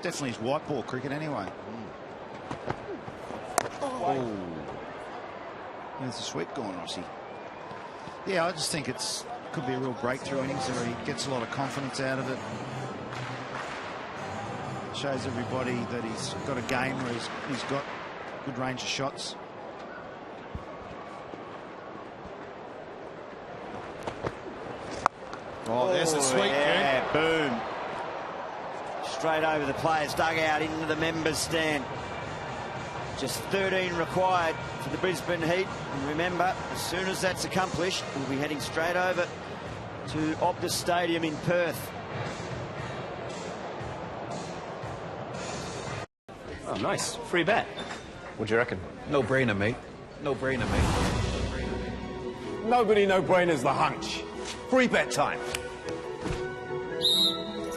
definitely is white ball cricket anyway. Oh. There's a sweep going, Rossi. Yeah, I just think could be a real breakthrough innings where he gets a lot of confidence out of it. Shows everybody that he's got a game where he's got good range of shots. Oh, there's a sweep. Yeah, boom. Straight over the players' dugout into the members' stand. Just 13 required for the Brisbane Heat. And remember, as soon as that's accomplished, we'll be heading straight over to Optus Stadium in Perth. Oh, nice. Free bet. What do you reckon? No brainer, mate. No brainer, mate. Nobody no-brainers the hunch. Free bet time.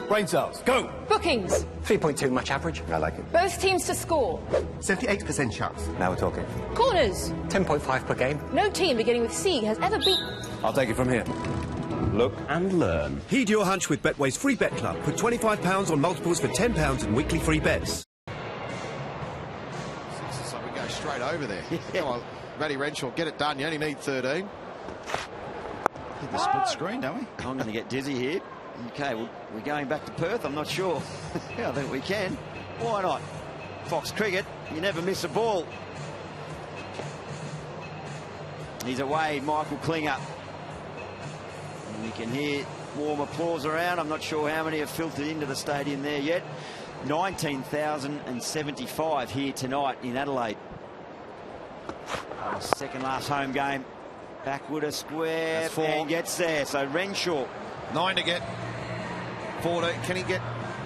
Brain cells, go! Bookings. 3.2, much average. I like it. Both teams to score. 78% chance. Now we're talking. Corners. 10.5 per game. No team beginning with C has ever beat. I'll take it from here. Look and learn. Heed your hunch with Betway's Free Bet Club. Put £25 on multiples for £10 in weekly free bets. So we go straight over there. Come on, Matty Renshaw, get it done. You only need 13. Hit the split screen, don't we? I'm going to get dizzy here. Okay, well, we're going back to Perth. I'm not sure. Yeah, I think we can. Why not? Fox Cricket, you never miss a ball. He's away, Michael Klinger. And you can hear warm applause around. I'm not sure how many have filtered into the stadium there yet. 19,075 here tonight in Adelaide. Second last home game. Backward a square. That's 4. And gets there. So Renshaw. 9 to get. 14. Can he get?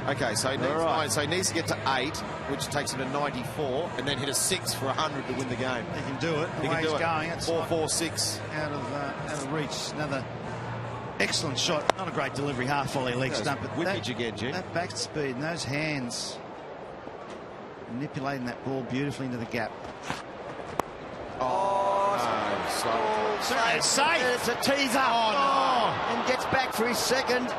Okay, so he needs 9. So he needs to get to 8, which takes him to 94, and then hit a 6 for 100 to win the game. He can do it. He can do it. Going. It's 4, 4, 6. Out of reach. Another excellent shot. Not a great delivery, half volley leg stump. But whippage again, Jim. That back speed and those hands manipulating that ball beautifully into the gap. Oh, no. Safe. It's a teaser. Oh, no. And gets back for his second.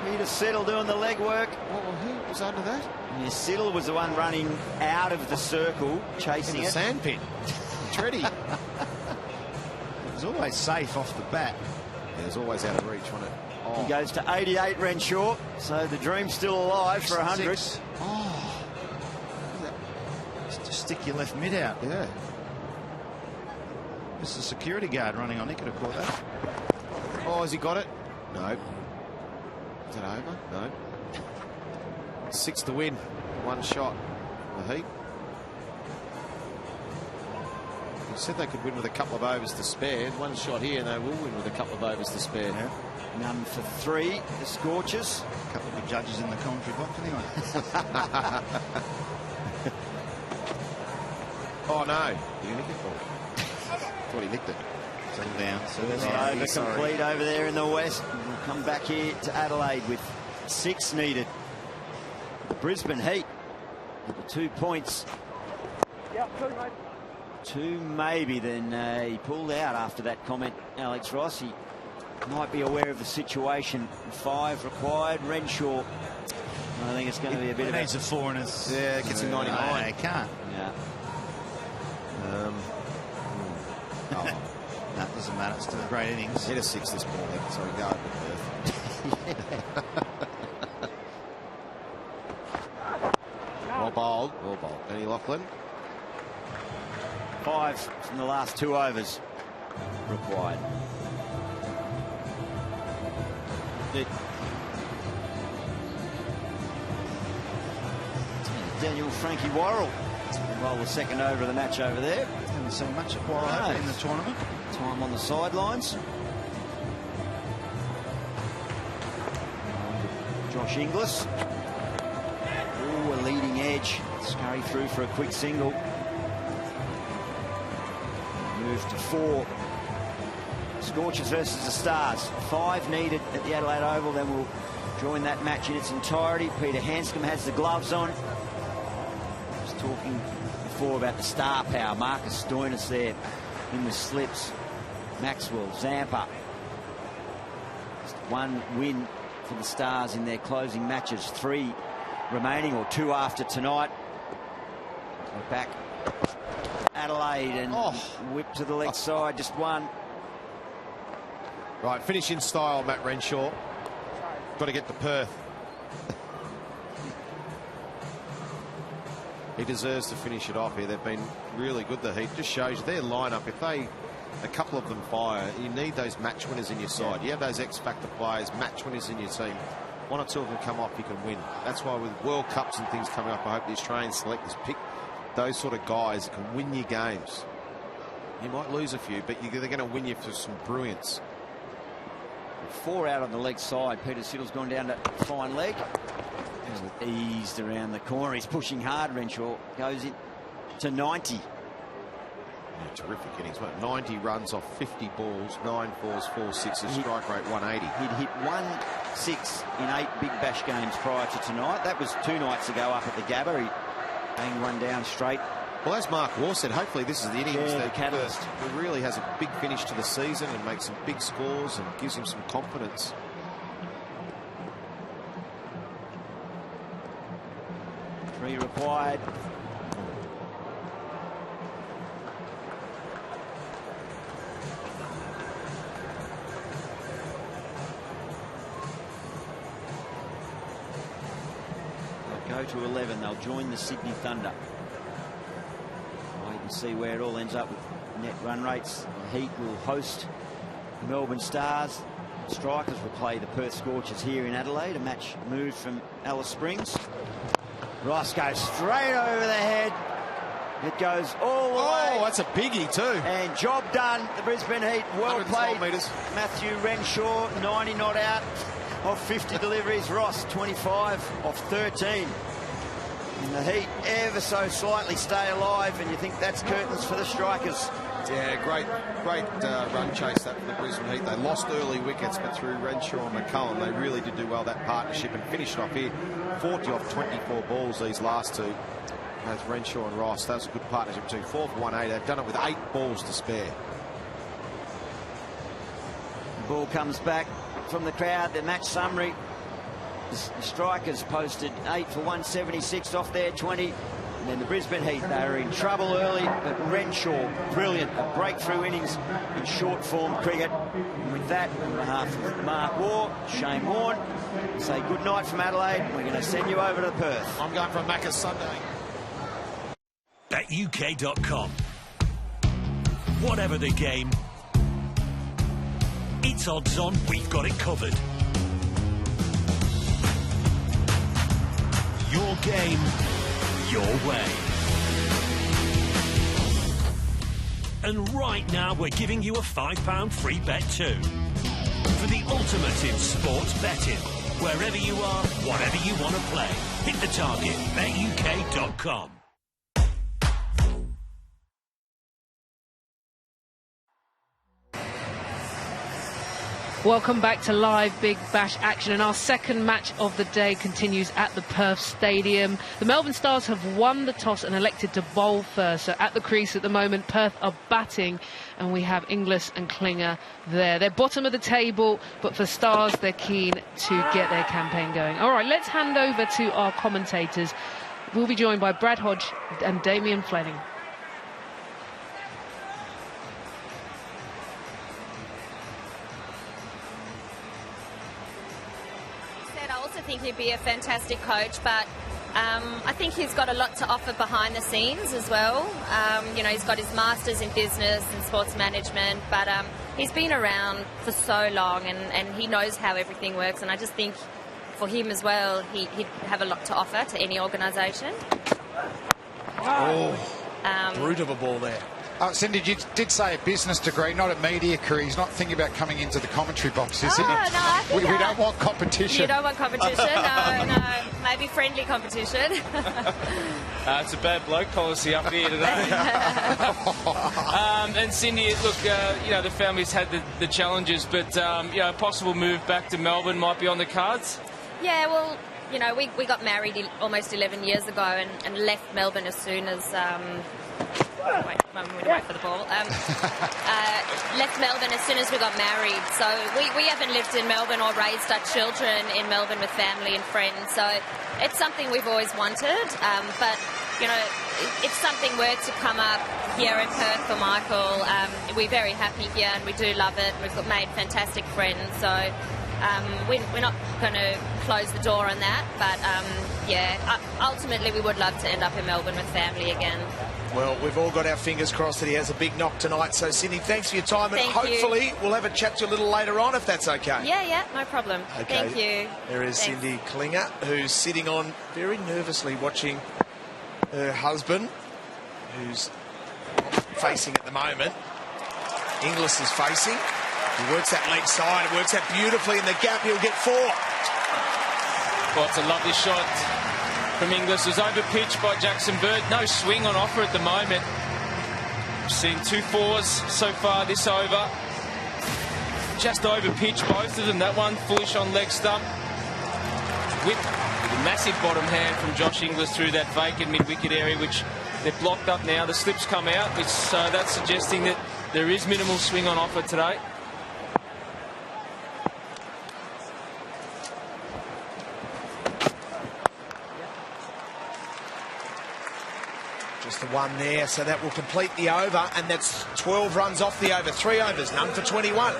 Peter Siddle doing the leg work. Who was under that? Yeah, Siddle was the one running out of the circle, chasing In the it. sandpit. Treaty. It was always safe off the bat. Yeah, it was always out of reach, wasn't it? Oh. He goes to 88, Renshaw. So the dream's still alive for 100. Oh. Just stick your left mid out. Yeah. This is a security guard running on. He could have caught that. Oh, has he got it? No. Is it over? No. 6 to win. 1 shot. The Heat. You said they could win with a couple of overs to spare. 1 shot here, and they will win with a couple of overs to spare. Yeah. None for 3, the Scorchers. A couple of the judges in the commentary box anyway. Oh, no. Did he nick it? Thought he nicked it. Settle down. Over complete over there in the west. We'll come back here to Adelaide with 6 needed. The Brisbane Heat with the 2 points. Yep, 2, mate. 2 maybe. Then he pulled out after that comment. Alex Ross, he might be aware of the situation. 5 required. Renshaw, I think it's going to be a bit of needs a 4 in his. Yeah, it gets him 99. No, he can't. Yeah. Oh. No, it doesn't matter. It's still a great innings. Hit a 6 this morning, so we go over to Perth. Well bowled. Well bowled. Danny Lachlan. 5 from the last 2 overs required. Daniel Frankie Worrell roll the second over of the match over there. Haven't seen much of Warren in the tournament. Time on the sidelines. Josh Inglis. Ooh, a leading edge. Scurry through for a quick single. Move to 4. Scorchers versus the Stars. 5 needed at the Adelaide Oval. Then we'll join that match in its entirety. Peter Hanscom has the gloves on. I was talking before about the star power. Marcus Stoinis there in the slips. Maxwell, Zampa. Just 1 win for the Stars in their closing matches. 3 remaining, or 2 after tonight. We're back Adelaide and whip to the leg side, just 1. Right, finish in style, Matt Renshaw. Got to get to Perth. He deserves to finish it off here. They've been really good, the Heat. Just shows you their lineup. If a couple of them fire, you need those match winners in your side. You have those X-factor players, match winners in your team. 1 or 2 of them come off, you can win. That's why with World Cups and things coming up, I hope the Australian selectors pick those sort of guys that can win you games. You might lose a few, but they're going to win you for some brilliance. 4 out on the leg side. Peter Siddle's gone down to fine leg. Eased around the corner. He's pushing hard. Renshaw goes in to 90. Yeah, terrific innings. 90 runs off 50 balls, 9 fours, 4 sixes, strike rate 180. He'd hit 1 6 in 8 Big Bash games prior to tonight. That was 2 nights ago up at the Gabba. He banged 1 down straight. Well, as Mark Waugh said, hopefully this is the innings the catalyst. That really has a big finish to the season and makes some big scores and gives him some confidence. Three required. They'll go to 11. They'll join the Sydney Thunder. Wait and see where it all ends up with net run rates. The Heat will host the Melbourne Stars. Strikers will play the Perth Scorchers here in Adelaide. A match moved from Alice Springs. Ross goes straight over the head. It goes all the way. Oh, that's a biggie too. And job done. The Brisbane Heat, well played. Meters. Matthew Renshaw, 90 not out of 50 deliveries. Ross, 25 off 13. And the Heat ever so slightly stay alive, and you think that's curtains for the Strikers. Yeah, great run chase that from the Brisbane Heat. They lost early wickets, but through Renshaw and McCullum, they really did do well, that partnership, and finished off here 40 off 24 balls these last 2. That's Renshaw and Ross. That was a good partnership too. 4 for 180. They've done it with 8 balls to spare. The ball comes back from the crowd. The match summary. The Strikers posted 8 for 176 off their 20. And then the Brisbane Heat, they were in trouble early, but Renshaw, brilliant. A breakthrough innings in short form cricket. And with that, on behalf of Mark Waugh, Shane Warne, say good night from Adelaide. We're going to send you over to Perth. I'm going for a Macca's Sunday. BetUK.com. Whatever the game, it's odds on, we've got it covered. Your game, your way. And right now we're giving you a £5 free bet too. For the ultimate in sports betting. Wherever you are, whatever you want to play. Hit the target, BetUK.com. Welcome back to live Big Bash action, and our second match of the day continues at the Perth Stadium. The Melbourne Stars have won the toss and elected to bowl first. So at the crease at the moment, Perth are batting, and we have Inglis and Klinger there. They're bottom of the table, but for Stars, they're keen to get their campaign going. All right, let's hand over to our commentators. We'll be joined by Brad Hodge and Damien Fleming. I think he'd be a fantastic coach, but I think he's got a lot to offer behind the scenes as well. You know, he's got his masters in business and sports management, but he's been around for so long, and he knows how everything works, and I just think for him as well, he'd have a lot to offer to any organisation. Brute of a ball there. Cindy, you did say a business degree, not a media career. He's not thinking about coming into the commentary box, is he? No, I think we don't want competition. You don't want competition? No. Maybe friendly competition. It's a bad bloke policy up here today. And Cindy, look, you know, the family's had the challenges, but you know, a possible move back to Melbourne might be on the cards. Yeah, well, you know, we got married almost 11 years ago and left Melbourne as soon as wait for the ball. Left Melbourne as soon as we got married. So we haven't lived in Melbourne or raised our children in Melbourne with family and friends. So it's something we've always wanted. But, you know, if something were to come up here in Perth for Michael, we're very happy here and we do love it. We've made fantastic friends. So we're not going to close the door on that. But, ultimately we would love to end up in Melbourne with family again. Well, we've all got our fingers crossed that he has a big knock tonight. So, Cindy, thanks for your time. And hopefully we'll have a chat to you a little later on, if that's okay. Yeah, no problem. Okay. Thank you. There is Thanks. Cindy Klinger, who's sitting on very nervously watching her husband, who's facing at the moment. Inglis is facing. He works that leg side. It works out beautifully in the gap. He'll get 4. Well, it's a lovely shot from Inglis. It was over-pitched by Jackson Bird. No swing on offer at the moment. We've seen 2 4s so far this over. Just over-pitched, both of them. That one foolish on leg stump. With a massive bottom hand from Josh Inglis through that vacant mid-wicket area, which they've blocked up now. The slips come out, which that's suggesting that there is minimal swing on offer today. Just the one there, so that will complete the over, and that's 12 runs off the over. 3 overs, none for 21.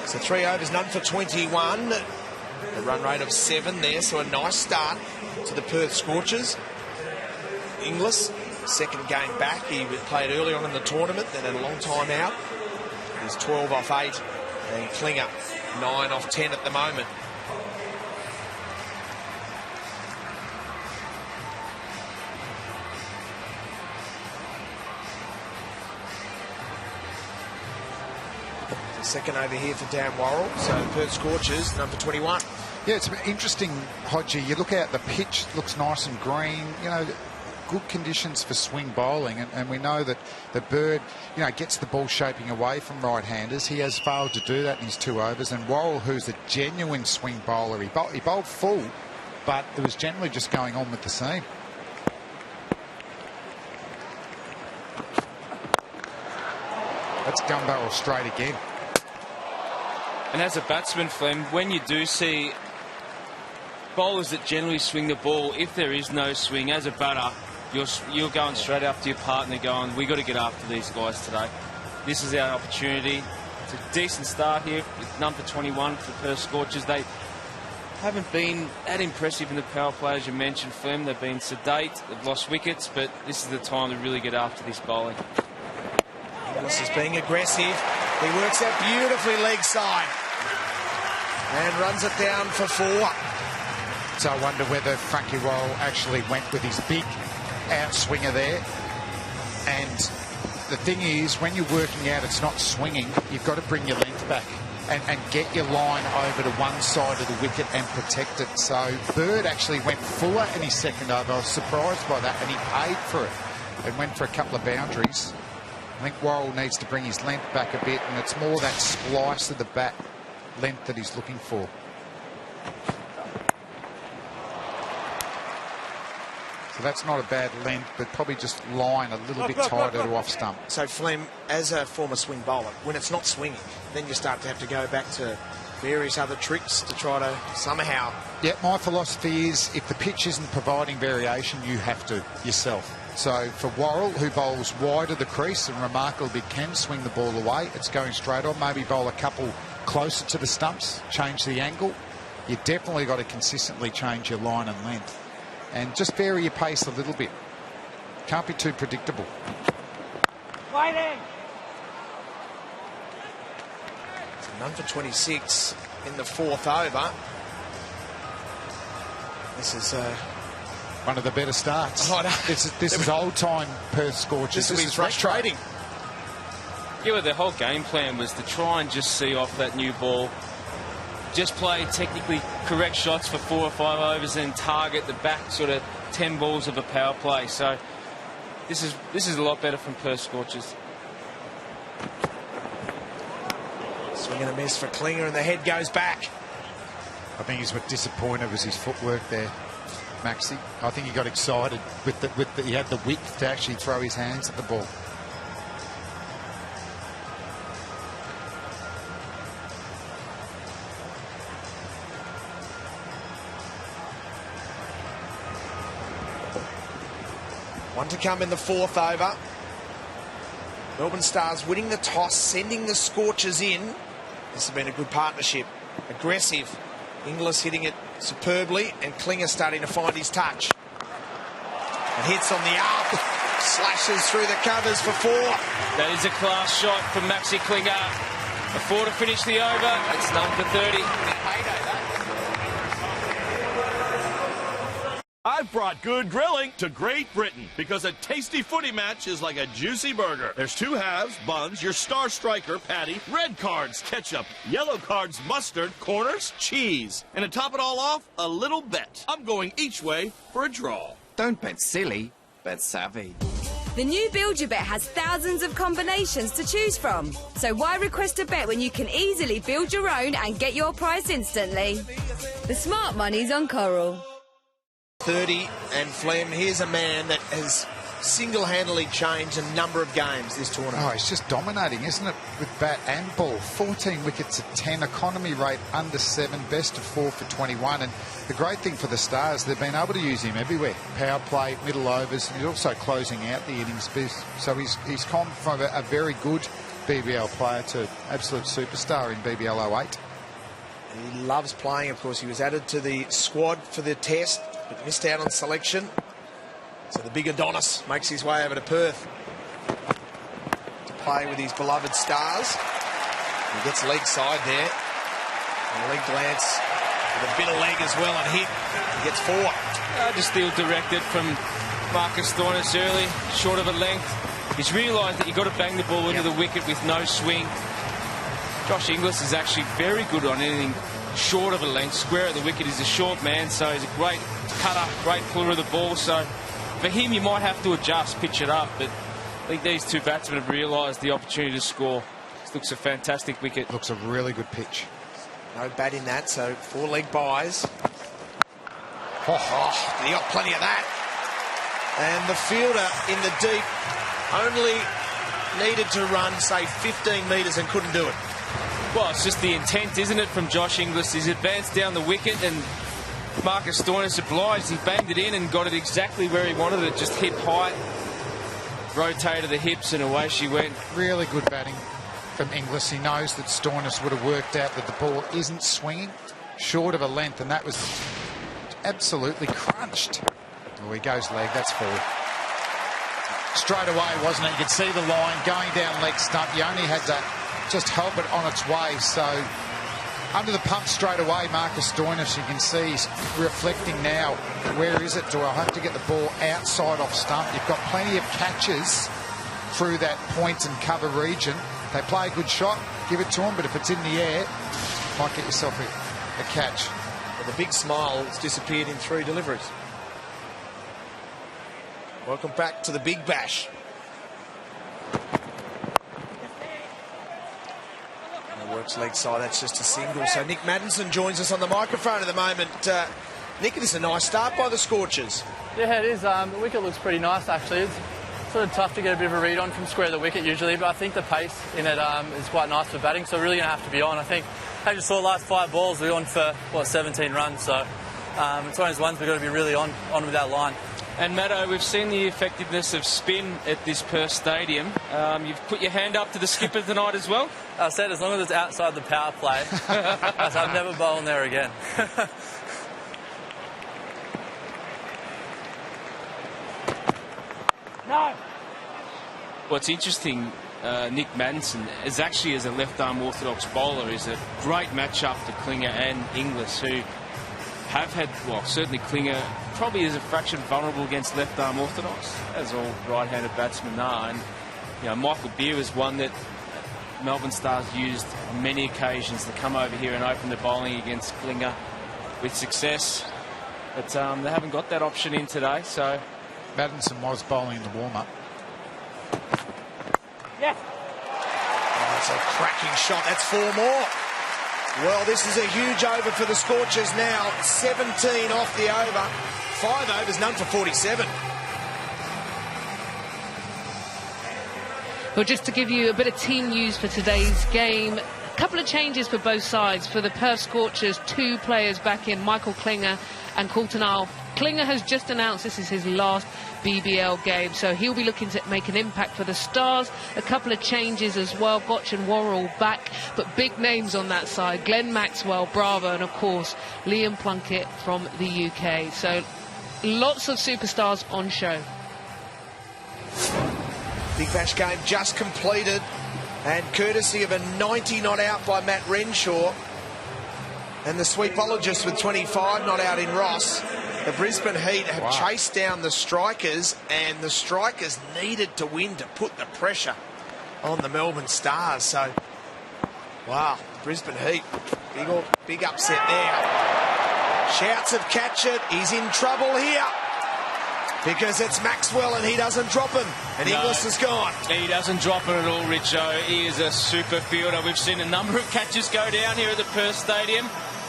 So 3 overs, none for 21. A run rate of 7 there, so a nice start to the Perth Scorchers. Inglis, second game back. He played early on in the tournament, then had a long time out. He's 12 off 8, and Klinger 9 off 10 at the moment. Second over here for Dan Worrell. So Perth Scorchers, number 21. Yeah, it's interesting, Hodgie. You look out, the pitch looks nice and green. You know, good conditions for swing bowling. And we know that the Bird, you know, gets the ball shaping away from right-handers. He has failed to do that in his 2 overs. And Worrell, who's a genuine swing bowler, he bowled full, but it was generally just going on with the seam. That's gun barrel straight again. And as a batsman, Flem, when you do see bowlers that generally swing the ball, if there is no swing, as a batter, you're going straight after your partner going, we got to get after these guys today. This is our opportunity. It's a decent start here with number 21 for the Perth Scorchers. They haven't been that impressive in the power play, as you mentioned, Flem. They've been sedate, they've lost wickets, but this is the time to really get after this bowling. Inglis is being aggressive. He works out beautifully leg side and runs it down for 4. So I wonder whether Frankie Worrell actually went with his big outswinger there. And the thing is, when you're working out it's not swinging, you've got to bring your length back and get your line over to one side of the wicket and protect it. So Bird actually went fuller in his second over. I was surprised by that, and he paid for it and went for a couple of boundaries. I think Worrell needs to bring his length back a bit, and it's more that splice of the bat length that he's looking for. So that's not a bad length, but probably just line a little bit tighter to off stump. So Flem, as a former swing bowler, when it's not swinging, then you start to have to go back to various other tricks to try to somehow... Yeah, my philosophy is if the pitch isn't providing variation, you have to yourself. So for Worrell, who bowls wide of the crease and remarkably can swing the ball away, it's going straight on. Maybe bowl a couple closer to the stumps, change the angle. You definitely got to consistently change your line and length. And just vary your pace a little bit. Can't be too predictable. Waiting. So none for 26 in the 4th over. This is... one of the better starts. Oh, no. This is old-time Perth Scorchers. This is frustrating. Yeah, well, the whole game plan was to try and just see off that new ball. Just play technically correct shots for 4 or 5 overs and target the back sort of 10 balls of a power play. So this is a lot better from Perth Scorchers. Swing and a miss for Klinger, and the head goes back. I think he's what disappointed was his footwork there. Maxi. I think he got excited he had the width to actually throw his hands at the ball. One to come in the fourth over. Melbourne Stars winning the toss, sending the Scorchers in. This has been a good partnership. Aggressive. Inglis hitting it superbly, and Klinger starting to find his touch. And hits on the up. Slashes through the covers for 4. That is a class shot from Maxi Klinger. A 4 to finish the over. It's none for 30. I've brought good grilling to Great Britain because a tasty footy match is like a juicy burger. There's 2 halves, buns, your star striker, patty, red cards, ketchup, yellow cards, mustard, corners, cheese. And to top it all off, a little bet. I'm going each way for a draw. Don't bet silly, bet savvy. The new Build Your Bet has thousands of combinations to choose from. So why request a bet when you can easily build your own and get your prize instantly? The smart money's on Coral. 30 and Flem. Here's a man that has single-handedly changed a number of games this tournament. Oh, he's just dominating, isn't it, with bat and ball. 14 wickets at 10, economy rate under 7, best of 4 for 21. And the great thing for the Stars, they've been able to use him everywhere. Power play, middle overs, and he's also closing out the innings. So he's gone from a very good BBL player to absolute superstar in BBL 08. He loves playing, of course. He was added to the squad for the test, but missed out on selection. So the big Adonis makes his way over to Perth to play with his beloved Stars. He gets leg side there. And a leg glance with a bit of leg as well and hit. He gets 4. Just steal directed from Marcus Thornus early, short of a length. He's realised that you've got to bang the ball into the wicket with no swing. Josh Inglis is actually very good on anything short of a length. Square at the wicket, he's a short man, so he's a great cutter, great puller of the ball. So for him, you might have to adjust, pitch it up. But I think these 2 batsmen have realised the opportunity to score. This looks a fantastic wicket. Looks a really good pitch. No bat in that, so 4-leg buys. Oh, he got plenty of that. And the fielder in the deep only needed to run, say, 15 metres and couldn't do it. Well, it's just the intent, isn't it, from Josh Inglis? He's advanced down the wicket and Marcus Thornus obliged. He banged it in and got it exactly where he wanted it. Just hit high, rotated the hips and away she went. Really good batting from Inglis. He knows that Stornus would have worked out that the ball isn't swinging short of a length, and that was absolutely crunched. Oh, he goes leg, that's 4. Straight away, wasn't it? You could see the line going down leg stump. You only had to just help it on its way. So under the pump straight away, Marcus Stornus, you can see he's reflecting now. Where is it? Do I have to get the ball outside off stump? You've got plenty of catches through that point and cover region. They play a good shot, give it to them, but if it's in the air, might get yourself a catch. Well, the big smile has disappeared in 3 deliveries. Welcome back to the Big Bash. Works leg side, that's just a single. So Nick Maddinson joins us on the microphone at the moment. Nick, it is a nice start by the Scorchers. Yeah, it is. The wicket looks pretty nice, actually. It's sort of tough to get a bit of a read on from square of the wicket usually, but I think the pace in it is quite nice for batting, so really going to have to be on. I think, as you saw, the last 5 balls, we're on for, 17 runs, so it's one of those ones we've got to be really on with that line. And Matto, we've seen the effectiveness of spin at this Perth Stadium. You've put your hand up to the skipper tonight as well? I said as long as it's outside the power play, I'm never bowling there again. No. What's interesting, Nick Maddinson is actually, as a left-arm orthodox bowler, is a great matchup to Klinger and Inglis, who have had, well, certainly Klinger probably is a fraction vulnerable against left-arm orthodox, as all right-handed batsmen are. And you know, Michael Beer is one that Melbourne Stars used on many occasions to come over here and open the bowling against Klinger with success. But they haven't got that option in today, so... Maddinson was bowling in the warm-up. Yeah. Oh, that's a cracking shot. That's 4 more. Well, this is a huge over for the Scorchers now. 17 off the over. 5 overs, none for 47. Well, just to give you a bit of team news for today's game, a couple of changes for both sides. For the Perth Scorchers, 2 players back in, Michael Klinger and Coulton Isle. Klinger has just announced this is his last BBL game, so he'll be looking to make an impact for the Stars. A couple of changes as well. Gotch and Worrell back, but big names on that side. Glenn Maxwell, Bravo, and of course Liam Plunkett from the UK. So lots of superstars on show. Big Bash game just completed, and courtesy of a 90 not out by Matt Renshaw and the sweepologists with 25 not out in Ross. The Brisbane Heat have chased down the Strikers, and the Strikers needed to win to put the pressure on the Melbourne Stars. So, wow, Brisbane Heat, big upset there. Shouts of catch it, he's in trouble here. Because it's Maxwell and he doesn't drop him. And Inglis is gone. He doesn't drop it at all, Richo. He is a super fielder. We've seen a number of catches go down here at the Perth Stadium.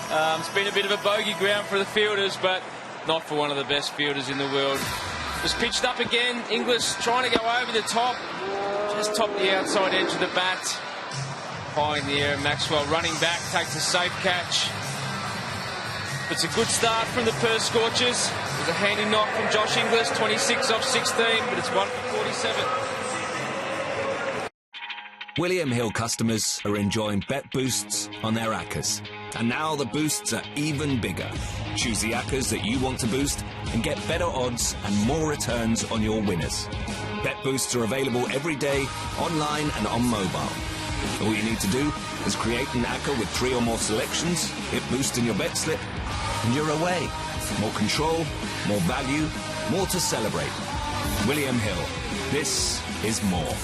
It's been a bit of a bogey ground for the fielders, but not for one of the best fielders in the world. Just pitched up again. Inglis trying to go over the top. Just top the outside edge of the bat. High in the air. Maxwell running back, takes a safe catch. It's a good start from the Perth Scorchers. There's a handy knock from Josh Inglis, 26 off 16, but it's 1 for 47. William Hill customers are enjoying bet boosts on their ACCAs. And now the boosts are even bigger. Choose the ACCAs that you want to boost and get better odds and more returns on your winners. Bet boosts are available every day, online and on mobile. All you need to do is create an ACCA with 3 or more selections, hit boost in your bet slip, and you're away. More control, more value, more to celebrate. William Hill. This is more.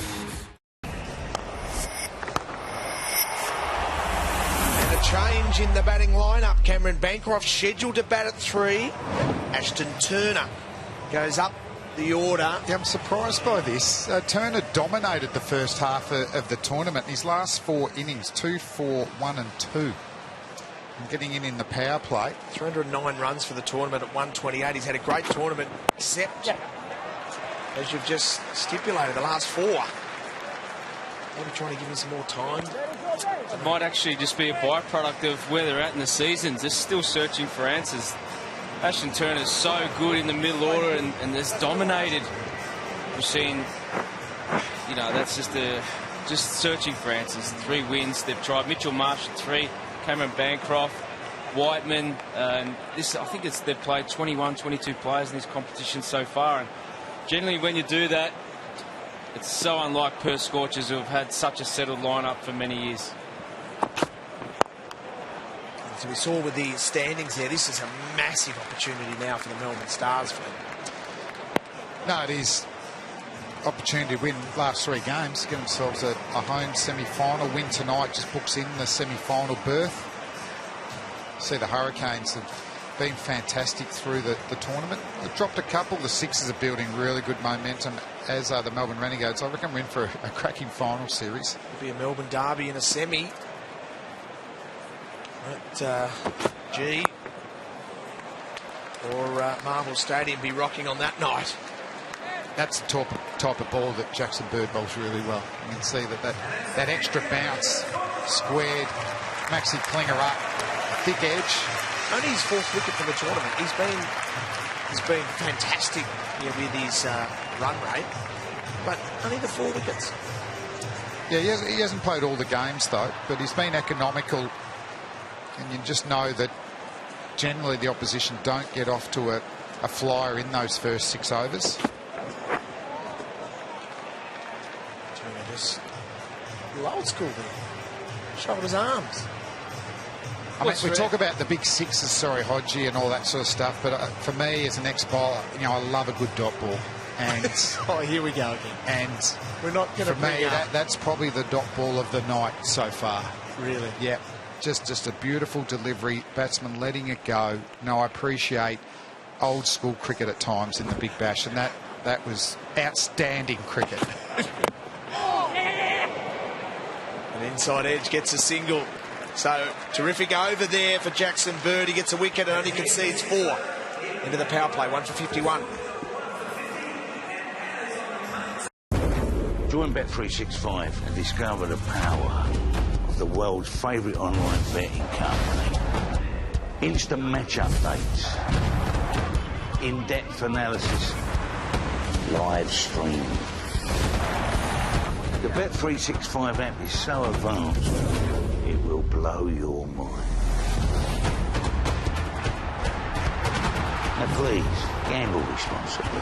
And a change in the batting lineup. Cameron Bancroft scheduled to bat at 3. Ashton Turner goes up the order. Yeah, I'm surprised by this. Turner dominated the first half of the tournament. His last 4 innings, 2, 4, 1 and 2. And getting in the power play. 309 runs for the tournament at 128. He's had a great tournament, except, as you've just stipulated, the last 4. Maybe trying to give him some more time. It might actually just be a byproduct of where they're at in the seasons. They're still searching for answers. Ashton Turner's so good in the middle order and has dominated. We've seen, you know, that's just searching for answers. 3 wins. They've tried Mitchell Marsh at 3. Cameron Bancroft, Whiteman, and this, I think they've played 21, 22 players in this competition so far. And generally, when you do that, it's so unlike Perth Scorchers, who have had such a settled lineup for many years. So we saw with the standings here, this is a massive opportunity now for the Melbourne Stars. No, it is. Opportunity to win last 3 games, get themselves a home semi-final. Win tonight just books in the semi-final berth. See, the Hurricanes have been fantastic through the tournament. They've dropped a couple. The Sixers are building really good momentum, as are the Melbourne Renegades. I reckon we're in for a cracking final series. It'll be a Melbourne derby in a semi. At G or Marvel Stadium be rocking on that night. That's the type of ball that Jackson Bird bowls really well. You can see that extra bounce, squared, Maxi Klinger up, thick edge. Only his 4th wicket for the tournament. He's been fantastic with his run rate, but only the 4 wickets. Yeah, he hasn't played all the games though, but he's been economical, and you just know that generally the opposition don't get off to a flyer in those first 6 overs. A little old school there. Shot his arms. I mean, we talk about the big 6s, Hodgie and all that sort of stuff, but for me as an ex-bowler, I love a good dot ball. And oh, here we go again. And we're not going to. For me, that's probably the dot ball of the night so far. Really? Yeah. Just a beautiful delivery. Batsman letting it go. No, I appreciate old school cricket at times in the Big Bash, and that was outstanding cricket. An inside edge gets a single. So, terrific over there for Jackson Bird. He gets a wicket and only concedes 4 into the power play, 1 for 51. Join Bet365 and discover the power of the world's favourite online betting company. Instant match updates, in-depth analysis, live streaming. The Bet365 app is so advanced, it will blow your mind. Now please, gamble responsibly.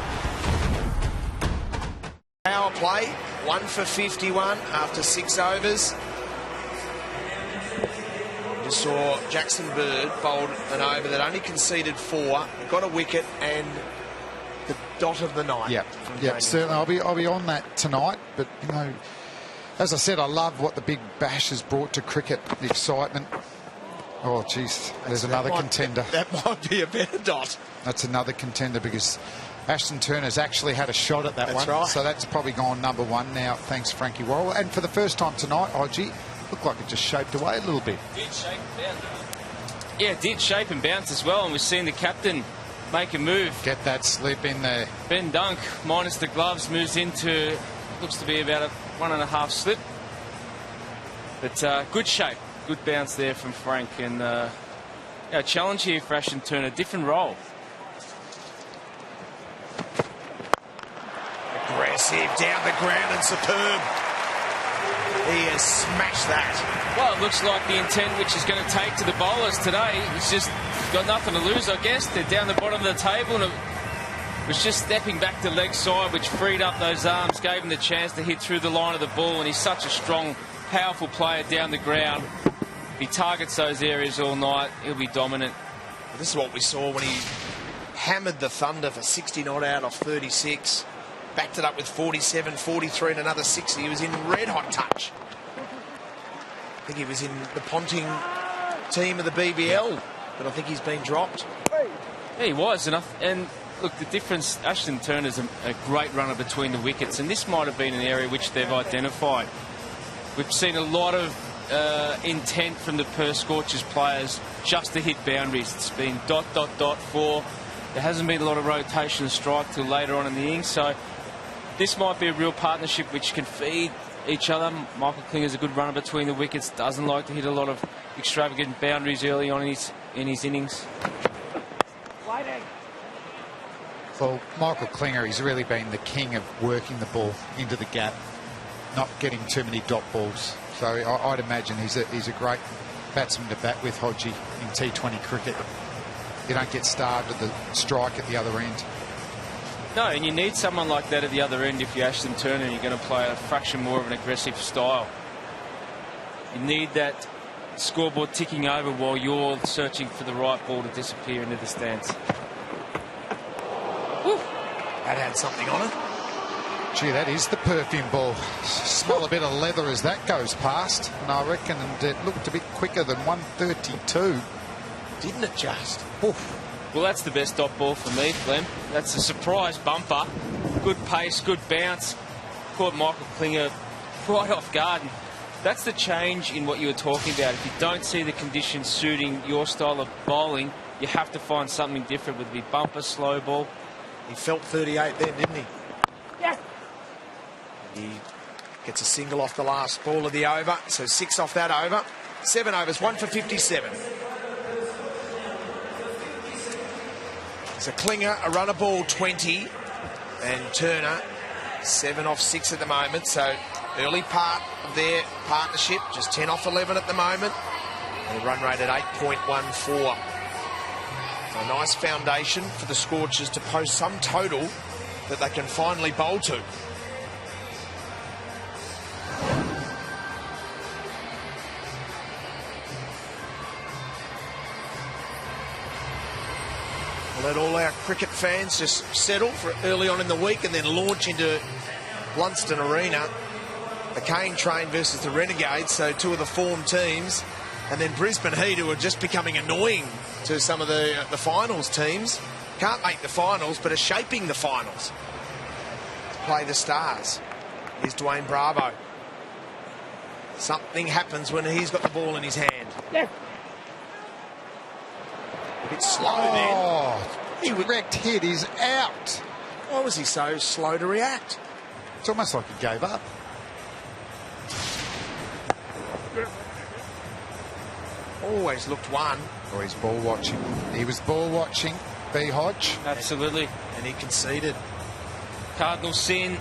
Power play, 1 for 51 after 6 overs. Just saw Jackson Bird bowled an over that only conceded 4, got a wicket and the dot of the night. Yep, certainly. I'll be on that tonight. But, you know, as I said, I love what the Big Bash has brought to cricket, the excitement. Oh, geez, there's another contender. That might be a better dot. That's another contender because Ashton Turner's actually had a shot at that one. That's right. So that's probably gone #1 now, thanks Frankie Worrell. And for the first time tonight, Hodgie, looked like it just shaped away a little bit. Did shape and bounce. Yeah, it did shape and bounce as well. And we've seen the captain make a move. Get that slip in there. Ben Dunk, minus the gloves, moves into, looks to be about a 1.5 slip. But good shape, good bounce there from Frank. And challenge here for Ashton Turner, different role. Aggressive, down the ground and superb. He has smashed that. Well, it looks like the intent which he's going to take to the bowlers today. He's just got nothing to lose, I guess. They're down the bottom of the table and it was just stepping back to leg side, which freed up those arms, gave him the chance to hit through the line of the ball, and he's such a strong, powerful player down the ground. If he targets those areas all night, he'll be dominant. Well, this is what we saw when he hammered the Thunder for 60 not out off 36. Backed it up with 47, 43 and another 60. He was in red-hot touch. I think he was in the Ponting team of the BBL, but I think he's been dropped. Yeah, he was. And look, the difference, Ashton Turner's a great runner between the wickets, and this might have been an area which they've identified. We've seen a lot of intent from the Perth Scorchers players just to hit boundaries. It's been ... for. There hasn't been a lot of rotation and strike till later on in the innings, so this might be a real partnership which can feed each other. Michael Klinger's a good runner between the wickets, doesn't like to hit a lot of extravagant boundaries early on in his innings. Well, Michael Klinger, he's really been the king of working the ball into the gap, not getting too many dot balls. So I'd imagine he's a great batsman to bat with, Hodgie, in T20 cricket. You don't get starved at the strike at the other end. No, and you need someone like that at the other end if you're Ashton Turner and you're going to play a fraction more of an aggressive style. You need that scoreboard ticking over while you're searching for the right ball to disappear into the stands. Woo. That had something on it. Gee, that is the perfume ball. Smell a bit of leather as that goes past. And I reckon it looked a bit quicker than 132. Didn't it just? Oof. Well, that's the best dot ball for me, Clem. That's a surprise bumper. Good pace, good bounce. Caught Michael Klinger right off guard. And that's the change in what you were talking about. If you don't see the conditions suiting your style of bowling, you have to find something different, whether it be bumper, slow ball. He felt 38 then, didn't he? Yes. He gets a single off the last ball of the over, so 6 off that over. 7 overs, 1 for 57. So Klinger, a runner ball 20, and Turner 7 off 6 at the moment. So early part of their partnership, just 10 off 11 at the moment, and a run rate at 8.14. So a nice foundation for the Scorchers to post some total that they can finally bowl to. Let all our cricket fans just settle for early on in the week and then launch into Blunston Arena. The Cane Train versus the Renegades, so 2 of the form teams. And then Brisbane Heat, who are just becoming annoying to some of the finals teams. Can't make the finals, but are shaping the finals to play the Stars. Here's Dwayne Bravo. Something happens when he's got the ball in his hand. Yeah. A bit slow then. Direct hit is out. Why was he so slow to react? It's almost like he gave up. Always looked one. Oh, he's ball watching. He was ball watching. B. Hodge. Absolutely. And he conceded. Cardinal sin.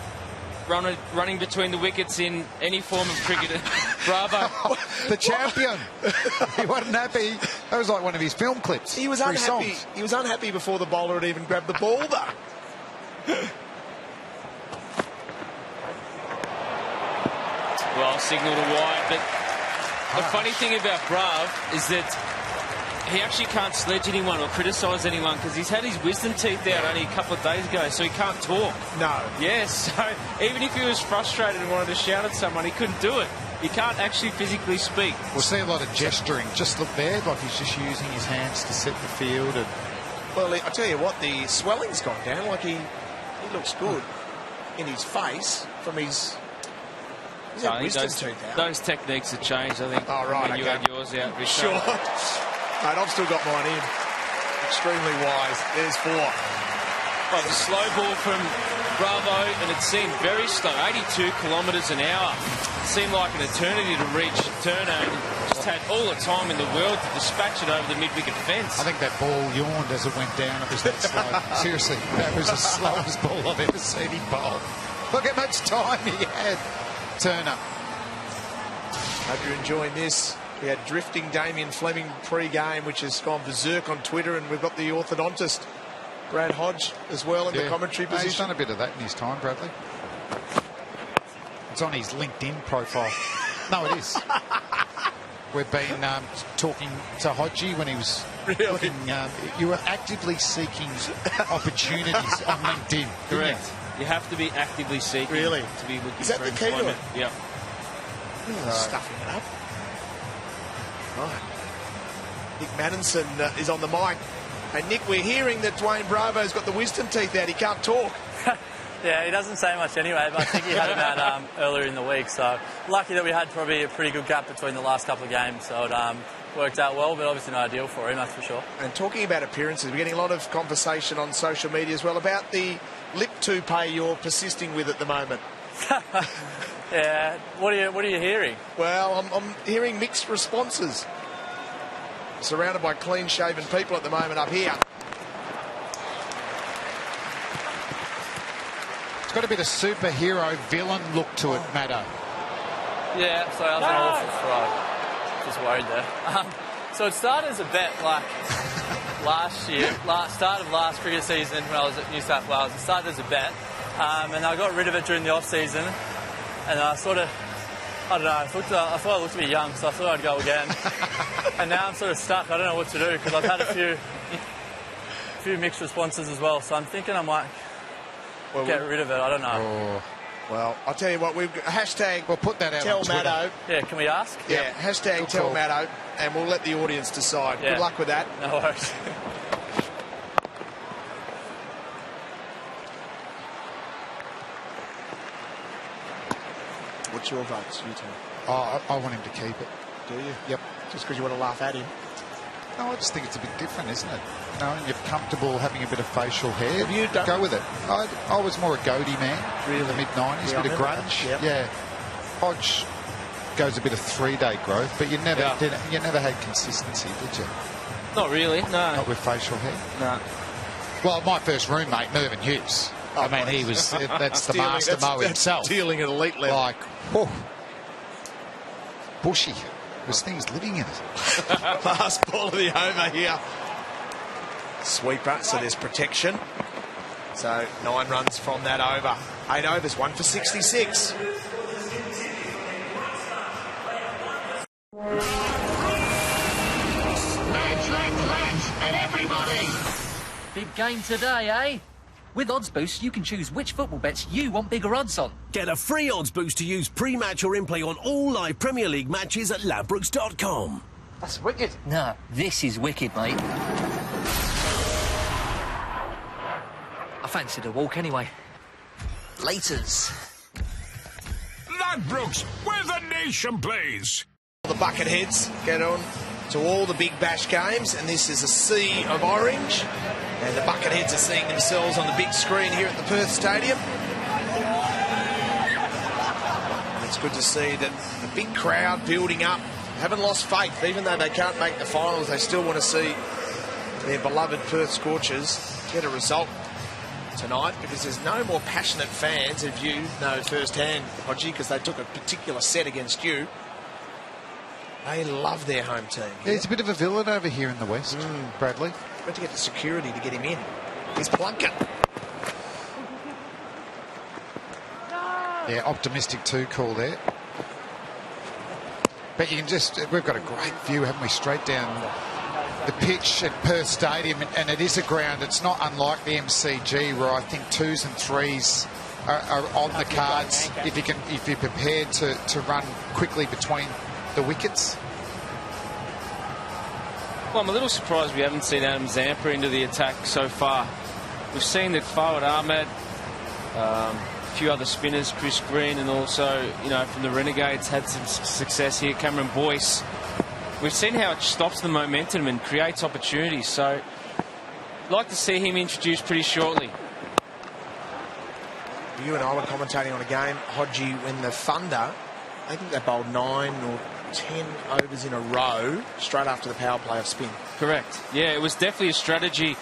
Running between the wickets in any form of cricket. Bravo. The champion. He wasn't happy. That was like one of his film clips. He was unhappy. He was unhappy before the bowler had even grabbed the ball, though. Well, signal to wide, but the funny thing about Brav is that he actually can't sledge anyone or criticise anyone because he's had his wisdom teeth out only a couple of days ago, so he can't talk. No. Yes, so even if he was frustrated and wanted to shout at someone, he couldn't do it. He can't actually physically speak. We'll see a lot of gesturing. Just look there, like he's just using his hands to set the field. And well, I tell you what, the swelling's gone down. Like he looks good in his face from his... Those techniques have changed, I think. Oh, right, when you had yours out, Richard. Sure. Mate, I've still got mine in. Extremely wise. There's 4. Well, the slow ball from Bravo, and it seemed very slow, 82 kilometres an hour. It seemed like an eternity to reach Turner, and just had all the time in the world to dispatch it over the mid-wicket fence. I think that ball yawned as it went down. It was that slow. Seriously, that was the slowest ball I've ever seen him bowl. Look how much time he had. Turner. Hope you're enjoying this. We had drifting Damien Fleming pre-game, which has gone berserk on Twitter, and we've got the orthodontist Brad Hodge as well in the commentary position. He's done a bit of that in his time, Bradley. It's on his LinkedIn profile. No, it is. We've been talking to Hodgie when he was looking. You were actively seeking opportunities on LinkedIn. Correct. You have to be actively seeking to be looking is that for the key to it? Yeah. Stuffing it up. Right. Nick Maddinson is on the mic. Hey, Nick, we're hearing that Dwayne Bravo's got the wisdom teeth out. He can't talk. Yeah, he doesn't say much anyway, but I think he had them out earlier in the week. So lucky that we had probably a pretty good gap between the last couple of games. So it worked out well, but obviously not ideal for him, that's for sure. And talking about appearances, we're getting a lot of conversation on social media as well about the lip toupee you're persisting with at the moment. Yeah, what are you hearing? Well, I'm hearing mixed responses. Surrounded by clean-shaven people at the moment up here. It's got a bit of superhero villain look to it, Maddo. Yeah, sorry, I was an awful throw. Just worried there. So it started as a bet, like last year, start of last cricket season when I was at New South Wales. It started as a bet, and I got rid of it during the off-season, and I sort of, I don't know, I thought I looked a bit young, so I thought I'd go again. And now I'm sort of stuck. I don't know what to do because I've had a few mixed responses as well. So I'm thinking I might get rid of it. I don't know. Oh. Well, I'll tell you what, we've got hashtag we'll put that out Tell on Twitter. Maddo. Yeah, can we ask? Yeah, hashtag Good Tell call. Maddo, and we'll let the audience decide. Yeah. Good luck with that. No worries. What's your votes? You tell me. Oh, I want him to keep it. Do you? Yep. Just because you want to laugh at him? No, I just think it's a bit different, isn't it? Knowing you're comfortable having a bit of facial hair, Have you done- go with it. I was more a goatee man in the mid-90s, Yeah, I bit of remember grunge. that. Yep. Yeah. Hodge goes a bit of 3-day growth, but you never had consistency, did you? Not really, no. Not with facial hair? No. Well, my first roommate, Mervyn Hughes. I mean, he was, that's the master mow himself. Dealing at elite level. Like, whew, bushy. There's things living in it. Last ball of the over here. Sweeper, so there's protection. So 9 runs from that over. 8 overs, 1 for 66. Let's, and everybody! Big game today, eh? With Odds Boost, you can choose which football bets you want bigger odds on. Get a free odds boost to use pre-match or in-play on all live Premier League matches at ladbrokes.com. That's wicked. No, this is wicked, mate. I fancied a walk anyway. Laters. Ladbrokes, where's the Nation, please. The bucket heads get on to all the big bash games, and this is a sea of orange. And the bucket heads are seeing themselves on the big screen here at the Perth Stadium. And it's good to see that the big crowd building up, haven't lost faith. Even though they can't make the finals, they still want to see their beloved Perth Scorchers get a result tonight, because there's no more passionate fans, if you know firsthand, Hodgie, because they took a particular set against you. They love their home team. Yeah, he's a bit of a villain over here in the West, Bradley. Got to get the security to get him in. Here's Plunkett. Yeah, optimistic two call there. But you can just, we've got a great view, haven't we, straight down the pitch at Perth Stadium, and it is a ground. It's not unlike the MCG, where I think 2s and 3s are on the cards if you're prepared to run quickly between the wickets. Well, I'm a little surprised we haven't seen Adam Zampa into the attack so far. We've seen that Fawad Ahmed, a few other spinners, Chris Green, and also, you know, from the Renegades had some success here. Cameron Boyce. We've seen how it stops the momentum and creates opportunities. So, I'd like to see him introduced pretty shortly. You and I were commentating on a game, Hodgie, when the Thunder, I think they bowled 9 or 10 overs in a row straight after the power play of spin. Correct. Yeah, it was definitely a strategy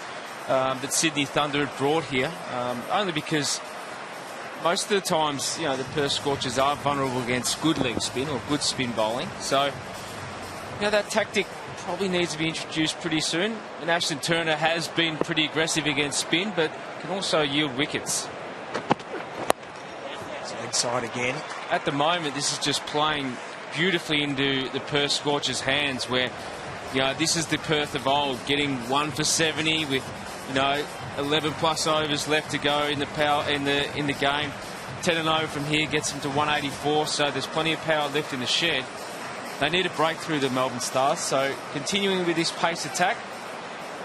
that Sydney Thunder had brought here, only because most of the times, you know, the Perth Scorchers are vulnerable against good leg spin or good spin bowling. So, you know, that tactic probably needs to be introduced pretty soon. And Ashton Turner has been pretty aggressive against spin, but can also yield wickets. It's leg side again. At the moment, this is just playing beautifully into the Perth Scorchers' hands, where, you know, this is the Perth of old, getting 1 for 70 with, you know, 11 plus overs left to go in the power in the game. 10 and over from here gets them to 184, so there's plenty of power left in the shed. They need a breakthrough, the Melbourne Stars, so continuing with this pace attack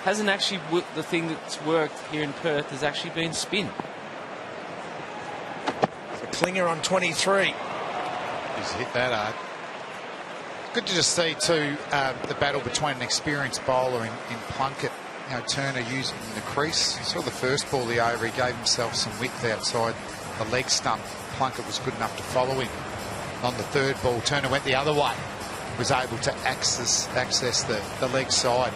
hasn't actually, the thing that's worked here in Perth has actually been spin. The Klinger on 23. He's hit that hard. Good to just see too the battle between an experienced bowler in Plunkett. You know, Turner using the crease. Saw the first ball the over, he gave himself some width outside the leg stump. Plunkett was good enough to follow him. On the third ball, Turner went the other way, was able to access the leg side.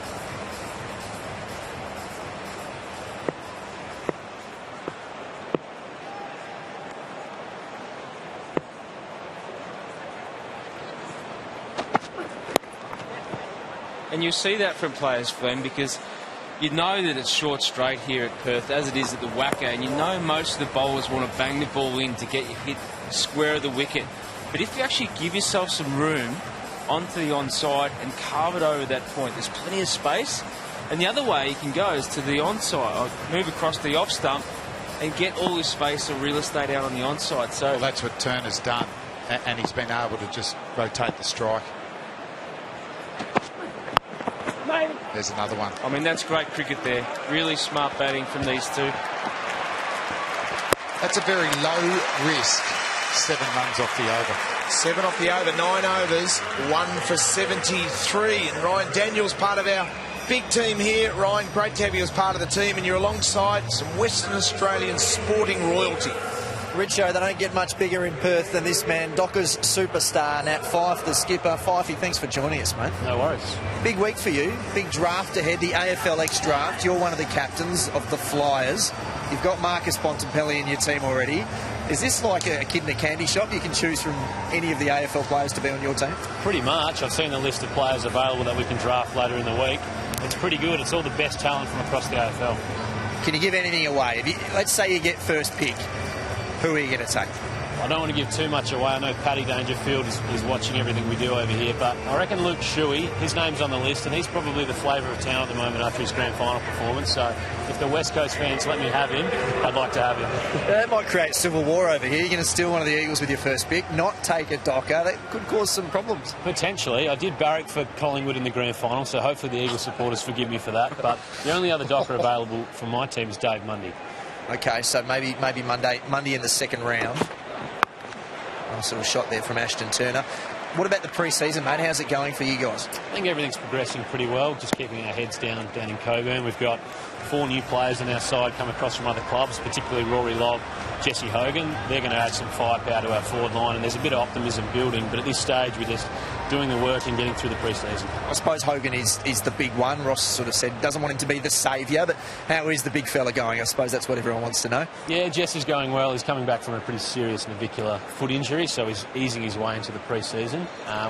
And you see that from players, Flem, because you know that it's short straight here at Perth, as it is at the Wacker, and you know most of the bowlers want to bang the ball in to get you hit square of the wicket. But if you actually give yourself some room onto the onside and carve it over that point, there's plenty of space. And the other way you can go is to the onside, or move across the off stump and get all this space or real estate out on the onside. So well, that's what Turner's done, and he's been able to just rotate the strike. There's another one. I mean, that's great cricket there. Really smart batting from these two. That's a very low risk 7 runs off the over. 7 off the over, 9 overs, 1 for 73. And Ryan Daniels, part of our big team here. Ryan, great to have you as part of the team, and you're alongside some Western Australian sporting royalty. Richo, they don't get much bigger in Perth than this man, Docker's superstar, Nat Fyfe, the skipper. Fyfey, thanks for joining us, mate. No worries. Big week for you, big draft ahead, the AFLX draft. You're one of the captains of the Flyers. You've got Marcus Bontempelli in your team already. Is this like a kid in a candy shop? You can choose from any of the AFL players to be on your team? Pretty much. I've seen the list of players available that we can draft later in the week. It's pretty good. It's all the best talent from across the AFL. Can you give anything away? Let's say you get first pick. Who are you going to take? I don't want to give too much away. I know Paddy Dangerfield is watching everything we do over here, but I reckon Luke Shuey, his name's on the list, and he's probably the flavour of town at the moment after his grand final performance. So if the West Coast fans let me have him, I'd like to have him. That might create civil war over here. You're going to steal one of the Eagles with your first pick, not take a Docker. That could cause some problems. Potentially. I did barrack for Collingwood in the grand final, so hopefully the Eagles supporters forgive me for that. But the only other Docker available from my team is Dave Mundy. Okay, so maybe Monday in the second round. Nice little shot there from Ashton Turner. What about the pre-season, mate? How's it going for you guys? I think everything's progressing pretty well, just keeping our heads down in Coburn. We've got 4 new players on our side come across from other clubs, particularly Rory Lobb, Jesse Hogan. They're going to add some firepower to our forward line, and there's a bit of optimism building, but at this stage we're just doing the work and getting through the pre-season. I suppose Hogan is the big one. Ross sort of said doesn't want him to be the saviour, but how is the big fella going? I suppose that's what everyone wants to know. Yeah, Jesse's going well. He's coming back from a pretty serious navicular foot injury, so he's easing his way into the pre-season.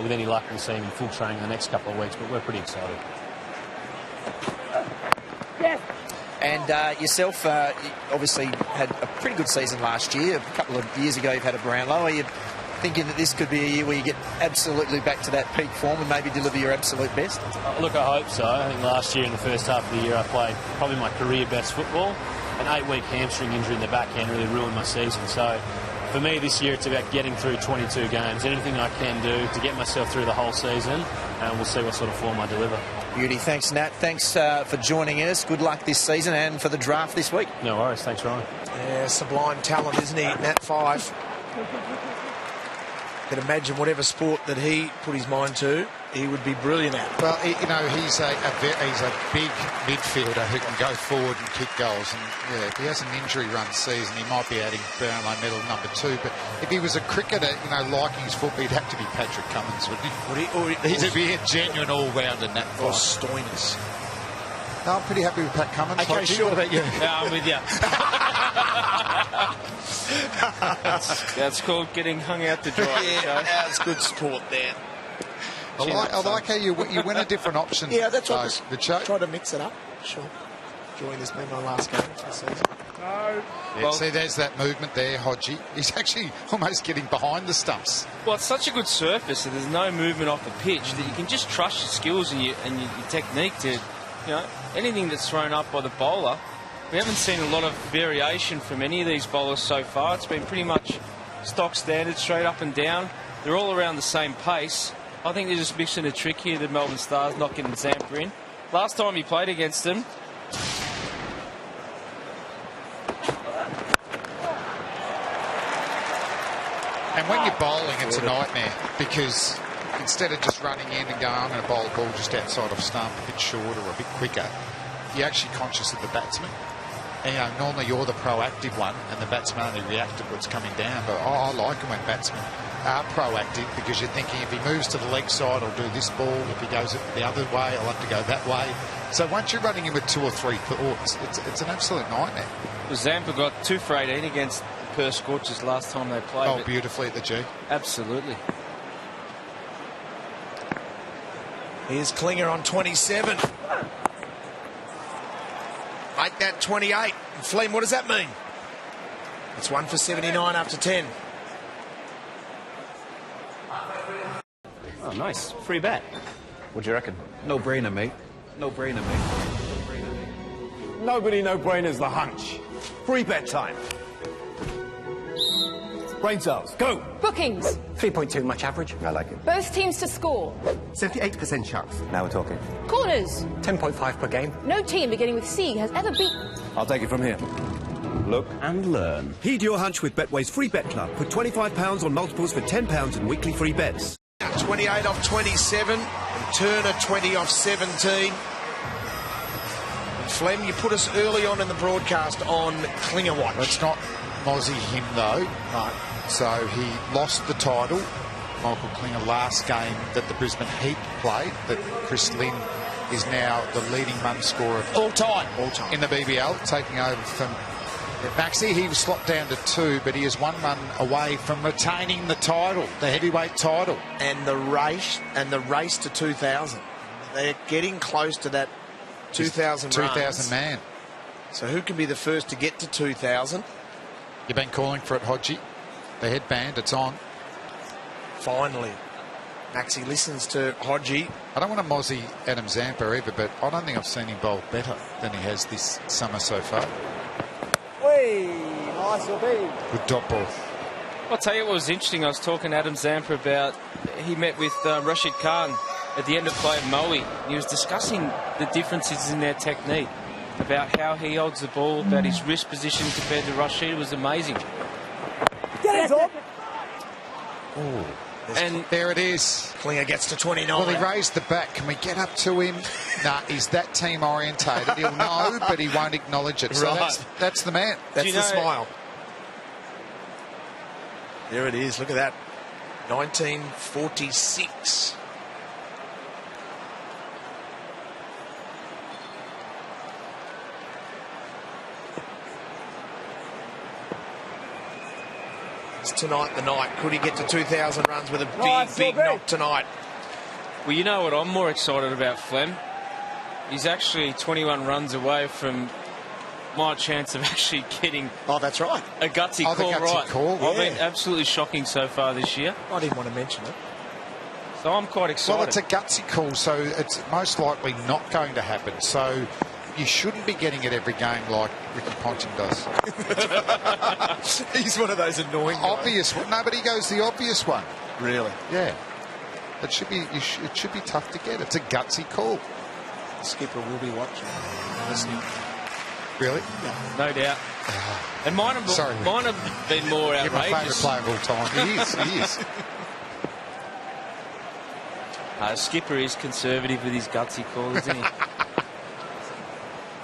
With any luck, we'll see him in full training in the next couple of weeks, but we're pretty excited. And yourself, you obviously had a pretty good season last year. A couple of years ago, you've had a Brownlow. Are you thinking that this could be a year where you get absolutely back to that peak form and maybe deliver your absolute best? Look, I hope so. I think last year in the first half of the year I played probably my career best football. An 8-week hamstring injury in the back end really ruined my season. So for me this year it's about getting through 22 games. Anything I can do to get myself through the whole season, and we'll see what sort of form I deliver. Beauty. Thanks, Nat. Thanks for joining us. Good luck this season and for the draft this week. No worries. Thanks, Ryan. Yeah, sublime talent, isn't he, Nat 5? Can imagine whatever sport that he put his mind to, he would be brilliant at. Well, you know, he's a big midfielder who can go forward and kick goals. And yeah, if he has an injury-run season, he might be adding Brownlow medal number 2. But if he was a cricketer, you know, liking his football, he'd have to be Patrick Cummins, wouldn't he? He'd be a genuine all-rounder in that fight. Or Stoinis. No, I'm pretty happy with Pat Cummins. Okay, sure. What about you? Yeah, I'm with you. that's called getting hung out to dry. Yeah, that's good sport there. I like how you win a different option. Yeah, that's right. Try to mix it up. Sure. Enjoying this being my last game for the season. No. Yeah, see, there's that movement there, Hodgie. He's actually almost getting behind the stumps. Well, it's such a good surface that there's no movement off the pitch that you can just trust your skills and your technique to, you know, anything that's thrown up by the bowler. We haven't seen a lot of variation from any of these bowlers so far. It's been pretty much stock standard, straight up and down. They're all around the same pace. I think they're just mixing a trick here, the Melbourne Stars, not getting Zampa in. Last time he played against them, and when you're bowling, it's a nightmare because instead of just running in and going, I'm going to bowl a ball just outside of stump, a bit shorter or a bit quicker, you're actually conscious of the batsman. And, you know, normally you're the proactive one and the batsman only reacts to what's coming down. But I like it when batsmen are proactive because you're thinking if he moves to the leg side, I'll do this ball. If he goes the other way, I'll have to go that way. So once you're running in with 2 or 3 thoughts, it's an absolute nightmare. Well, Zampa got 2 for 18 against the Perth Scorchers last time they played. Oh, beautifully at the G. Absolutely. Here's Klinger on 27. Make that 28. And Fleem, what does that mean? It's 1 for 79 after 10. Oh, nice. Free bet. What do you reckon? No brainer, mate. No brainer, mate. Nobody no-brainers the hunch. Free bet time. Brain cells, go. Bookings. 3.2, much average. I like it. Both teams to score. 78% chance. Now we're talking. Corners. 10.5 per game. No team beginning with C has ever beaten. I'll take it from here. Look and learn. Heed your hunch with Betway's Free Bet Club. Put £25 on multiples for £10 in weekly free bets. 28 off 27. And Turner 20 off 17. And Flem, you put us early on in the broadcast on Klinger watch. Let's not mozzie him though. Right. So he lost the title, Michael Klinger, last game that the Brisbane Heat played, that Chris Lynn is now the leading run scorer of all time in the BBL, taking over from Maxi. He was slopped down to 2, but he is 1 run away from retaining the title, the heavyweight title. And the race to 2,000. They're getting close to that 2,000 runs. 2,000 man. So who can be the first to get to 2,000? You've been calling for it, Hodgie. The headband, it's on. Finally. Maxi listens to Hodgie. I don't want to mozzie Adam Zampa either, but I don't think I've seen him bowl better than he has this summer so far. Nice will be. Good dot ball. I'll tell you what was interesting. I was talking to Adam Zampa about, he met with Rashid Khan at the end of play at Moe. He was discussing the differences in their technique, about how he holds the ball, about his wrist position compared to Rashid. It was amazing. Get it, Tom. Oh. And there it is. Klinger gets to 29. Well, he raised the bat. Can we get up to him? Nah, he's that team orientated. He'll know, but he won't acknowledge it. So Right. that's the man. That's the smile. There it is. Look at that. 1946. It's tonight the night. Could he get to 2,000 runs with a big knock tonight? Well, you know what I'm more excited about, Flem? He's actually 21 runs away from my chance of actually getting... Oh, that's right. A gutsy Oh, the call, gutsy right. call, I've yeah. been absolutely shocking so far this year. I didn't want to mention it. So I'm quite excited. Well, it's a gutsy call, so it's most likely not going to happen. So you shouldn't be getting it every game like Ricky Ponting does. He's one of those annoying guys. Obvious one. No, but he goes the obvious one. Really? Yeah. It should be. It should be tough to get. It's a gutsy call. The skipper will be watching, listening. Really? Yeah. No doubt. And mine have been more You're my favourite outrageous. player of all time. He is. He is. Skipper is conservative with his gutsy calls, isn't he?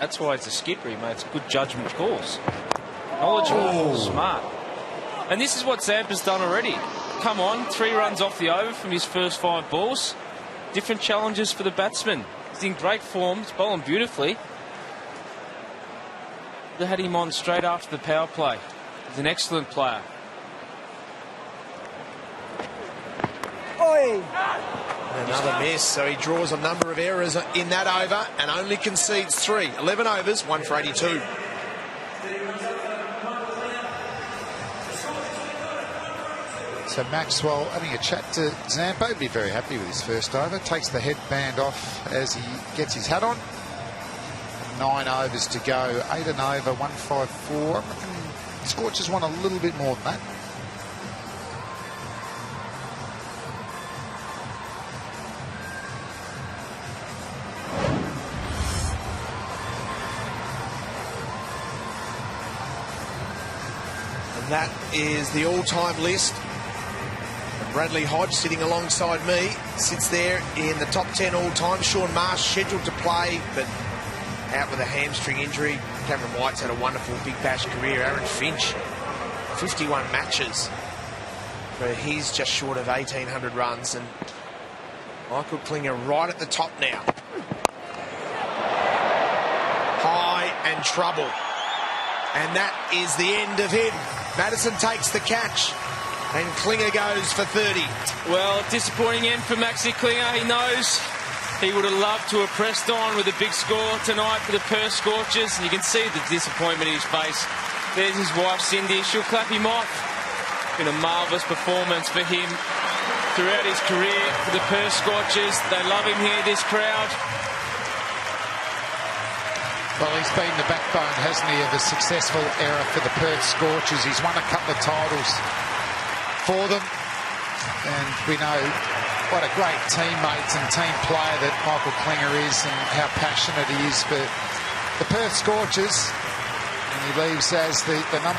That's why he's a skipper. He makes good judgment calls. Knowledgeable, smart. And this is what Zampa's done already. Come on, 3 runs off the over from his first 5 balls. Different challenges for the batsman. He's in great form. He's bowling beautifully. They had him on straight after the power play. He's an excellent player. Oi! Another miss, so he draws a number of errors in that over and only concedes 3. 11 overs, 1 for 82. So Maxwell having a chat to Zampa. He'd be very happy with his first over. Takes the headband off as he gets his hat on. 9 overs to go. 8 and over, 154. I reckon Scorchers want a little bit more than that. And that is the all-time list. And Bradley Hodge sitting alongside me, sits there in the top 10 all-time. Sean Marsh scheduled to play, but out with a hamstring injury. Cameron White's had a wonderful Big Bash career. Aaron Finch, 51 matches. But he's just short of 1,800 runs. And Michael Klinger right at the top now. High and trouble. And that is the end of him. Madison takes the catch. And Klinger goes for 30. Well, disappointing end for Maxi Klinger. He knows he would have loved to have pressed on with a big score tonight for the Perth Scorchers. And you can see the disappointment in his face. There's his wife, Cindy. She'll clap him off. Been a marvellous performance for him throughout his career for the Perth Scorchers. They love him here, this crowd. Well, he's been the backbone, hasn't he, of a successful era for the Perth Scorchers. He's won a couple of titles for them. And we know what a great teammate and team player that Michael Klinger is and how passionate he is for the Perth Scorchers. And he leaves as the #1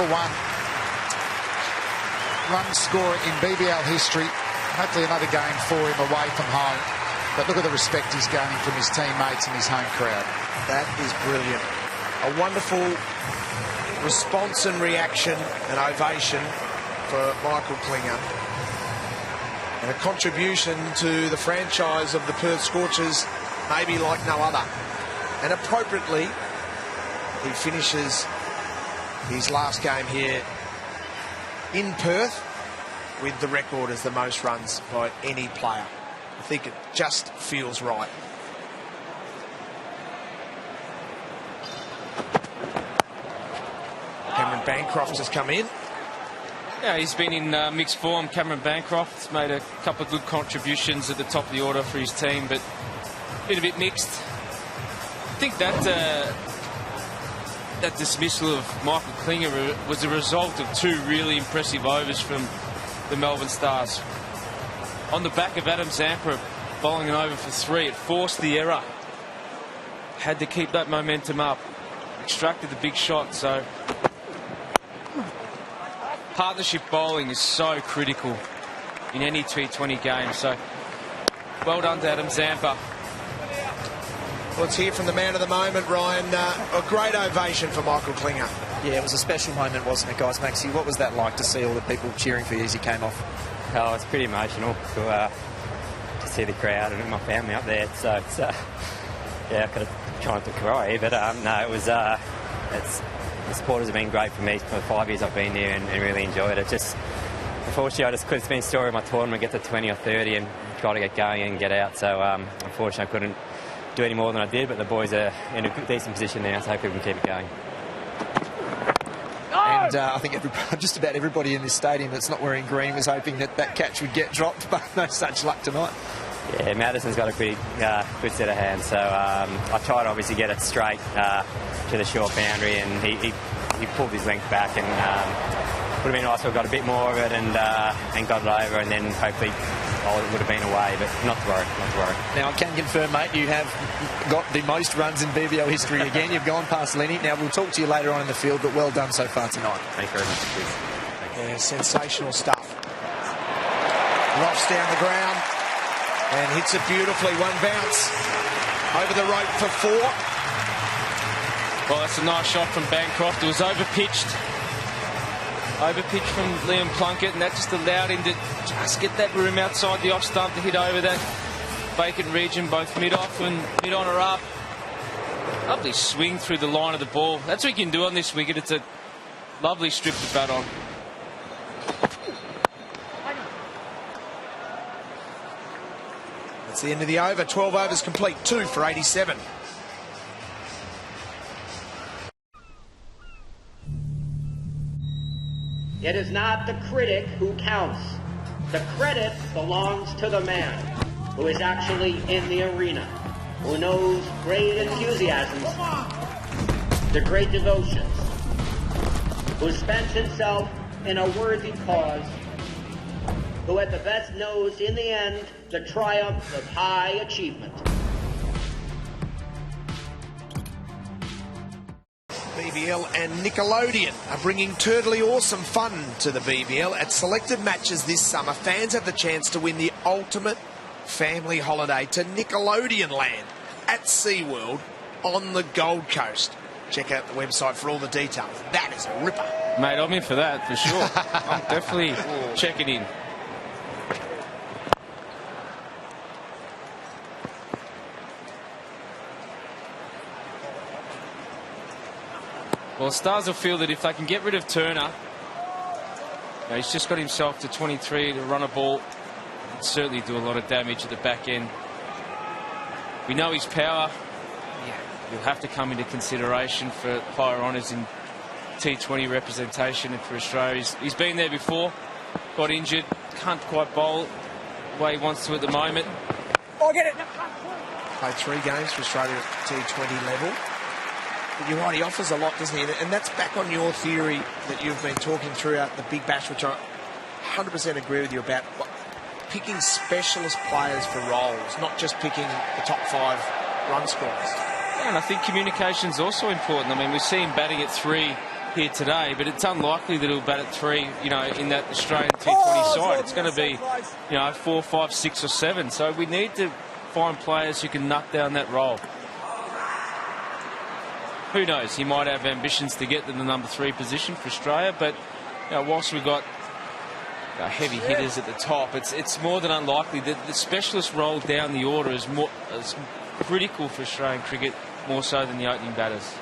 run scorer in BBL history. Hopefully another game for him away from home. But look at the respect he's gaining from his teammates and his home crowd. That is brilliant. A wonderful response and reaction and ovation for Michael Klinger. And a contribution to the franchise of the Perth Scorchers, maybe like no other. And appropriately, he finishes his last game here in Perth with the record as the most runs by any player. I think it just feels right. Cameron Bancroft has come in. Yeah, he's been in mixed form. Cameron Bancroft's made a couple of good contributions at the top of the order for his team, but been a bit mixed. I think that that dismissal of Michael Klinger was a result of 2 really impressive overs from the Melbourne Stars. On the back of Adam Zampa bowling an over for 3, it forced the error. Had to keep that momentum up. Extracted the big shot, so partnership bowling is so critical in any T20 game. So well done to Adam Zampa. Let's hear from the man of the moment, Ryan. A great ovation for Michael Klinger. Yeah, it was a special moment, wasn't it, guys? Maxie, what was that like to see all the people cheering for you as you came off? Oh, it's pretty emotional to see the crowd and my family up there. So it's yeah, I could have tried to cry, but no, it was. The supporters have been great for me for the 5 years I've been there and really enjoyed it. Just unfortunately, I just couldn't spend story of my tournament, get to 20 or 30 and try to get going and get out. So unfortunately, I couldn't do any more than I did. But the boys are in a decent position now, so hopefully we can keep it going. And I think just about everybody in this stadium that's not wearing green was hoping that that catch would get dropped, but no such luck tonight. Yeah, Madison's got a pretty good set of hands, so I tried to obviously get it straight to the short boundary, and he pulled his length back, and would have been nice if I got a bit more of it and got it over, and then hopefully it would have been away, but not to worry. Now, I can confirm, mate, you have got the most runs in BBL history again. You've gone past Lenny. Now, we'll talk to you later on in the field, but well done so far tonight. Thank you very much. Yeah, sensational stuff. Lofts down the ground and hits it beautifully. One bounce over the rope for 4. Well, that's a nice shot from Bancroft. It was overpitched from Liam Plunkett, and that just allowed him to just get that room outside the off stump to hit over that vacant region, both mid-off and mid-on or up. Lovely swing through the line of the ball. That's what you can do on this wicket. It's a lovely strip to bat on. That's the end of the over. 12 overs complete. 2 for 87. It is not the critic who counts. The credit belongs to the man who is actually in the arena, who knows great enthusiasms, the great devotions, who spends himself in a worthy cause, who at the best knows in the end the triumph of high achievement. BBL and Nickelodeon are bringing turtly awesome fun to the BBL. At selected matches this summer, fans have the chance to win the ultimate family holiday to Nickelodeon land at SeaWorld on the Gold Coast. Check out the website for all the details. That is a ripper. Mate, I'm in for that, for sure. I'm definitely checking in. Well, Stars will feel that if they can get rid of Turner, he's just got himself to 23 to run a ball. He'd certainly do a lot of damage at the back end. We know his power. He'll have to come into consideration for higher honours in T20 representation and for Australia. He's been there before, got injured, can't quite bowl the way he wants to at the moment. Oh, get it! Played 3 games for Australia at T20 level. But you're right, he offers a lot, doesn't he? And that's back on your theory that you've been talking throughout the Big Bash, which I 100% agree with you about, picking specialist players for roles, not just picking the top 5 run scorers. Yeah, and I think communication's also important. I mean, we see him batting at 3 here today, but it's unlikely that he'll bat at 3, you know, in that Australian T20 side. It's going to be, you know, 4, 5, 6 or 7. So we need to find players who can nut down that role. Who knows? He might have ambitions to get to the number 3 position for Australia, but you know, whilst we've got heavy hitters at the top, it's more than unlikely that the specialist role down the order is critical for Australian cricket, more so than the opening batters.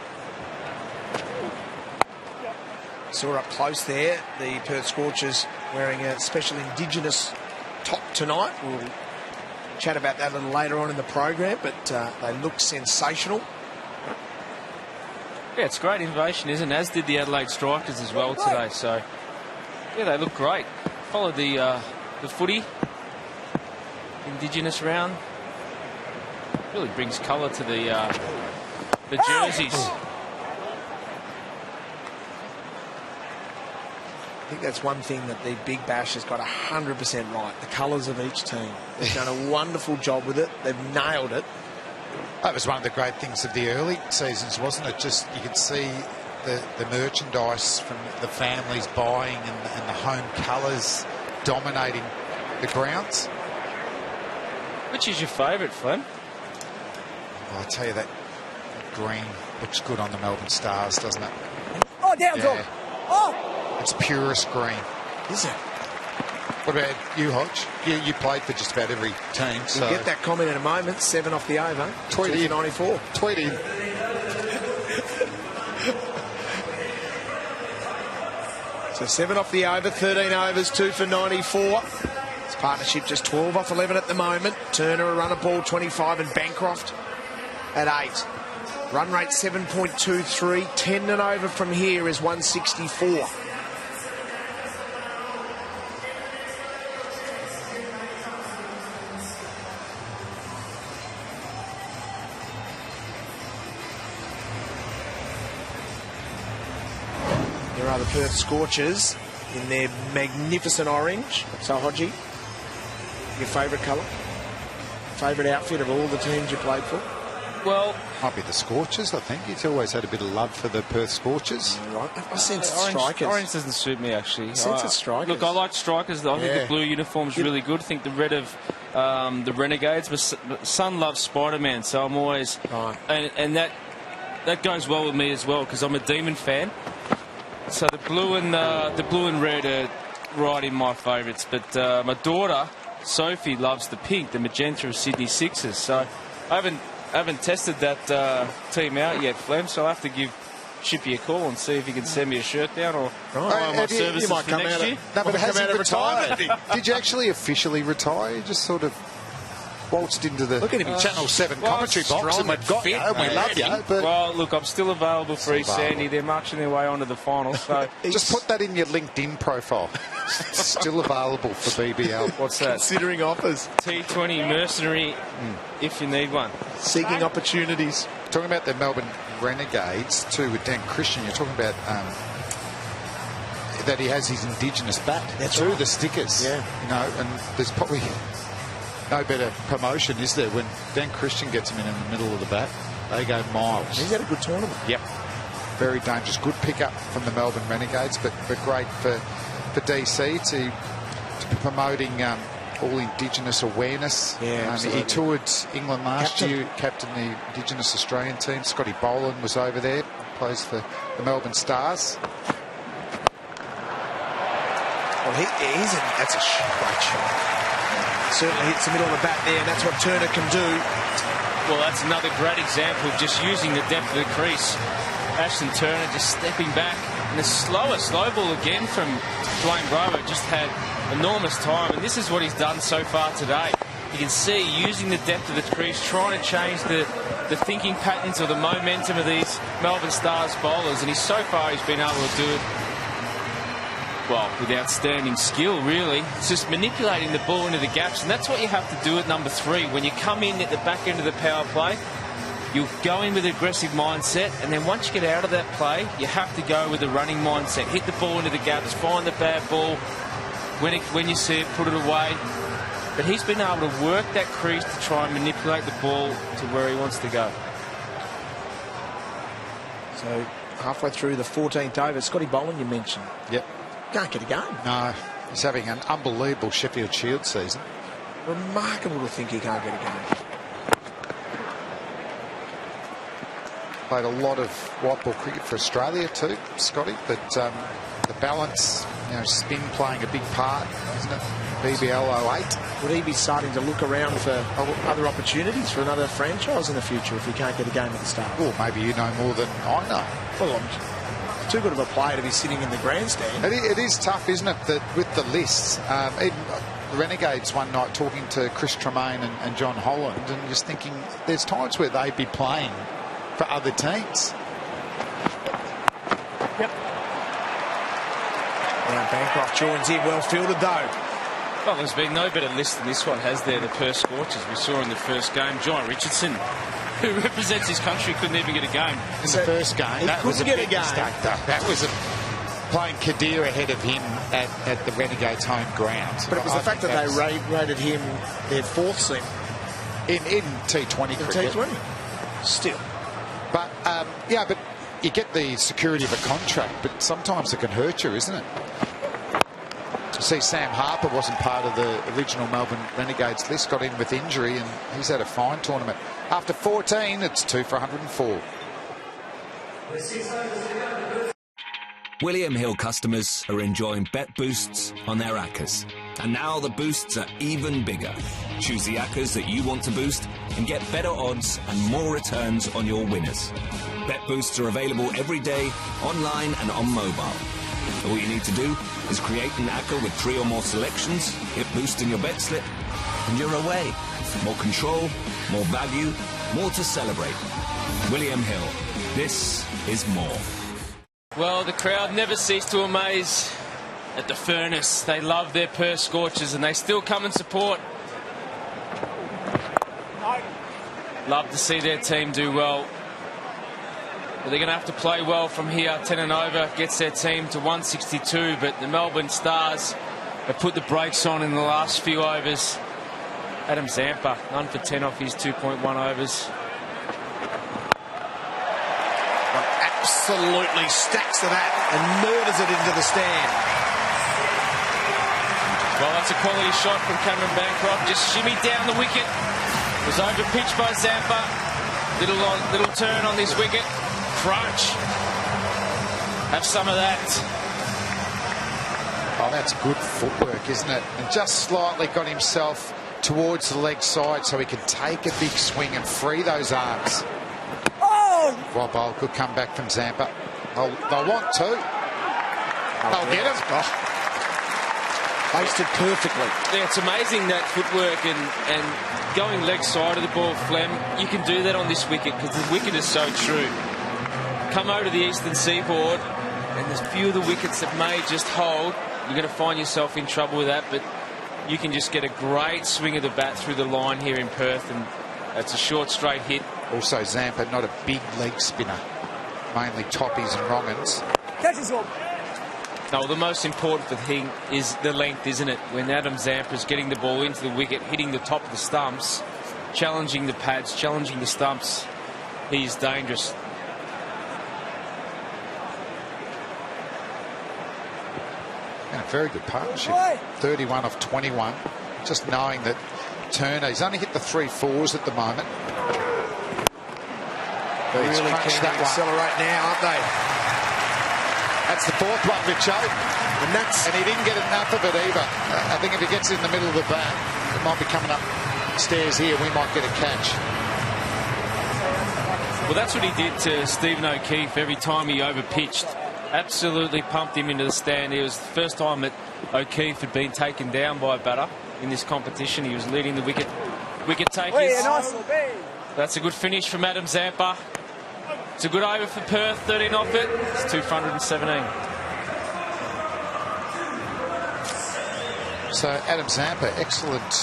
Saw up close there the Perth Scorchers wearing a special Indigenous top tonight. We'll chat about that a little later on in the program, but they look sensational. Yeah, it's great innovation, isn't it? As did the Adelaide Strikers as well today. So, yeah, they look great. Follow the footy Indigenous round. Really brings colour to the jerseys. I think that's one thing that the Big Bash has got 100% right. The colours of each team. They've done a wonderful job with it. They've nailed it. That was one of the great things of the early seasons, wasn't it? Just you could see the merchandise from the families buying and the home colours dominating the grounds. Which is your favourite, Flem? Oh, I'll tell you that green looks good on the Melbourne Stars, doesn't it? Oh, down, Yeah. Oh! It's purest green. Is it? What about you, Hodge? You played for just about every team. So We'll get that comment in a moment. 7 off the over. Tweet 2 in. for 94. Tweet in. So 7 off the over, 13 overs, 2 for 94. This partnership just 12 off 11 at the moment. Turner a run of ball 25 and Bancroft at 8. Run rate 7.23. 10 and over from here is 164. There are the Perth Scorchers in their magnificent orange. So, Hodgie, your favourite colour? Favourite outfit of all the teams you played for? Well, might be the Scorchers, I think. He's always had a bit of love for the Perth Scorchers. Right. I sense orange, strikers. Orange doesn't suit me, actually. I sense it's strikers. Look, I like strikers. I think the blue uniform's really good. I think the red of the Renegades, but Son loves Spider-Man, so I'm always... Right. And that goes well with me as well, because I'm a Demon fan. So the blue and red are right in my favourites. But my daughter, Sophie, loves the pink, the magenta of Sydney Sixers. So I haven't tested that team out yet, Flem, so I'll have to give Chippy a call and see if he can send me a shirt down or my services might for come next out year. No, but has he retired? retirement. Did you actually officially retire? You just sort of waltzed into the Look at him, Channel 7 commentary box and we've got you and we love you. But well, look, I'm still available for East Sandy. They're marching their way onto the finals. So just put that in your LinkedIn profile. Still available for BBL. What's that? Considering offers. T20 mercenary, if you need one. Seeking opportunities. Talking about the Melbourne Renegades too with Dan Christian, you're talking about that he has his Indigenous bat. That's right. the stickers. Yeah. You know, and there's probably no better promotion, is there, when Dan Christian gets him in the middle of the bat? They go miles. He's had a good tournament. Yep. Very dangerous. Good pickup from the Melbourne Renegades, but great for DC to be promoting all Indigenous awareness. Yeah, he toured England last year, captained the Indigenous Australian team. Scotty Boland was over there, plays for the Melbourne Stars. Well, that's a great shot. Certainly hits the middle of the bat there, and that's what Turner can do. Well, that's another great example of just using the depth of the crease. Ashton Turner just stepping back. And the slow ball again from Dwayne Bravo just had enormous time. And this is what he's done so far today. You can see using the depth of the crease, trying to change the thinking patterns or the momentum of these Melbourne Stars bowlers. And so far he's been able to do it, well, with outstanding skill, really. It's just manipulating the ball into the gaps. And that's what you have to do at number 3. When you come in at the back end of the power play, you'll go in with an aggressive mindset, and then once you get out of that play, you have to go with a running mindset. Hit the ball into the gaps, find the bad ball. When you see it, put it away. But he's been able to work that crease to try and manipulate the ball to where he wants to go. So halfway through the 14th over, Scotty Boland you mentioned. Yep. Can't get a game. No, he's having an unbelievable Sheffield Shield season. Remarkable to think he can't get a game. Played a lot of white ball cricket for Australia too, Scotty, but the balance, spin playing a big part, isn't it? BBL 08. Would he be starting to look around for other opportunities for another franchise in the future if he can't get a game at the start? Well, maybe you know more than I know. Well, I'm too good of a player to be sitting in the grandstand. It is tough, isn't it, that with the lists. The Renegades one night talking to Chris Tremaine and John Holland and just thinking there's times where they'd be playing for other teams. Yep. Now Bancroft joins in, well fielded though. Well, there's been no better list than this one, has there? The Perth Scorchers we saw in the first game. John Richardson, who represents his country, couldn't even get a game. In the first game, that was a big mistake. That was playing Kadir ahead of him at the Renegades' home ground. But it was the fact that they rated him their 4th seam. In T20 cricket. T20. Still. But, but you get the security of a contract, but sometimes it can hurt you, isn't it? See, Sam Harper wasn't part of the original Melbourne Renegades list, got in with injury, and he's had a fine tournament. After 14, it's 2 for 104. William Hill customers are enjoying bet boosts on their ACCAs. And now the boosts are even bigger. Choose the ACCAs that you want to boost and get better odds and more returns on your winners. Bet boosts are available every day, online and on mobile. All you need to do is create an ACCA with 3 or more selections, hit boost in your bet slip, and you're away. More control, more value, more to celebrate. William Hill. This is more. Well, the crowd never cease to amaze at the furnace. They love their Perth Scorchers and they still come and support. Love to see their team do well. But they're going to have to play well from here. 10 and over gets their team to 162, but the Melbourne Stars have put the brakes on in the last few overs. Adam Zampa, 9 for 10 off his 2.1 overs. Absolutely stacks to that and murders it into the stand. Well, that's a quality shot from Cameron Bancroft. Just shimmied down the wicket. Was over-pitched by Zampa. Little turn on this wicket. Crunch. Have some of that. Oh, that's good footwork, isn't it? And just slightly got himself towards the leg side so he can take a big swing and free those arms. Well, ball could come back from Zampa. They'll want to. They'll get him. Basted perfectly. Yeah, it's amazing that footwork and going leg side of the ball, Flem. You can do that on this wicket because the wicket is so true. Come over to the eastern seaboard and there's a few of the wickets that may just hold. You're going to find yourself in trouble with that, but you can just get a great swing of the bat through the line here in Perth, and it's a short straight hit. Also, Zampa, not a big leg spinner. Mainly toppies and wrong-uns. Catches all. No, the most important thing is the length, isn't it? When Adam Zampa's getting the ball into the wicket, hitting the top of the stumps, challenging the pads, challenging the stumps, he's dangerous. And a very good partnership. 31 off 21. Just knowing that Turner, he's only hit the 3 4s at the moment. Really can accelerate now, aren't they? That's the 4th one, Richo. And he didn't get enough of it either. I think if he gets in the middle of the bat, it might be coming upstairs here. We might get a catch. Well, that's what he did to Stephen O'Keefe every time he overpitched. Absolutely pumped him into the stand. It was the first time that O'Keefe had been taken down by a batter in this competition. He was leading the wicket takers. That's a good finish from Adam Zampa. It's a good over for Perth, 13 off it. It's 2 for 117. So Adam Zampa, excellent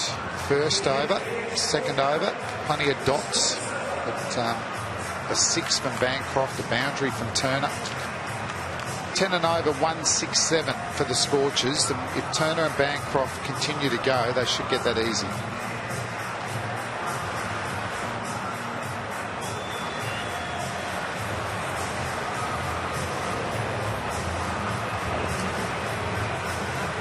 first over, second over, plenty of dots. But a 6 from Bancroft, a boundary from Turner. 10 and over, 167 for the Scorchers. If Turner and Bancroft continue to go, they should get that easy.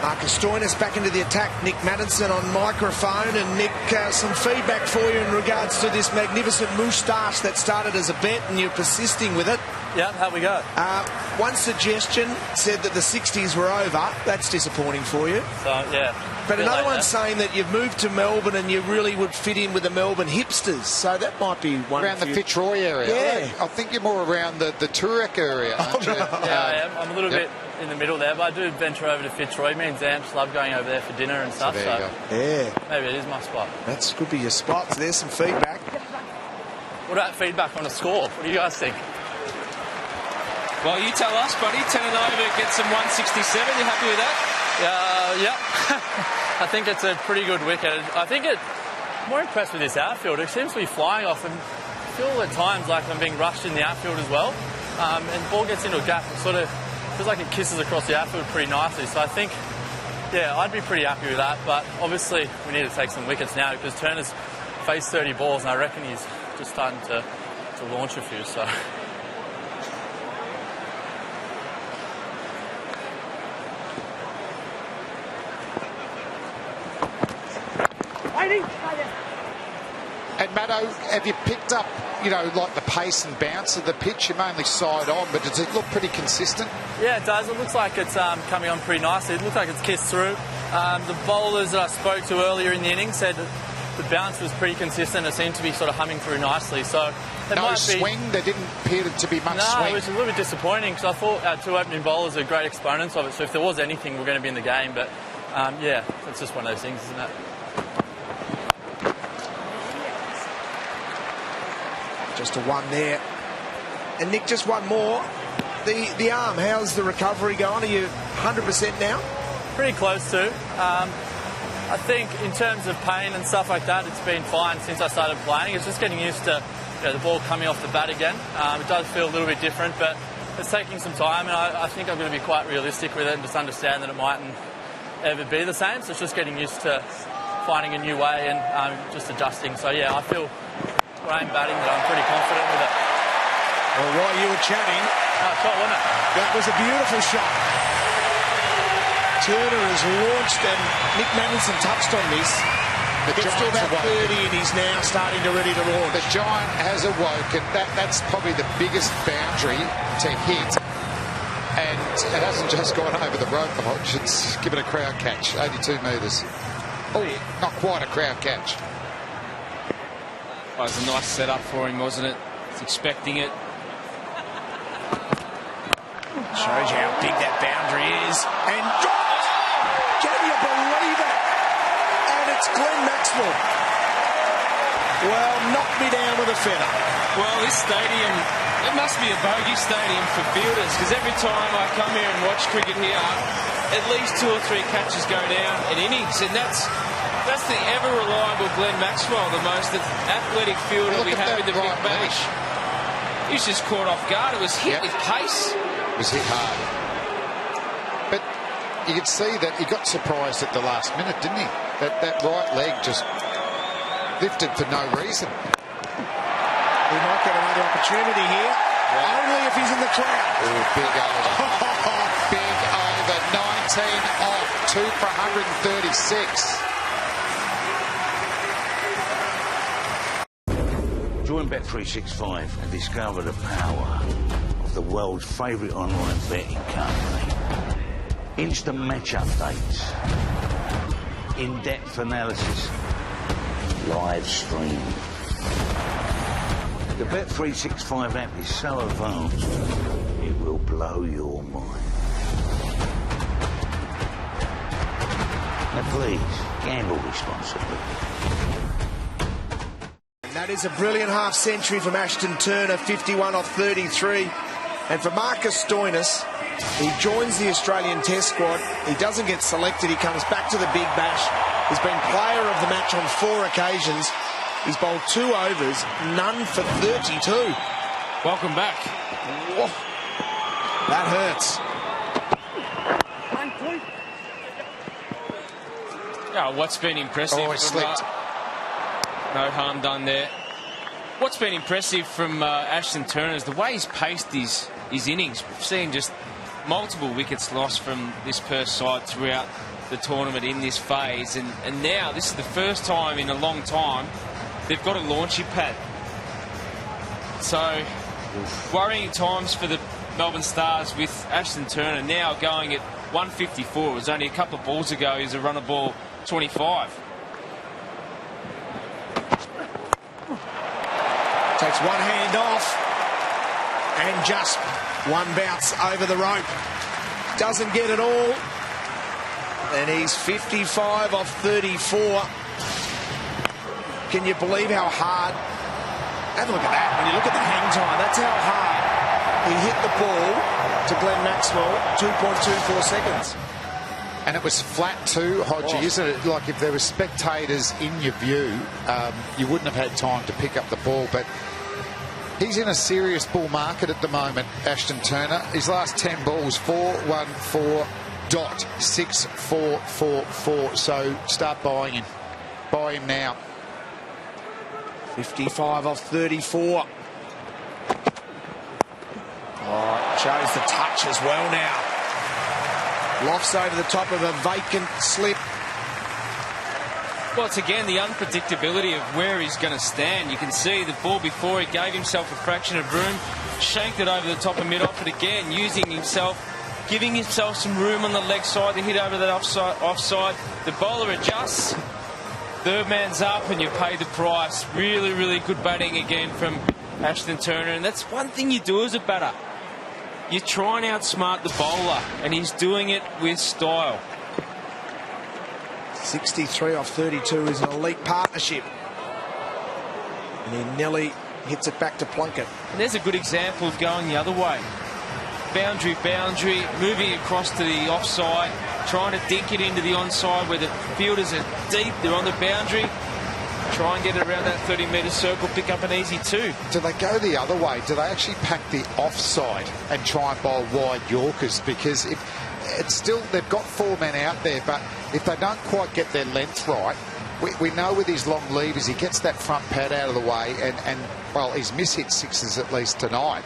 Marcus Stoinis back into the attack. Nick Maddinson on microphone. And Nick, some feedback for you in regards to this magnificent moustache that started as a bet and you're persisting with it. Yeah, how we go? One suggestion said that the 60s were over. That's disappointing for you. So, yeah. But another one's saying that you've moved to Melbourne and you really would fit in with the Melbourne hipsters. So that might be one around the Fitzroy area. Yeah. I think you're more around the Turek area, aren't you? Yeah, I am. I'm a little bit in the middle there, but I do venture over to Fitzroy. Me and Zamps love going over there for dinner and stuff. So there you go. Yeah. Maybe it is my spot. That could be your spot. So there's some feedback. What about feedback on the score? What do you guys think? Well, you tell us, buddy. 10 and over gets some 167. You happy with that? Yeah. I think it's a pretty good wicket. I think I'm more impressed with this outfield. It seems to be flying off, and I feel at times like I'm being rushed in the outfield as well. And the ball gets into a gap and sort of feels like it kisses across the outfield pretty nicely. So I think, yeah, I'd be pretty happy with that. But obviously we need to take some wickets now because Turner's faced 30 balls, and I reckon he's just starting to launch a few. So. And Matto, have you picked up, like the pace and bounce of the pitch? You're mainly side on, but does it look pretty consistent? Yeah, it does. It looks like it's coming on pretty nicely. It looks like it's kissed through. The bowlers that I spoke to earlier in the innings said that the bounce was pretty consistent. It seemed to be sort of humming through nicely. So no swing? There didn't appear to be much swing? No, it was a little bit disappointing because I thought our two opening bowlers are great exponents of it. So if there was anything, we're going to be in the game. But, yeah, it's just one of those things, isn't it? Just a one there. And Nick, just one more. The arm, how's the recovery going? Are you 100% now? Pretty close to. I think in terms of pain and stuff like that, it's been fine since I started playing. It's just getting used to the ball coming off the bat again. It does feel a little bit different, but it's taking some time, and I think I'm going to be quite realistic with it and just understand that it mightn't ever be the same. So it's just getting used to finding a new way and just adjusting. So, yeah, I feel when I'm batting that I'm pretty confident with it. Well, while you were chatting... shot, wasn't it? That was a beautiful shot. Turner has launched, and Nick Maddinson touched on this. Gets to about 30 and he's now starting to ready to launch. The Giant has awoken. That's probably the biggest boundary to hit. And it hasn't just gone over the rope, Hodge. It's given a crowd catch, 82 metres. Oh, not quite a crowd catch. Oh, it was a nice setup for him, wasn't it? He's expecting it. Shows you how big that boundary is. And dropped! Can you believe it? And it's Glenn Maxwell. Well, knocked me down with a feather. Well, this stadium, it must be a bogey stadium for fielders, because every time I come here and watch cricket here, at least 2 or 3 catches go down in innings, and that's the ever-reliable Glenn Maxwell, the most athletic fielder we have in the Big Bash. He was just caught off guard. It was hit with pace. It was hit hard. But you could see that he got surprised at the last minute, didn't he? That right leg just lifted for no reason. He might get another opportunity here. Yeah. Only if he's in the crowd. Oh, big over. Big over. 19 off. 2 for 136. Join Bet365 and discover the power of the world's favourite online betting company. Instant match updates, in-depth analysis, live stream. The Bet365 app is so advanced, it will blow your mind. Now please, gamble responsibly. That is a brilliant half-century from Ashton Turner, 51 off 33. And for Marcus Stoinis, he joins the Australian Test squad. He doesn't get selected. He comes back to the Big Bash. He's been player of the match on 4 occasions. He's bowled 2 overs, none for 32. Welcome back. Whoa. That hurts. Oh, what's been impressive? Oh, he slipped. No harm done there. What's been impressive from Ashton Turner is the way he's paced his innings. We've seen just multiple wickets lost from this Perth side throughout the tournament in this phase. And now this is the first time in a long time they've got a launchy pad. So worrying times for the Melbourne Stars with Ashton Turner now going at 154. It was only a couple of balls ago he was a runner ball 25. Takes one hand off and just one bounce over the rope. Doesn't get it all. And he's 55 off 34. Can you believe how hard? Have a look at that. When you look at the hang time, that's how hard he hit the ball to Glenn Maxwell, 2.24 seconds. And it was flat too, Hodgie, isn't it? Like if there were spectators in your view, you wouldn't have had time to pick up the ball. But he's in a serious bull market at the moment, Ashton Turner. His last 10 balls, 414.6444. So start buying him. Buy him now. 55 off 34. Oh, shows the touch as well now. Lofts over the top of a vacant slip. Well, it's again the unpredictability of where he's going to stand. You can see the ball before, he gave himself a fraction of room, shanked it over the top of mid-off, but again, using himself, giving himself some room on the leg side to hit over that offside. The bowler adjusts, third man's up, and you pay the price. Really, really good batting again from Ashton Turner, and that's one thing you do as a batter. You try and outsmart the bowler, and he's doing it with style. 63 off 32 is an elite partnership. And he nearly hits it back to Plunkett. And there's a good example of going the other way. Boundary, boundary, moving across to the offside, trying to dink it into the onside where the fielders are deep, they're on the boundary. Try and get it around that 30-metre circle, pick up an easy 2. Do they go the other way? Do they actually pack the offside and try and bowl wide Yorkers? Because if it's still, they've got 4 men out there, but if they don't quite get their length right, we know with his long levers, he gets that front pad out of the way, and well, he's mishit 6s at least tonight.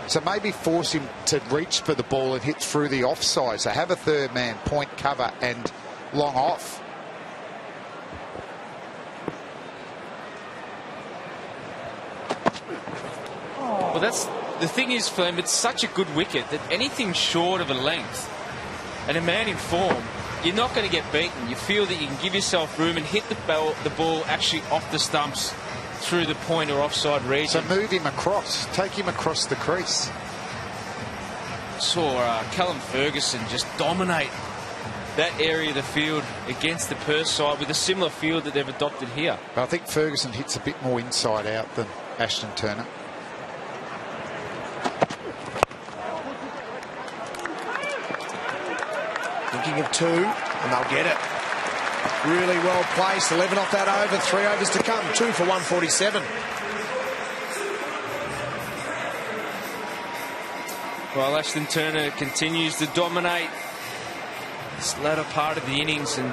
So maybe force him to reach for the ball and hit through the offside. So have a third man, point, cover, and long off. Well, that's the thing is, Flem, it's such a good wicket that anything short of a length and a man in form, you're not going to get beaten. You feel that you can give yourself room and hit the ball actually off the stumps through the point or offside region. So move him across, take him across the crease. Saw Callum Ferguson just dominate that area of the field against the Perth side with a similar field that they've adopted here. But I think Ferguson hits a bit more inside out than Ashton Turner. Thinking of 2, and they'll get it. Really well placed. 11 off that over. 3 overs to come. 2 for 147. Well, Ashton Turner continues to dominate this latter part of the innings, and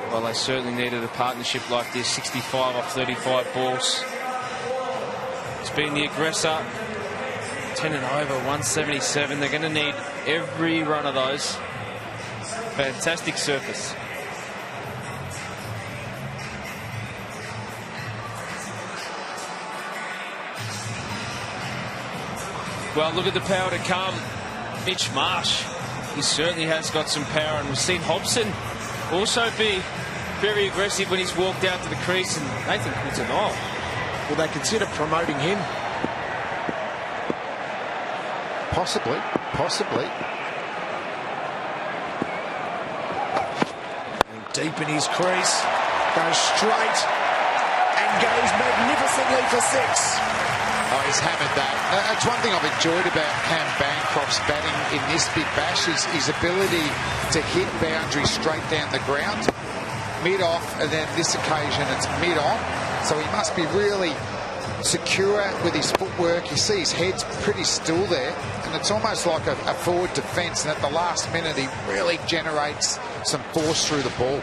well, they certainly needed a partnership like this. 65 off 35 balls. It's been the aggressor. 10 and over, 177. They're going to need every run of those. Fantastic surface. Well, look at the power to come. Mitch Marsh, he certainly has got some power, and we've seen Hobson also be very aggressive when he's walked out to the crease, and Nathan Coulter-Nile. Will they consider promoting him? Possibly, possibly. And deep in his crease, goes straight and goes magnificently for 6. Oh, he's hammered that. That's one thing I've enjoyed about Cam Bancroft's batting in this big bash is his ability to hit boundaries straight down the ground, mid-off, and then this occasion it's mid-on. So he must be really secure with his footwork. You see his head's pretty still there, and it's almost like a forward defence, and at the last minute he really generates some force through the ball.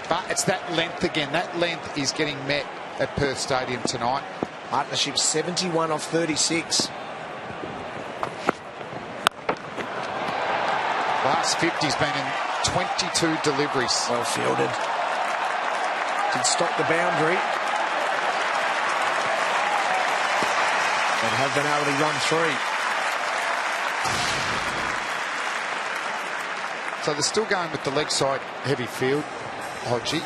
But it's that length again. That length is getting met at Perth Stadium tonight. Partnership 71 off 36. Last 50's been in 22 deliveries. Well fielded. Did stop the boundary. And have been able to run 3. So they're still going with the leg side heavy field, Hodgie.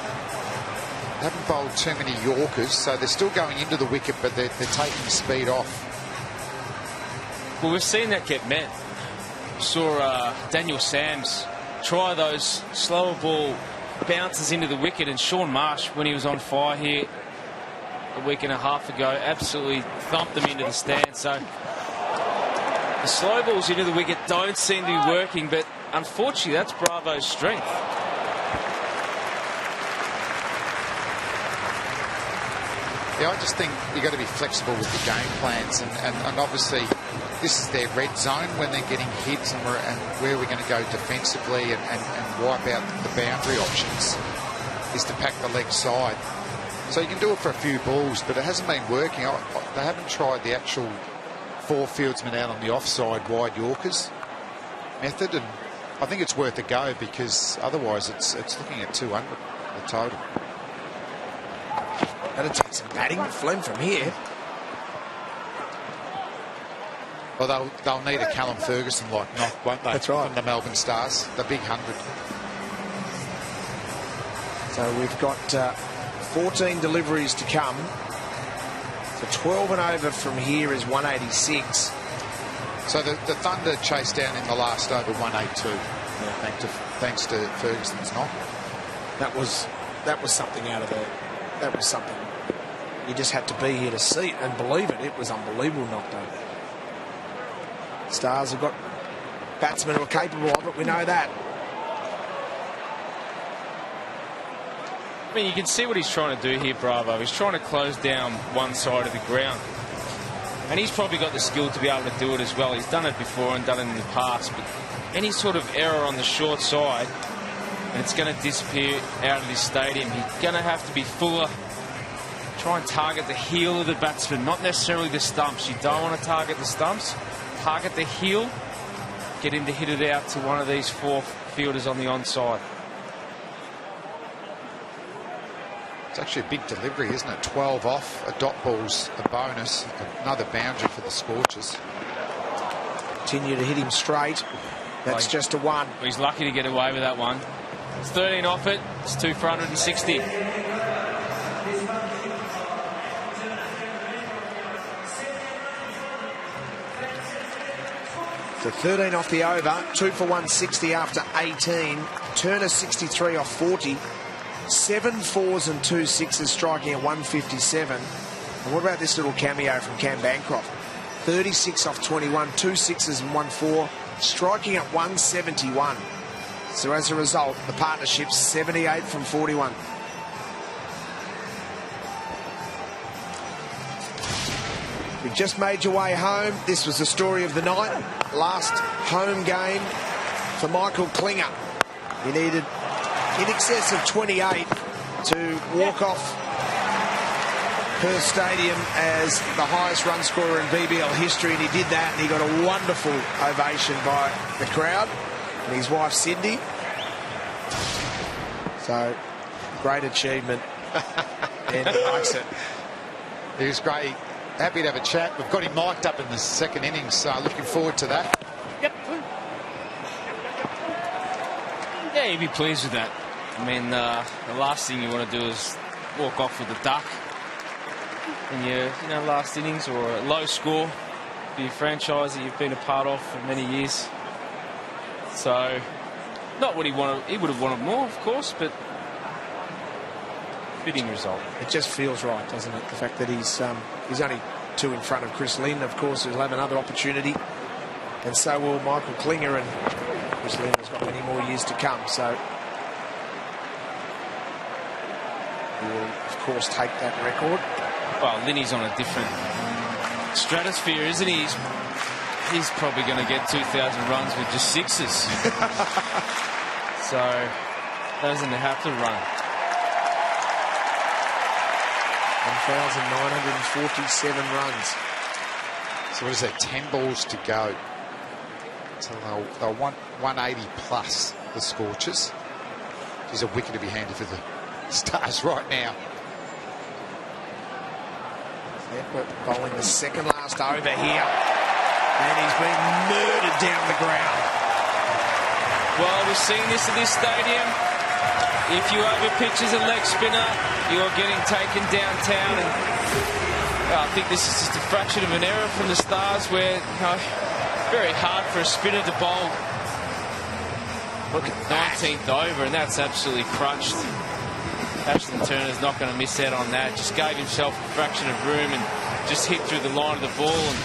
Haven't bowled too many Yorkers, so they're still going into the wicket, but they're taking speed off. Well, we've seen that get met. Saw Daniel Sams try those slower ball bounces into the wicket, and Sean Marsh, when he was on fire here a week and a half ago, absolutely thumped them into the stand. So the slow balls into the wicket don't seem to be working, but unfortunately that's Bravo's strength. Yeah, I just think you've got to be flexible with the game plans, and obviously this is their red zone when they're getting hits, and where we're going to go defensively and wipe out the boundary options is to pack the leg side. So you can do it for a few balls, but it hasn't been working. They haven't tried the actual 4 fieldsmen out on the offside wide Yorkers method, and I think it's worth a go, because otherwise it's looking at 200. the total. That'll take some batting, Flem, from here. Well, they'll need a Callum Ferguson-like knock, won't they? That's right. From the Melbourne Stars, the big 100. So we've got 14 deliveries to come. So 12 and over from here is 186. So the Thunder chased down in the last over 182. Yeah, thanks to Ferguson's knock. That was something out of the. That was something. You just had to be here to see it and believe it. It was unbelievable knocked over. Stars have got batsmen who are capable of it. We know that. I mean, you can see what he's trying to do here, Bravo. He's trying to close down one side of the ground. And he's probably got the skill to be able to do it as well. He's done it before and done it in the past. But any sort of error on the short side, and it's going to disappear out of this stadium. He's going to have to be fuller. Try and target the heel of the batsman, not necessarily the stumps. You don't want to target the stumps. Target the heel. Get him to hit it out to one of these four fielders on the onside. It's actually a big delivery, isn't it? 12 off, a dot ball's a bonus, another boundary for the Scorchers. Continue to hit him straight. That's just a one. He's lucky to get away with that one. It's 13 off it. It's 2 for 160. So 13 off the over, 2 for 160 after 18. Turner 63 off 40. 7 4s and 2 6s striking at 157. And what about this little cameo from Cam Bancroft? 36 off 21, 2 6s and 1 4, striking at 171. So as a result, the partnership's 78 from 41. You've just made your way home. This was the story of the night. Last home game for Michael Klinger. He needed in excess of 28 to walk off Perth Stadium as the highest run scorer in BBL history, and he did that, and he got a wonderful ovation by the crowd and his wife Sydney. So great achievement. And he likes it. He was great. Happy to have a chat. We've got him mic'd up in the second innings, so looking forward to that. Yep. Yeah, you'd be pleased with that. I mean, the last thing you want to do is walk off with a duck in your, last innings, or a low score for your franchise that you've been a part of for many years. So, not what he wanted. He would have wanted more, of course, but fitting result. It just feels right, doesn't it? The fact that he's only 2 in front of Chris Lynn, of course, who'll have another opportunity, and so will Michael Klinger, and Chris Lynn has got many more years to come. So he will, of course, take that record. Well, Linny's on a different stratosphere, isn't he? He's probably going to get 2,000 runs with just 6s. So doesn't have to run. 1,947 runs. So what is that? 10 balls to go. So they'll want 180 plus, the Scorchers. There's a wicket to be handy for the Stars right now. We're bowling the second last over here, and he's been murdered down the ground. Well, we've seen this at this stadium. If you overpitch as a leg spinner, you're getting taken downtown, and I think this is just a fraction of an error from the Stars, where very hard for a spinner to bowl. Look at 19th over, and that's absolutely crushed. Ashton Turner's not going to miss out on that. Just gave himself a fraction of room and just hit through the line of the ball. And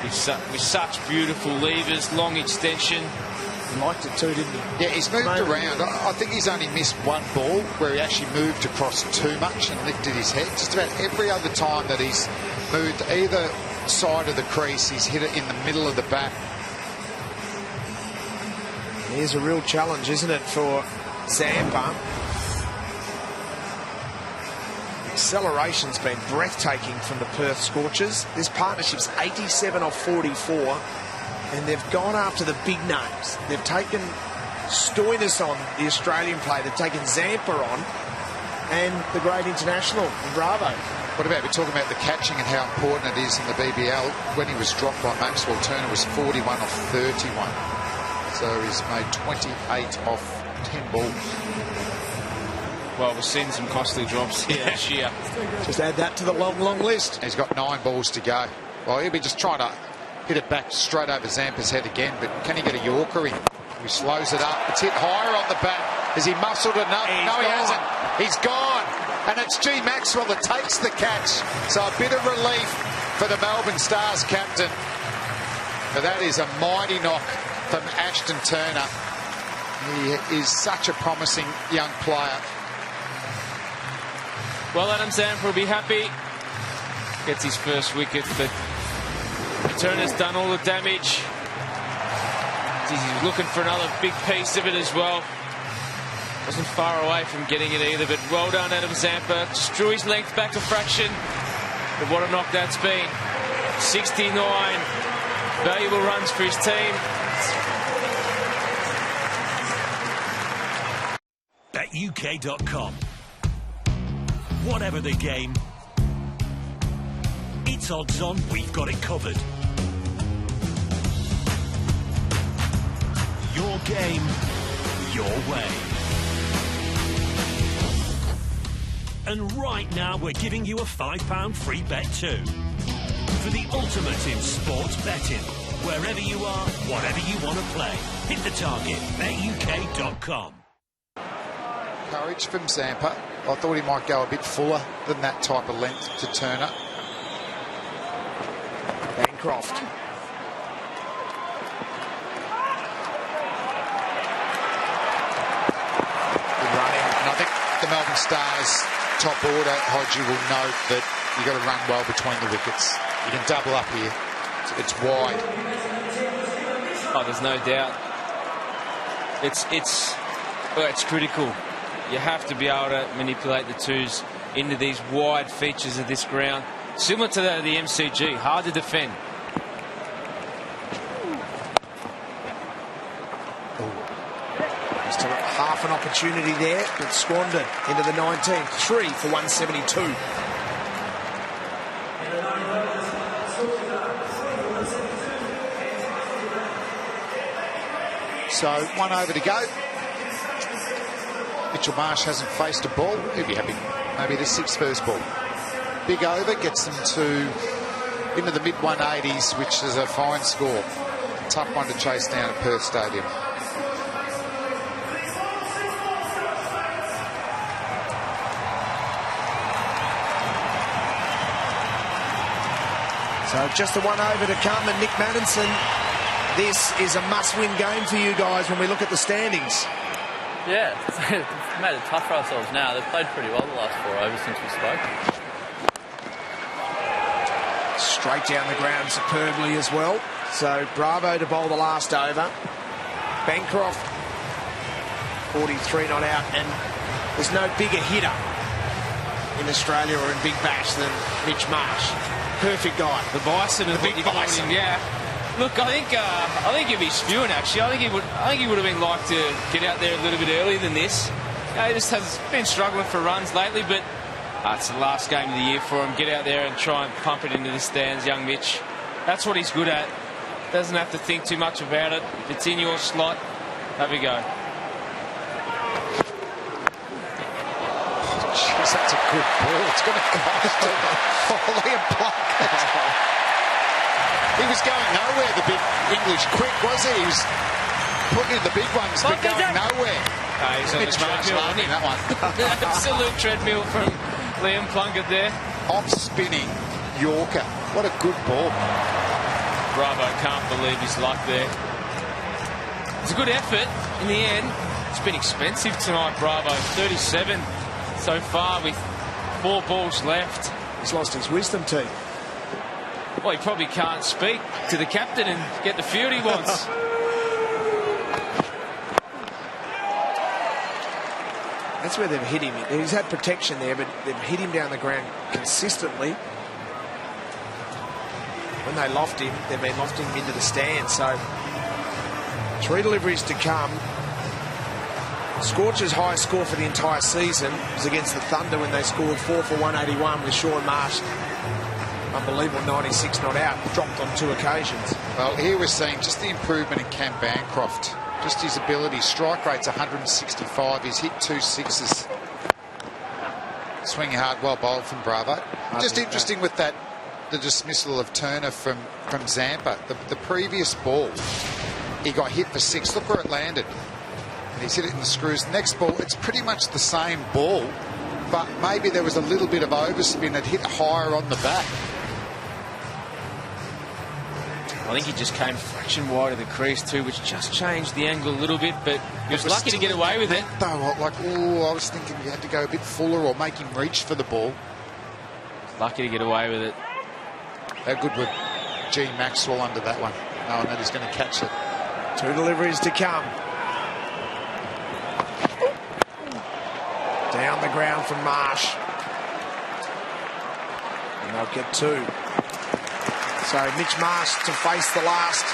with such beautiful levers, long extension. He liked it too, didn't he? Yeah, he's moved around. I think he's only missed one ball where he actually moved across too much and lifted his head. Just about every other time that he's moved either side of the crease, he's hit it in the middle of the bat. Here's a real challenge, isn't it, for Zampa? Acceleration's been breathtaking from the Perth Scorchers. This partnership's 87 off 44, and they've gone after the big names. They've taken Stoinis on, the Australian player. They've taken Zampa on, and the great international, Bravo. What about, we're talking about the catching and how important it is in the BBL. When he was dropped by Maxwell, Turner was 41 off 31. So he's made 28 off 10 balls. Well, we're seeing some costly drops here this year. Just add that to the long, long list. He's got 9 balls to go. Well, he'll be just trying to hit it back straight over Zampa's head again, but can he get a Yorker in? He slows it up. It's hit higher on the bat. Has he muscled enough? No, he hasn't. He's gone. And it's G. Maxwell that takes the catch. So a bit of relief for the Melbourne Stars captain. But that is a mighty knock from Ashton Turner. He is such a promising young player. Well, Adam Zampa will be happy. Gets his first wicket, but Turner's done all the damage. He's looking for another big piece of it as well. Wasn't far away from getting it either, but well done, Adam Zampa. Just drew his length back a fraction. But what a knock that's been. 69 valuable runs for his team. BetUK.com. Whatever the game, it's odds on, we've got it covered. Your game, your way. And right now we're giving you a £5 free bet too. For the ultimate in sports betting. Wherever you are, whatever you want to play. Hit the target, BetUK.com. Courage from Zampa. I thought he might go a bit fuller than that type of length to Turner. Bancroft. Good running. And I think the Melbourne Stars top order, Hodgie, will note that you've got to run well between the wickets. You can double up here. It's wide. Oh, there's no doubt. It's critical. You have to be able to manipulate the twos into these wide features of this ground. Similar to that of the MCG, hard to defend. Just half an opportunity there, but squandered into the 19th. 3 for 172. So 1 over to go. Mitchell Marsh hasn't faced a ball. He'll be happy. Maybe the 6th first ball. Big over gets them into the mid-180s, which is a fine score. Tough one to chase down at Perth Stadium. So just the 1 over to come, and Nick Maddinson, this is a must-win game for you guys when we look at the standings. Yeah, it's made it tough for ourselves now. They've played pretty well the last 4 overs since we spoke. Straight down the ground superbly as well. So Bravo to bowl the last over. Bancroft, 43 not out, and there's no bigger hitter in Australia or in Big Bash than Mitch Marsh. Perfect guy. The Bison is the big Bison. Yeah. Look, I think he'd be spewing actually. I think he would have been like to get out there a little bit earlier than this. He just has been struggling for runs lately, but it's the last game of the year for him. Get out there and try and pump it into the stands, young Mitch. That's what he's good at. Doesn't have to think too much about it. If it's in your slot, have a go. Jeez, that's a good ball. It's going to cost him. Liam Plunkett. He was going nowhere, the big English quick, was he? He was putting in the big ones, but going nowhere. He's on the treadmill, isn't he? That one. Absolute treadmill from Liam Plunkett there. Off-spinning Yorker. What a good ball. Bravo can't believe his luck there. It's a good effort in the end. It's been expensive tonight, Bravo. 37 so far with 4 balls left. He's lost his wisdom teeth. Well, he probably can't speak to the captain and get the field he wants. That's where they've hit him. He's had protection there, but they've hit him down the ground consistently. When they loft him, they've been lofting him into the stand. So 3 deliveries to come. Scorchers' highest score for the entire season was against the Thunder when they scored 4 for 181 with Sean Marsh. Unbelievable 96 not out, dropped on 2 occasions. Well, here we're seeing just the improvement in Cam Bancroft. Just his ability. Strike rate's 165. He's hit 2 sixes. Swinging hard, well bowled from Bravo. Just interesting with that, the dismissal of Turner from Zampa. The previous ball, he got hit for 6. Look where it landed. And he's hit it in the screws. Next ball, it's pretty much the same ball, but maybe there was a little bit of overspin. It hit higher on the back. I think he just came fraction wide of the crease too, which just changed the angle a little bit, but he was lucky to get away with it. Though, I was thinking you had to go a bit fuller or make him reach for the ball. Lucky to get away with it. How good with G. Maxwell under that one, knowing that he's going to catch it. 2 deliveries to come. Down the ground from Marsh. And they'll get 2. So Mitch Marsh to face the last.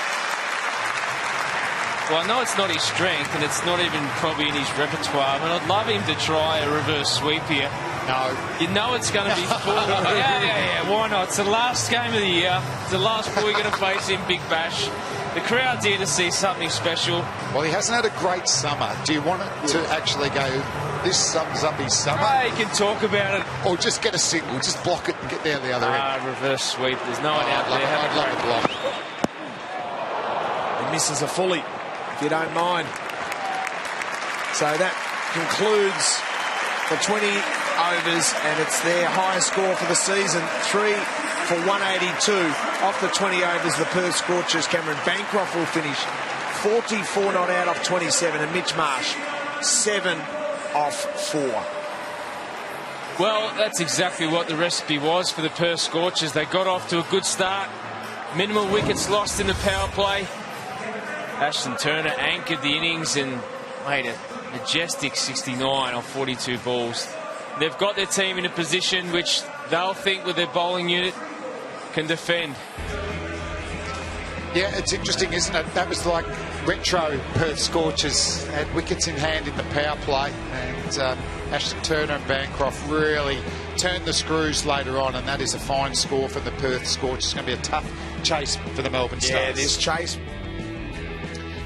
Well, I know it's not his strength, and it's not even probably in his repertoire. I mean, I'd love him to try a reverse sweep here. No. You know it's going to be full. Yeah. Why not? It's the last game of the year. It's the last ball you're going to face in Big Bash. The crowd's here to see something special. Well, he hasn't had a great summer. Do you want it to actually go, this sums up his summer? You can talk about it. Or just get a single, just block it and get down the other end. Reverse sweep. There's no one out there. I'd love a block. He misses a fully, if you don't mind. So that concludes the 20 overs, and it's their highest score for the season. 3 for 182. Off the 20 overs, the Perth Scorchers, Cameron Bancroft will finish 44 not out off 27, and Mitch Marsh 7 off 4. Well, that's exactly what the recipe was for the Perth Scorchers. They got off to a good start. Minimal wickets lost in the power play. Ashton Turner anchored the innings and made a majestic 69 off 42 balls. They've got their team in a position which they'll think with their bowling unit can defend. Yeah, it's interesting, isn't it? That was like retro Perth Scorchers, had wickets in hand in the power play, and Ashton Turner and Bancroft really turned the screws later on, and that is a fine score for the Perth Scorchers. It's going to be a tough chase for the Melbourne Stars. Yeah, this chase.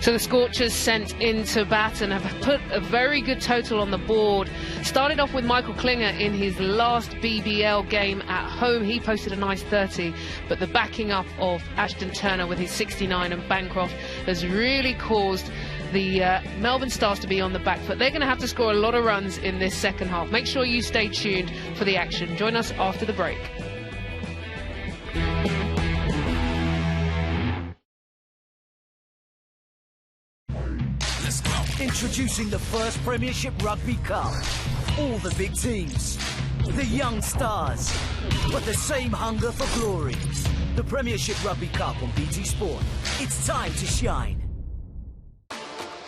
So the Scorchers sent into bat and have put a very good total on the board. Started off with Michael Klinger in his last BBL game at home. He posted a nice 30, but the backing up of Ashton Turner with his 69 and Bancroft has really caused the Melbourne Stars to be on the back foot. They're going to have to score a lot of runs in this second half. Make sure you stay tuned for the action. Join us after the break. Introducing the first Premiership Rugby Cup. All the big teams, the young stars, but the same hunger for glory. The Premiership Rugby Cup on BT Sport. It's time to shine.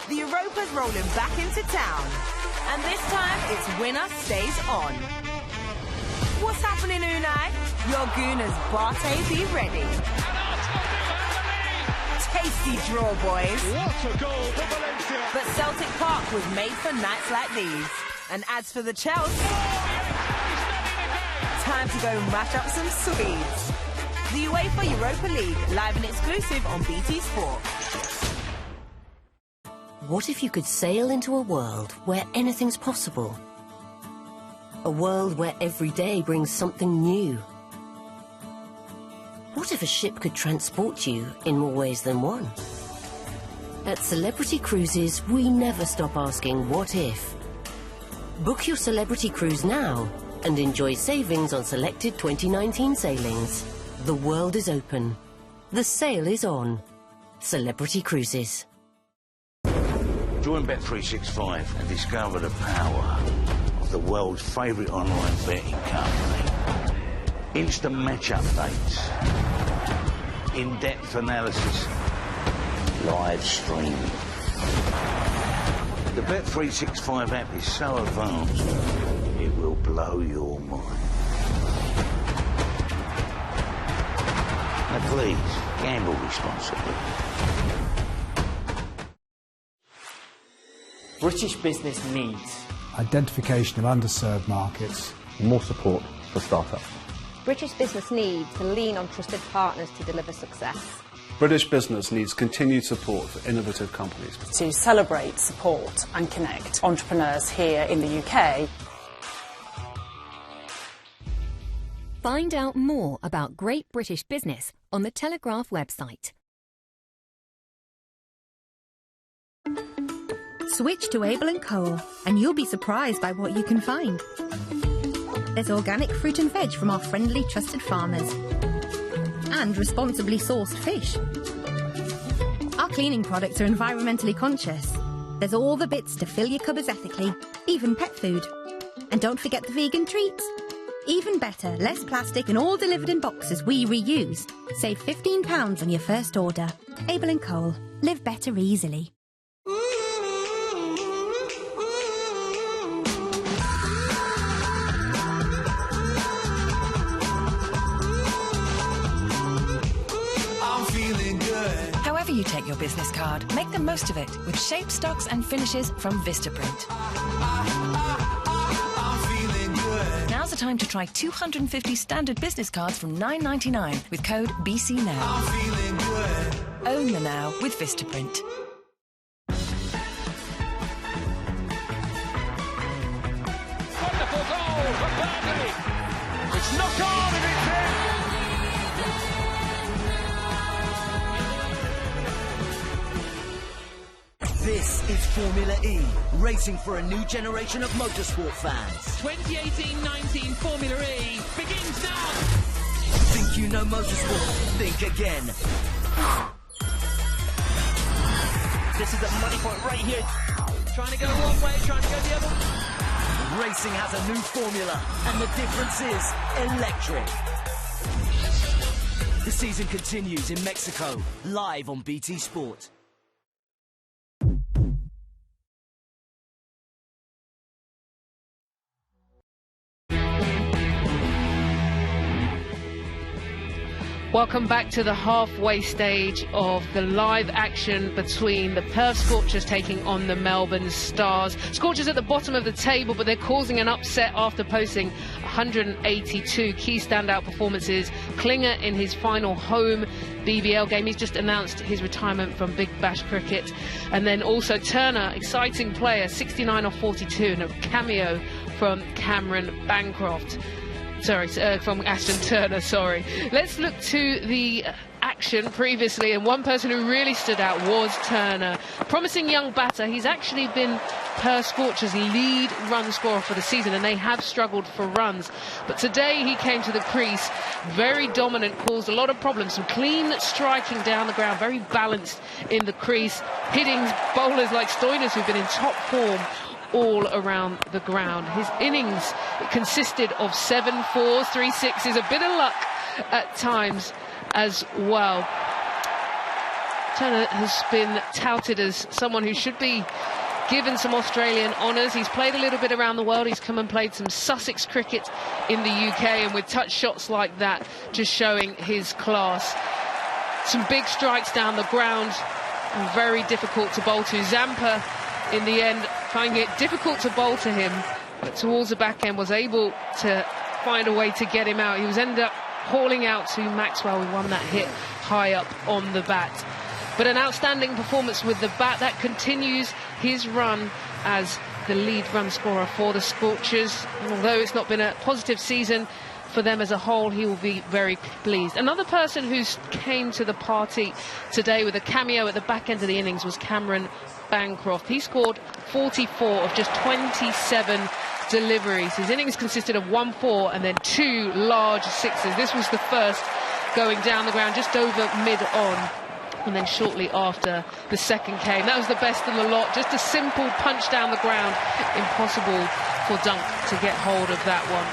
The Europa's rolling back into town, and this time it's winner stays on. What's happening, Unai? Your Gooners Barte be ready. Tasty draw, boys. What a goal for Valencia. But Celtic Park was made for nights like these. And as for the Chelsea, time to go mash up some Swedes. The UEFA Europa League, live and exclusive on BT Sport. What if you could sail into a world where anything's possible? A world where every day brings something new. What if a ship could transport you in more ways than one? At Celebrity Cruises, we never stop asking, what if? Book your Celebrity Cruise now and enjoy savings on selected 2019 sailings. The world is open. The sail is on. Celebrity Cruises. Join Bet365 and discover the power of the world's favourite online betting company. Instant match updates, in-depth analysis, live streaming. The Bet365 app is so advanced, it will blow your mind. Now please, gamble responsibly. British business needs. Identification of underserved markets. More support for startups. British business needs to lean on trusted partners to deliver success. British business needs continued support for innovative companies. To celebrate, support and connect entrepreneurs here in the UK. Find out more about Great British Business on the Telegraph website. Switch to Abel & Cole and you'll be surprised by what you can find. There's organic fruit and veg from our friendly, trusted farmers. And responsibly sourced fish. Our cleaning products are environmentally conscious. There's all the bits to fill your cupboards ethically, even pet food. And don't forget the vegan treats. Even better, less plastic and all delivered in boxes we reuse. Save £15 on your first order. Abel & Cole. Live better easily. However you take your business card, make the most of it with shape, stocks and finishes from Vistaprint. Now's the time to try 250 standard business cards from $9.99 with code BCNOW. Own the now with Vistaprint. Wonderful goal for Burnley. It's knocked on and it's in. This is Formula E, racing for a new generation of motorsport fans. 2018-19 Formula E begins now. Think you know motorsport? Think again. This is a money point right here. Trying to go one way, trying to go the other. Racing has a new formula, and the difference is electric. The season continues in Mexico, live on BT Sport. Welcome back to the halfway stage of the live action between the Perth Scorchers taking on the Melbourne Stars. Scorchers at the bottom of the table, but they're causing an upset after posting 182 key standout performances. Klinger in his final home BBL game. He's just announced his retirement from Big Bash cricket. And then also Turner, exciting player, 69 off 42, and a cameo from Cameron Bancroft. From Ashton Turner, sorry. Let's look to the action previously, and one person who really stood out was Turner. Promising young batter, he's actually been Perth Scorchers' lead run scorer for the season, and they have struggled for runs. But today he came to the crease, very dominant, caused a lot of problems, some clean striking down the ground, very balanced in the crease, hitting bowlers like Stoinis, who've been in top form all around the ground. His innings consisted of 7 4s, 3 6s, a bit of luck at times as well. Turner has been touted as someone who should be given some Australian honours. He's played a little bit around the world. He's come and played some Sussex cricket in the UK, and with touch shots like that, just showing his class. Some big strikes down the ground, and very difficult to bowl to. Zampa, in the end, finding it difficult to bowl to him, but towards the back end was able to find a way to get him out. He was ended up hauling out to Maxwell, who won that hit high up on the bat. But an outstanding performance with the bat that continues his run as the lead run scorer for the Scorchers. And although it's not been a positive season for them as a whole, he will be very pleased. Another person who came to the party today with a cameo at the back end of the innings was Cameron Bancroft. He scored 44 of just 27 deliveries. His innings consisted of 1 4 and then 2 large sixes. This was the first going down the ground just over mid-on, and then shortly after the second came. That was the best of the lot, just a simple punch down the ground. Impossible for Dunk to get hold of that one.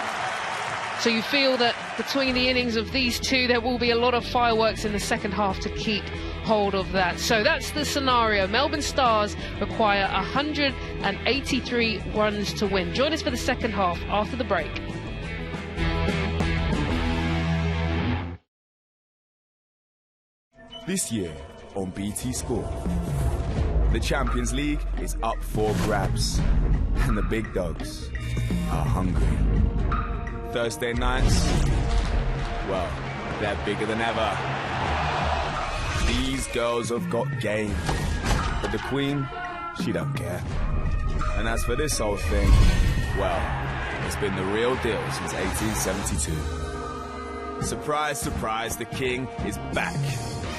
So you feel that between the innings of these two, there will be a lot of fireworks in the second half to keep hold of that. So that's the scenario. Melbourne Stars require 183 runs to win. Join us for the second half after the break. This year on BT Sport. The Champions League is up for grabs, and the big dogs are hungry. Thursday nights, well, they're bigger than ever. These girls have got game, but the Queen, she don't care. And as for this whole thing, well, it's been the real deal since 1872. Surprise, surprise, the King is back.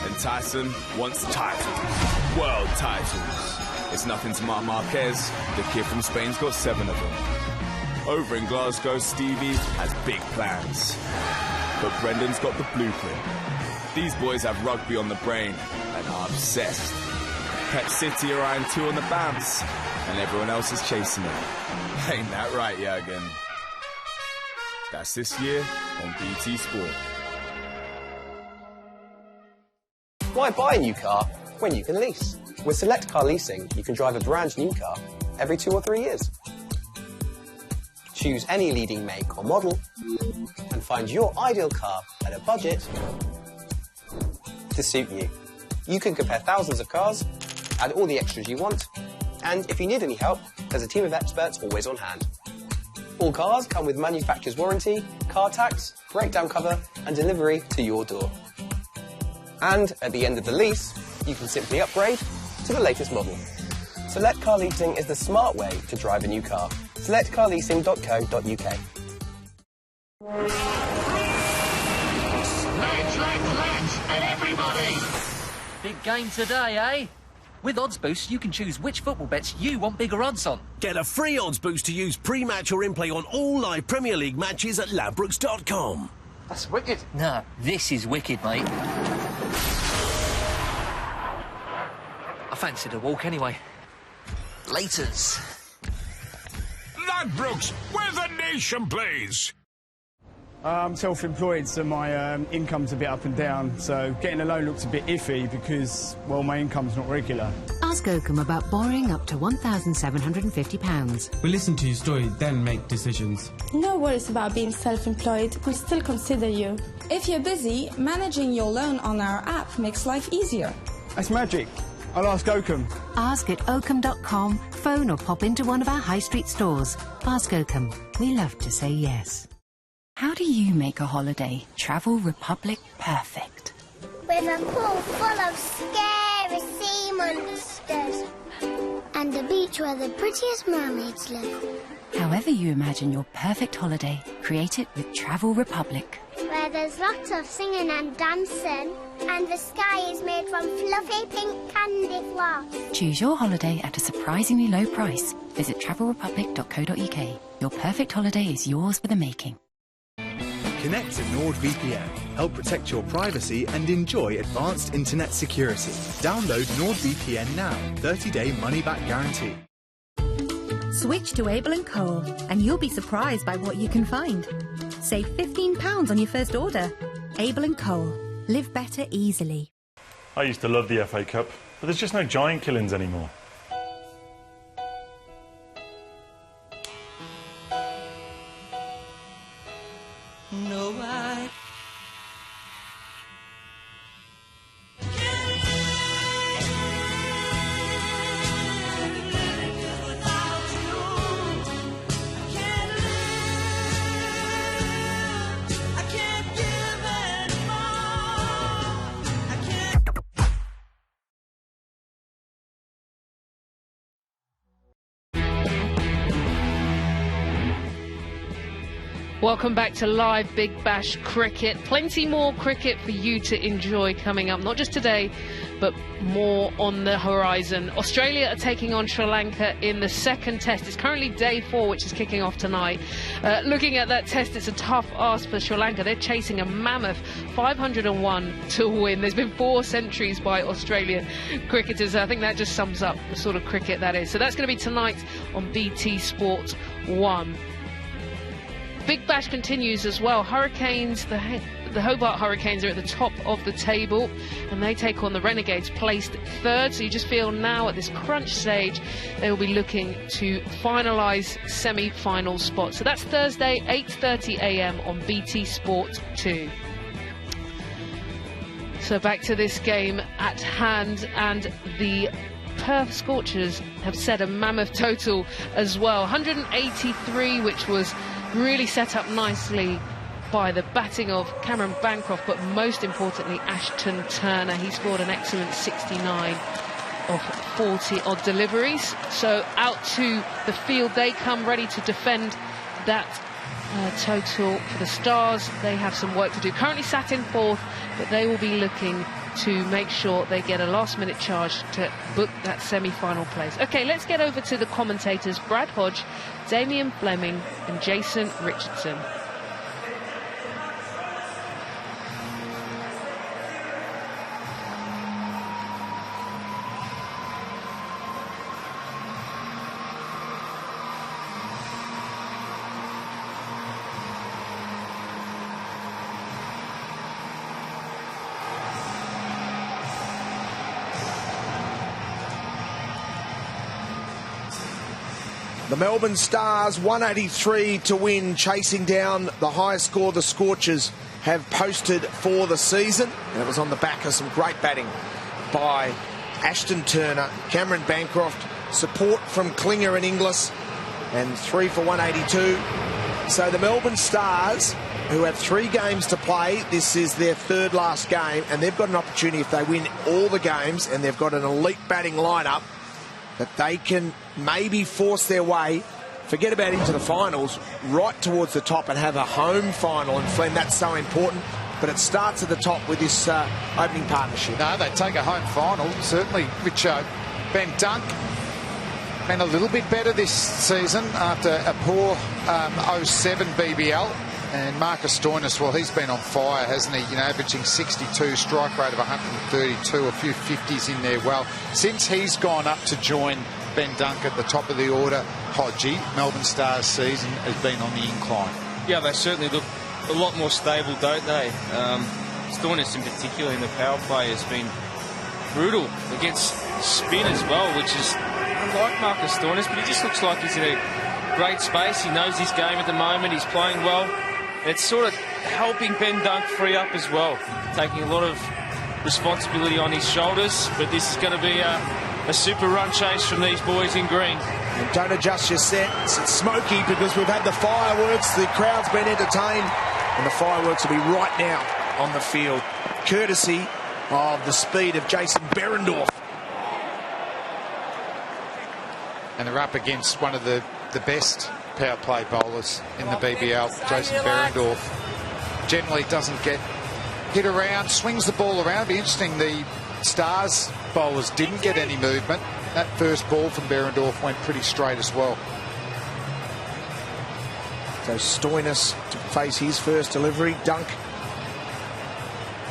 And Tyson wants titles. World titles. It's nothing to Marc Marquez. The kid from Spain's got 7 of them. Over in Glasgow, Stevie has big plans. But Brendan's got the blueprint. These boys have rugby on the brain and are obsessed. Pep City are eyeing 2 on the bounce, and everyone else is chasing it. Ain't that right, Jurgen? That's this year on BT Sport. Why buy a new car when you can lease? With Select Car Leasing, you can drive a brand new car every 2 or 3 years. Choose any leading make or model and find your ideal car at a budget to suit you. You can compare thousands of cars, add all the extras you want, and if you need any help, there's a team of experts always on hand. All cars come with manufacturer's warranty, car tax, breakdown cover, and delivery to your door. And at the end of the lease, you can simply upgrade to the latest model. Select Car Leasing is the smart way to drive a new car. selectcarleasing.co.uk. Let's, and everybody! Big game today, eh? With Odds Boost, you can choose which football bets you want bigger odds on. Get a free Odds Boost to use pre-match or in-play on all live Premier League matches at ladbrokes.com. That's wicked. No, this is wicked, mate. I fancied a walk anyway. Laters. Ladbrokes, where the nation plays. I'm self-employed, so my income's a bit up and down, so getting a loan looks a bit iffy because, well, my income's not regular. Ask Oakham about borrowing up to £1,750. We listen to your story, then make decisions. No worries about being self-employed. We still consider you. If you're busy, managing your loan on our app makes life easier. That's magic. I'll ask Oakham. Ask at oakham.com, phone or pop into one of our high street stores. Ask Oakham. We love to say yes. How do you make a holiday Travel Republic perfect? With a pool full of scary sea monsters and a beach where the prettiest mermaids live. However you imagine your perfect holiday, create it with Travel Republic. Where there's lots of singing and dancing and the sky is made from fluffy pink candy floss. Choose your holiday at a surprisingly low price. Visit travelrepublic.co.uk. Your perfect holiday is yours for the making. Connect to NordVPN. Help protect your privacy and enjoy advanced internet security. Download NordVPN now. 30-day money-back guarantee. Switch to Abel & Cole and you'll be surprised by what you can find. Save £15 on your first order. Abel & Cole. Live better easily. I used to love the FA Cup, but there's just no giant killings anymore. No, I Welcome back to live Big Bash cricket. Plenty more cricket for you to enjoy coming up, not just today, but more on the horizon. Australia are taking on Sri Lanka in the second test. It's currently day 4, which is kicking off tonight. Looking at that test, it's a tough ask for Sri Lanka. They're chasing a mammoth 501 to win. There's been 4 centuries by Australian cricketers. I think that just sums up the sort of cricket that is. So that's going to be tonight on BT Sport 1. Big Bash continues as well. Hurricanes, the Hobart Hurricanes are at the top of the table and they take on the Renegades, placed 3rd. So you just feel now at this crunch stage they will be looking to finalise semi-final spots. So that's Thursday, 8:30 AM on BT Sport 2. So back to this game at hand, and the Perth Scorchers have set a mammoth total as well. 183, which was really set up nicely by the batting of Cameron Bancroft, but most importantly, Ashton Turner. He scored an excellent 69 of 40-odd deliveries. So out to the field they come, ready to defend that total for the Stars. They have some work to do. Currently sat in fourth, but they will be looking to make sure they get a last-minute charge to book that semi-final place. OK, let's get over to the commentators, Brad Hodge, Damien Fleming and Jason Richardson. The Melbourne Stars, 183 to win, chasing down the highest score the Scorchers have posted for the season. And it was on the back of some great batting by Ashton Turner, Cameron Bancroft, support from Klinger and Inglis, and 3 for 182. So the Melbourne Stars, who have 3 games to play, this is their third last game, and they've got an opportunity, if they win all the games, and they've got an elite batting lineup, that they can maybe force their way, forget about into the finals, right towards the top and have a home final. And Flem, that's so important. But it starts at the top with this opening partnership. No, they take a home final, certainly. Richo, Ben Dunk, been a little bit better this season after a poor 07 BBL. And Marcus Stoinis, well, he's been on fire, hasn't he? You know, averaging 62, strike rate of 132, a few 50s in there. Well, since he's gone up to join Ben Dunk at the top of the order, Hodgie, Melbourne Stars season has been on the incline. Yeah, they certainly look a lot more stable, don't they? Stoinis in particular in the power play has been brutal against spin as well, which is unlike Marcus Stoinis, but he just looks like he's in a great space. He knows his game at the moment. He's playing well. It's sort of helping Ben Dunk free up as well, taking a lot of responsibility on his shoulders. But this is going to be a super run chase from these boys in green. And don't adjust your sets. It's smoky because we've had the fireworks. The crowd's been entertained, and the fireworks will be right now on the field, courtesy of the speed of Jason Behrendorff. And they're up against one of the best power play bowlers in the BBL, Jason Behrendorff. Generally doesn't get hit around, swings the ball around. It'll be interesting, the Stars bowlers didn't get any movement. That first ball from Behrendorff went pretty straight as well. So Stoinis to face his first delivery. Dunk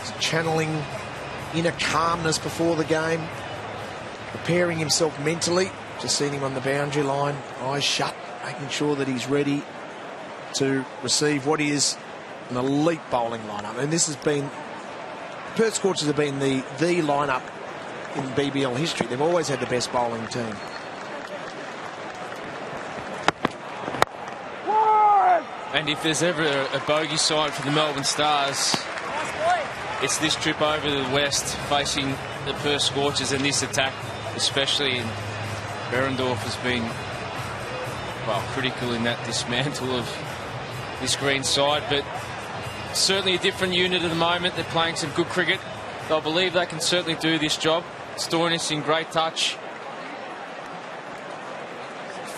is channeling inner calmness before the game, preparing himself mentally. Just seen him on the boundary line, eyes shut, making sure that he's ready to receive what is an elite bowling lineup. And this has been, Perth Scorchers have been the lineup in BBL history. They've always had the best bowling team. And if there's ever a bogey side for the Melbourne Stars, it's this trip over to the west facing the Perth Scorchers, and this attack especially. And Behrendorff has been, well, critical in that dismantle of this green side, but certainly a different unit at the moment. They're playing some good cricket. They'll believe they can certainly do this job. Stoinis in great touch.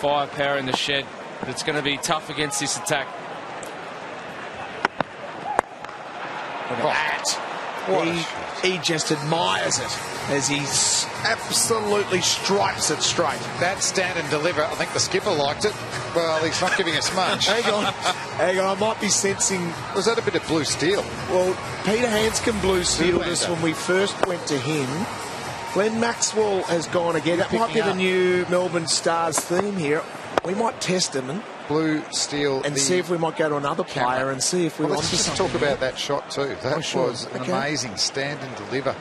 Firepower in the shed, but it's going to be tough against this attack. Look at that. He just admires it as he absolutely stripes it straight. That stand and deliver, I think the skipper liked it. Well, he's not giving us much. Hang on, I might be sensing... Was that a bit of blue steel? Well, Peter Hanscom blue steeled us when we first went to him. Glenn Maxwell has gone again. That might be the new Melbourne Stars theme here. We might test him and blue steel and see if we might go to another player and see if we want to. Let's just talk about that shot too. That was an amazing stand and deliver.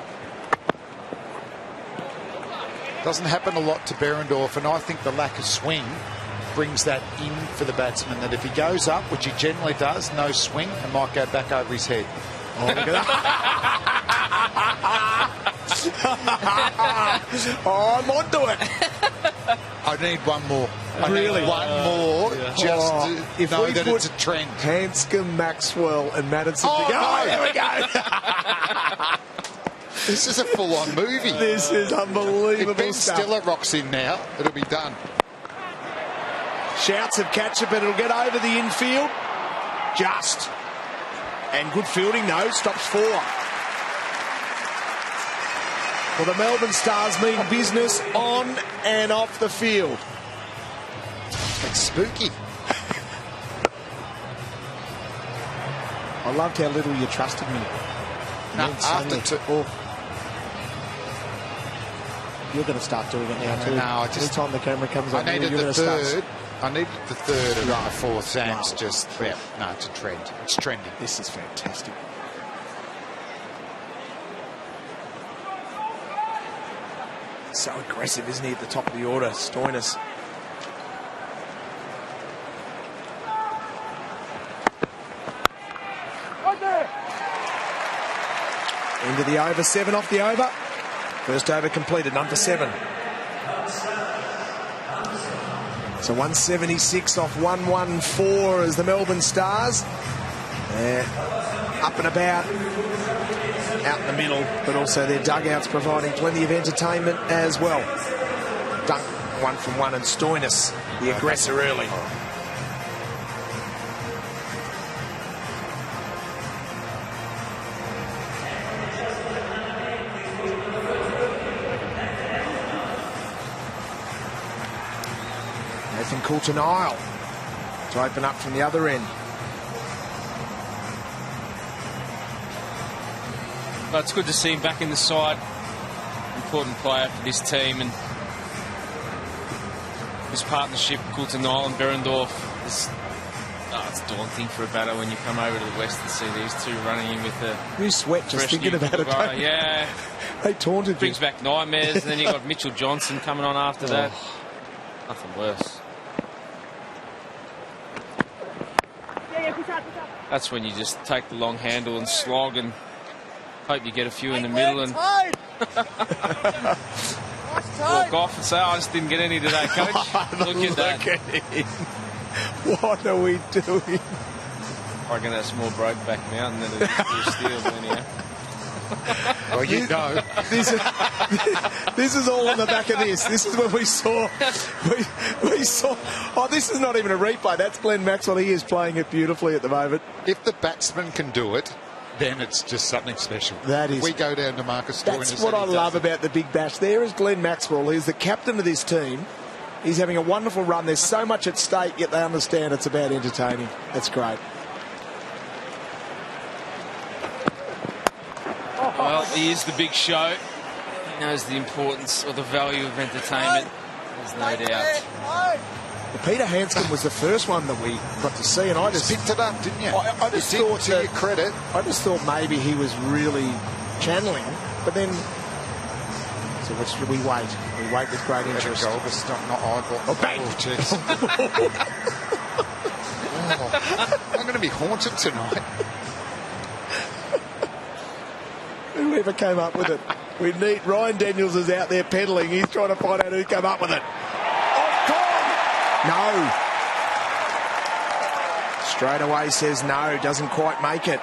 Doesn't happen a lot to Behrendorff, and I think the lack of swing brings that in for the batsman, that if he goes up, which he generally does, no swing, and might go back over his head. Oh, look at that. Oh, I'm onto it. I need one more. I Really? need one more just to if know we that put it's a trend. Hanscom, Maxwell and Madison together. no. There we go. This is a full-on movie. This is unbelievable If Ben stuff. Stiller rocks in now, it'll be done. Shouts of catch it, but it'll get over the infield. Just. And good fielding, though. Stops 4. Well, the Melbourne Stars mean business on and off the field. It's spooky. I loved how little you trusted me. No, And then after suddenly, you're going to start doing it now, too. No, I just... Anytime the camera comes I on, needed you're the going to start. third. I needed the third and the fourth. Sam's just... Yeah, no, it's a trend. It's trending. This is fantastic. So aggressive, isn't he, at the top of the order, Stoinis. Into the over, 7 off the over. First over completed, none for 7. So 176 off 114 as the Melbourne Stars. Up and about, out in the middle, but also their dugouts providing plenty of entertainment as well. Dunk 1 from 1 and Stoinis, the aggressor early. Nathan Coulter-Nile to open up from the other end. But it's good to see him back in the side. Important player for this team, and this partnership, Coulter-Nile and Berendorf, it's daunting for a batter when you come over to the West and see these two running in with a... You sweat just thinking about it, don't you? Yeah. They taunted you. Brings back nightmares, and then you got Mitchell Johnson coming on after that. Nothing worse. That's when you just take the long handle and slog and hope you get a few in the middle and walk off and say, I just didn't get any today, coach. Look at that. What are we doing? I reckon that's more Brokeback Mountain than it is Blue Steel, anyhow. Well, you know. This is all on the back of this. This is when we saw... We saw... Oh, this is not even a replay. That's Glenn Maxwell. He is playing it beautifully at the moment. If the batsman can do it, then it's just something special. That is. We go down to Marcus Stoinis. That's what I love about the Big Bash. There is Glenn Maxwell. He's the captain of this team. He's having a wonderful run. There's so much at stake, yet they understand it's about entertaining. That's great. Well, he is the big show. He knows the importance or the value of entertainment. There's no doubt. Well, Peter Hanscom was the first one that we got to see, and I just picked it up, didn't you? I just thought, to your credit, I just thought maybe he was really channeling, but then. So we wait. We wait with great interest. Not eyeball. Oh, bang! I'm going to be haunted tonight. Whoever came up with it. We need Ryan Daniels is out there peddling. He's trying to find out who came up with it. No. Straight away says no. Doesn't quite make it.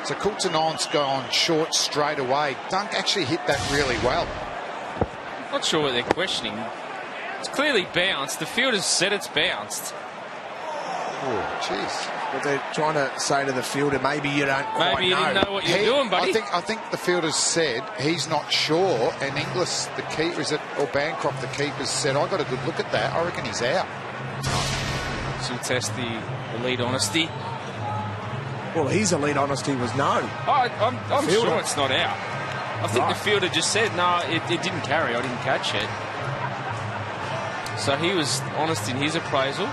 So Coulter-Nile's gone short straight away. Dunk actually hit that really well. Not sure what they're questioning. It's clearly bounced. The fielder's said it's bounced. Oh, jeez. But they're trying to say to the fielder, maybe you don't quite know. Maybe you didn't know what you're doing, buddy. I think the fielder's said he's not sure, and Inglis, the keeper, or Bancroft, the keeper's said, I got a good look at that. I reckon he's out. She'll test the elite honesty. Well, his elite honesty was no. I'm sure it's not out. I think the fielder just said, no, it didn't carry. I didn't catch it. So he was honest in his appraisal.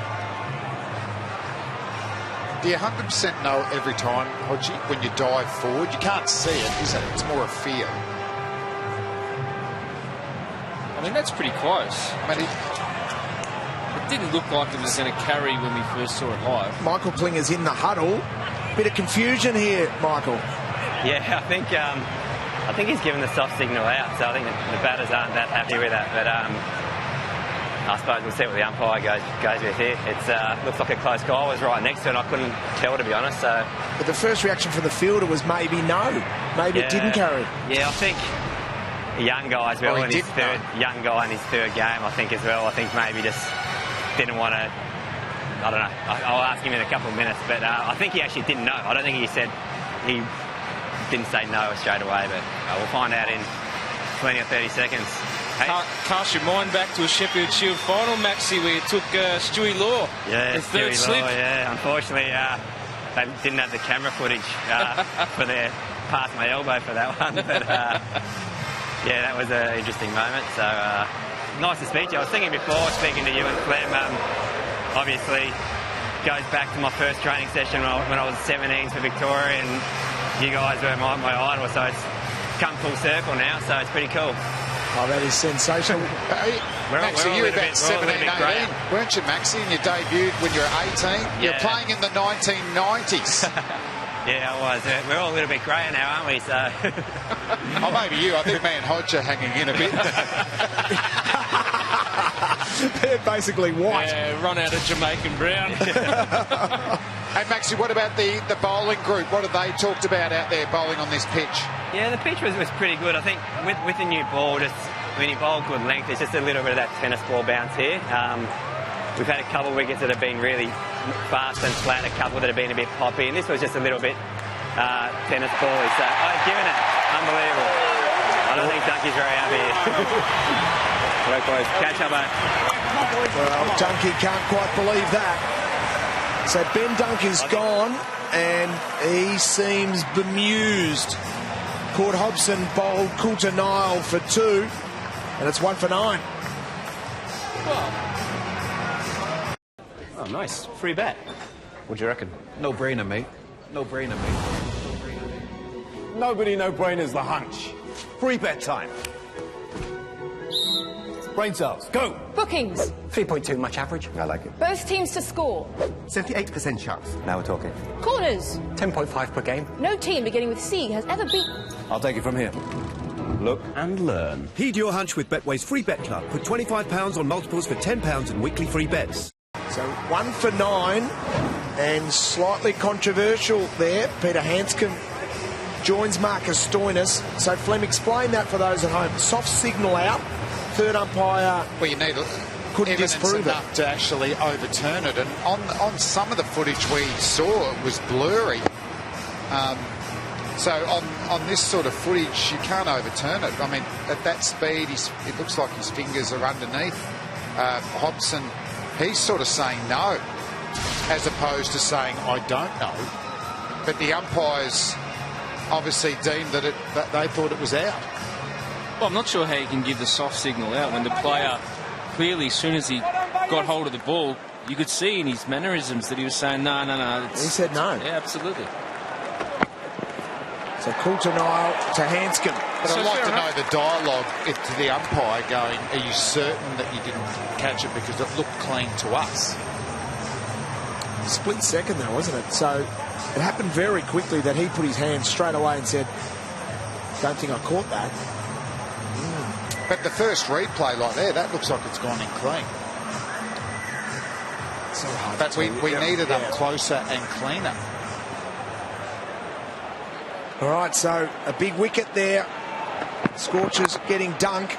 Do you 100% know every time, Hodgie, when you dive forward? You can't see it, is it? It's more a feel. I mean, that's pretty close. I mean, it didn't look like it was going to carry when we first saw it live. Michael Klinger's in the huddle. Bit of confusion here, Michael. Yeah, I think he's given the soft signal out, so I think the batters aren't that happy with that. But I suppose we'll see what the umpire goes with here. It looks like a close call. I was right next to it and I couldn't tell, to be honest. So. But the first reaction from the fielder was maybe no. Maybe it didn't carry. Yeah, I think a young guy as well in his third game, I think as well. I think maybe just didn't want to. I don't know. I'll ask him in a couple of minutes, but I think he actually didn't know. I don't think he didn't say no straight away, but we'll find out in 20 or 30 seconds. Hey. Cast your mind back to a Sheffield Shield final, Maxie, where you took Stewie Law. Yeah, the third Stewie slip. Law, yeah. Unfortunately, they didn't have the camera footage for their past my elbow for that one. But yeah, that was an interesting moment. So nice to speak to you. I was thinking before speaking to you and Clem, obviously goes back to my first training session when I was 17s for Victoria, and you guys were my idol. So it's come full circle now. So it's pretty cool. Oh, that is sensational. Maxie, you were about 17, 18, weren't you, Maxie? And you debuted when you were 18. Yeah. You're playing in the 1990s. Yeah, I was. We're all a little bit greyer now, aren't we? So. Oh, maybe you. I think me and Hodge are hanging in a bit. They're basically white. Yeah, run out of Jamaican brown. Hey, Maxie, what about the bowling group? What have they talked about out there bowling on this pitch? Yeah, the pitch was pretty good. I think with the new ball, just when you bowl good length, there's just a little bit of that tennis ball bounce here. We've had a couple of wickets that have been really fast and flat, a couple that have been a bit poppy, and this was just a little bit tennis ball-y. So I've given it. Unbelievable. I don't think Dunky's very happy here. Right, boys. Catch up, mate. Well, Dunky can't quite believe that. So Ben Dunky's gone, and he seems bemused. Court Hobson bowled Coulter Nile for 2, and it's 1 for 9. Oh, nice. Free bet. What do you reckon? No brainer, mate. No brainer, mate. Nobody no-brainers the hunch. Free bet time. Brain cells, go. Bookings. 3.2, much average. I like it. Both teams to score. 78% chance. Now we're talking. Corners. 10.5 per game. No team beginning with C has ever beaten. I'll take it from here. Look and learn. Heed your hunch with Betway's Free Bet Club. Put £25 on multiples for £10 and weekly free bets. So 1 for 9, and slightly controversial there. Peter Hanscom joins Marcus Stoinis. So Flem, explain that for those at home. Soft signal out. Third umpire. Well, you need couldn't disprove enough to actually overturn it. And on some of the footage we saw, it was blurry. So on this sort of footage, you can't overturn it. I mean, at that speed, it looks like his fingers are underneath. Hobson, he's sort of saying no, as opposed to saying I don't know. But the umpires obviously deemed that they thought it was out. Well, I'm not sure how you can give the soft signal out when the player clearly, as soon as he got hold of the ball, you could see in his mannerisms that he was saying no. He said no. Yeah, absolutely. So Coulter Nile to Hanscom. But I'd like to know the dialogue to the umpire going, are you certain that you didn't catch it because it looked clean to us? Split second though, wasn't it? So it happened very quickly that he put his hand straight away and said, don't think I caught that. But the first replay like that looks like it's gone in clean. So hard but we needed them closer and cleaner. All right, so a big wicket there. Scorchers getting dunk.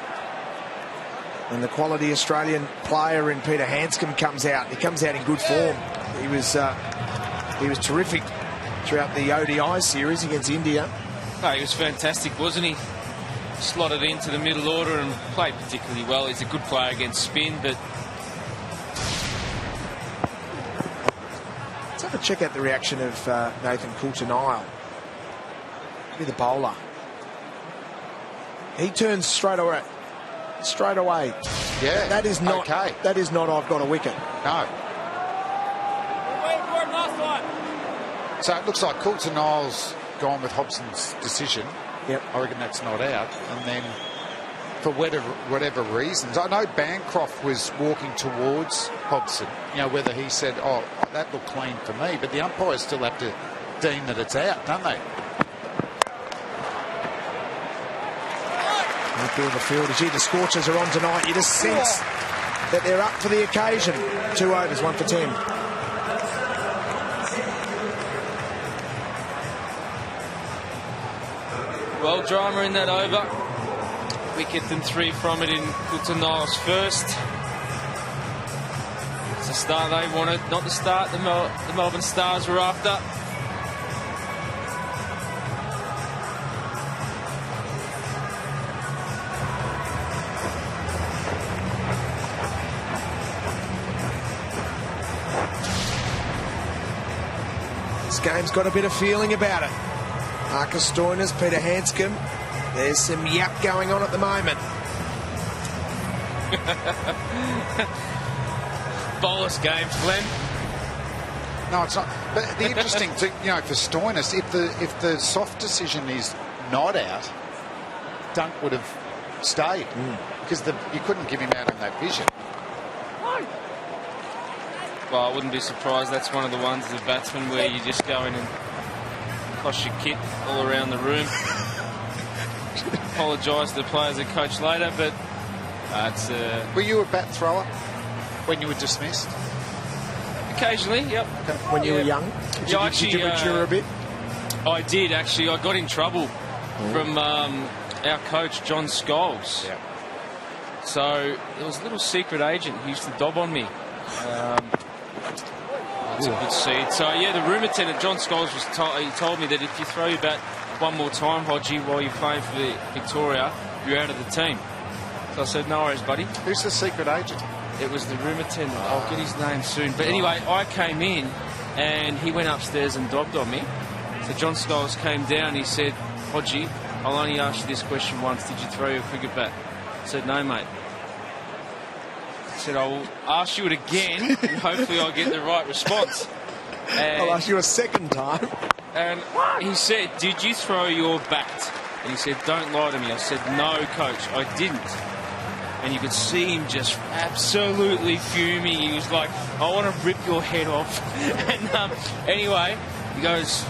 And the quality Australian player in Peter Hanscom comes out. He comes out in good form. He was terrific throughout the ODI series against India. No, he was fantastic, wasn't he? Slotted into the middle order and played particularly well. He's a good player against spin, but... Let's have a check out the reaction of Nathan Coulter Nile. Be the bowler. He turns straight away. Yeah. That is not okay. That is not I've got a wicket. No. So it looks like Coulter Nile's gone with Hobson's decision. Yep. I reckon that's not out. And then for whatever reasons, I know Bancroft was walking towards Hobson, whether he said, oh, that looked clean for me, but the umpires still have to deem that it's out, don't they? doing the field. Gee, the Scorchers are on tonight. You just sense that they're up for the occasion. 2 overs, 1 for 10. Well, drama in that over. Wicket and 3 from it in Coulter Niles first. It's the start they wanted, not the start the Melbourne Stars were after. This game's got a bit of feeling about it. Marcus Stoinis, Peter Hanscom. There's some yap going on at the moment. Bowler's game, Glenn. No, it's not. But the interesting thing, for Stoinis, if the soft decision is not out, Dunk would have stayed because you couldn't give him out on that vision. Well, I wouldn't be surprised. That's one of the ones as a batsman where you just go in and toss your kit all around the room. Apologise to the players and coach later, but it's... Were you a bat thrower when you were dismissed? Occasionally, yep. Okay. When you were young? Did you mature a bit? I did, actually. I got in trouble from our coach, John Scholes. Yeah. So there was a little secret agent who used to dob on me. It's a good seed. So, yeah, the room attendant, John Scholes, he told me that if you throw your bat one more time, Hodgie, while you're playing for Victoria, you're out of the team. So I said, no worries, buddy. Who's the secret agent? It was the room attendant. I'll get his name soon. But anyway, I came in and he went upstairs and dobbed on me. So John Scholes came down and he said, Hodgie, I'll only ask you this question once. Did you throw your cricket bat? I said, no, mate. I said, I will ask you it again and hopefully I'll get the right response. And I'll ask you a second time. And he said, did you throw your bat? And he said, don't lie to me. I said, no, coach, I didn't. And you could see him just absolutely fuming. He was like, I want to rip your head off. And anyway, he goes,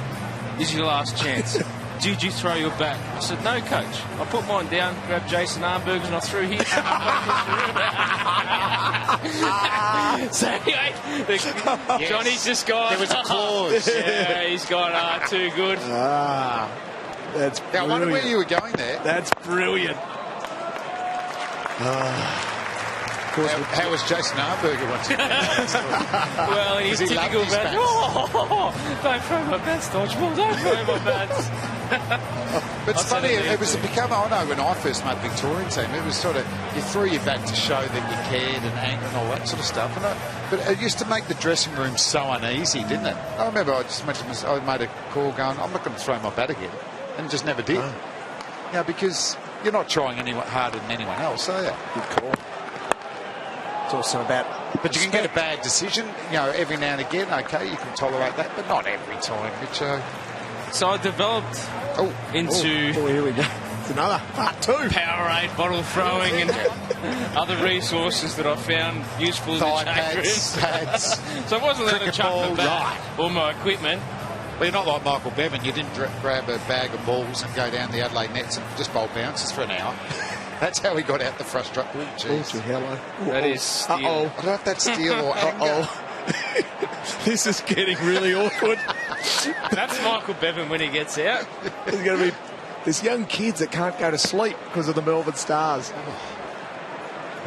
this is your last chance. Did you throw your bat? I said, no, coach. I put mine down, grabbed Jason Armberger's and I threw his. So anyway, Johnny's just gone. There was a clause. Yeah, he's gone, too good. That's brilliant. I wonder where you were going there. That's brilliant. How was Jason Armberger once again? Well, he's typical bat. Don't throw my bats, Dodgeball. Don't throw my bats. But it's funny, it was become, I know when I first made the Victorian team, it was sort of, you threw your bat to show that you cared and anger and all that sort of stuff. But it used to make the dressing room so uneasy, didn't it? I remember I made a call going, I'm not going to throw my bat again. And just never did. Because you're not trying harder than anyone else, are you? Good call. It's also about... But you can get a bad decision, every now and again. Okay, you can tolerate that, but not every time, Mitcho. So I developed into... Oh, here we go. It's another part 2. Powerade, bottle throwing and other resources that I found useful in the change room. So I wasn't allowed to chuck the bat or my equipment. Well, you're not like Michael Bevan. You didn't grab a bag of balls and go down the Adelaide nets and just bowl bounces for an hour. That's how he got out the frustration. Hello. That is steel. I don't know if that's steel or anger. This is getting really awkward. That's Michael Bevan when he gets out. There's going to be this young kids that can't go to sleep because of the Melbourne Stars.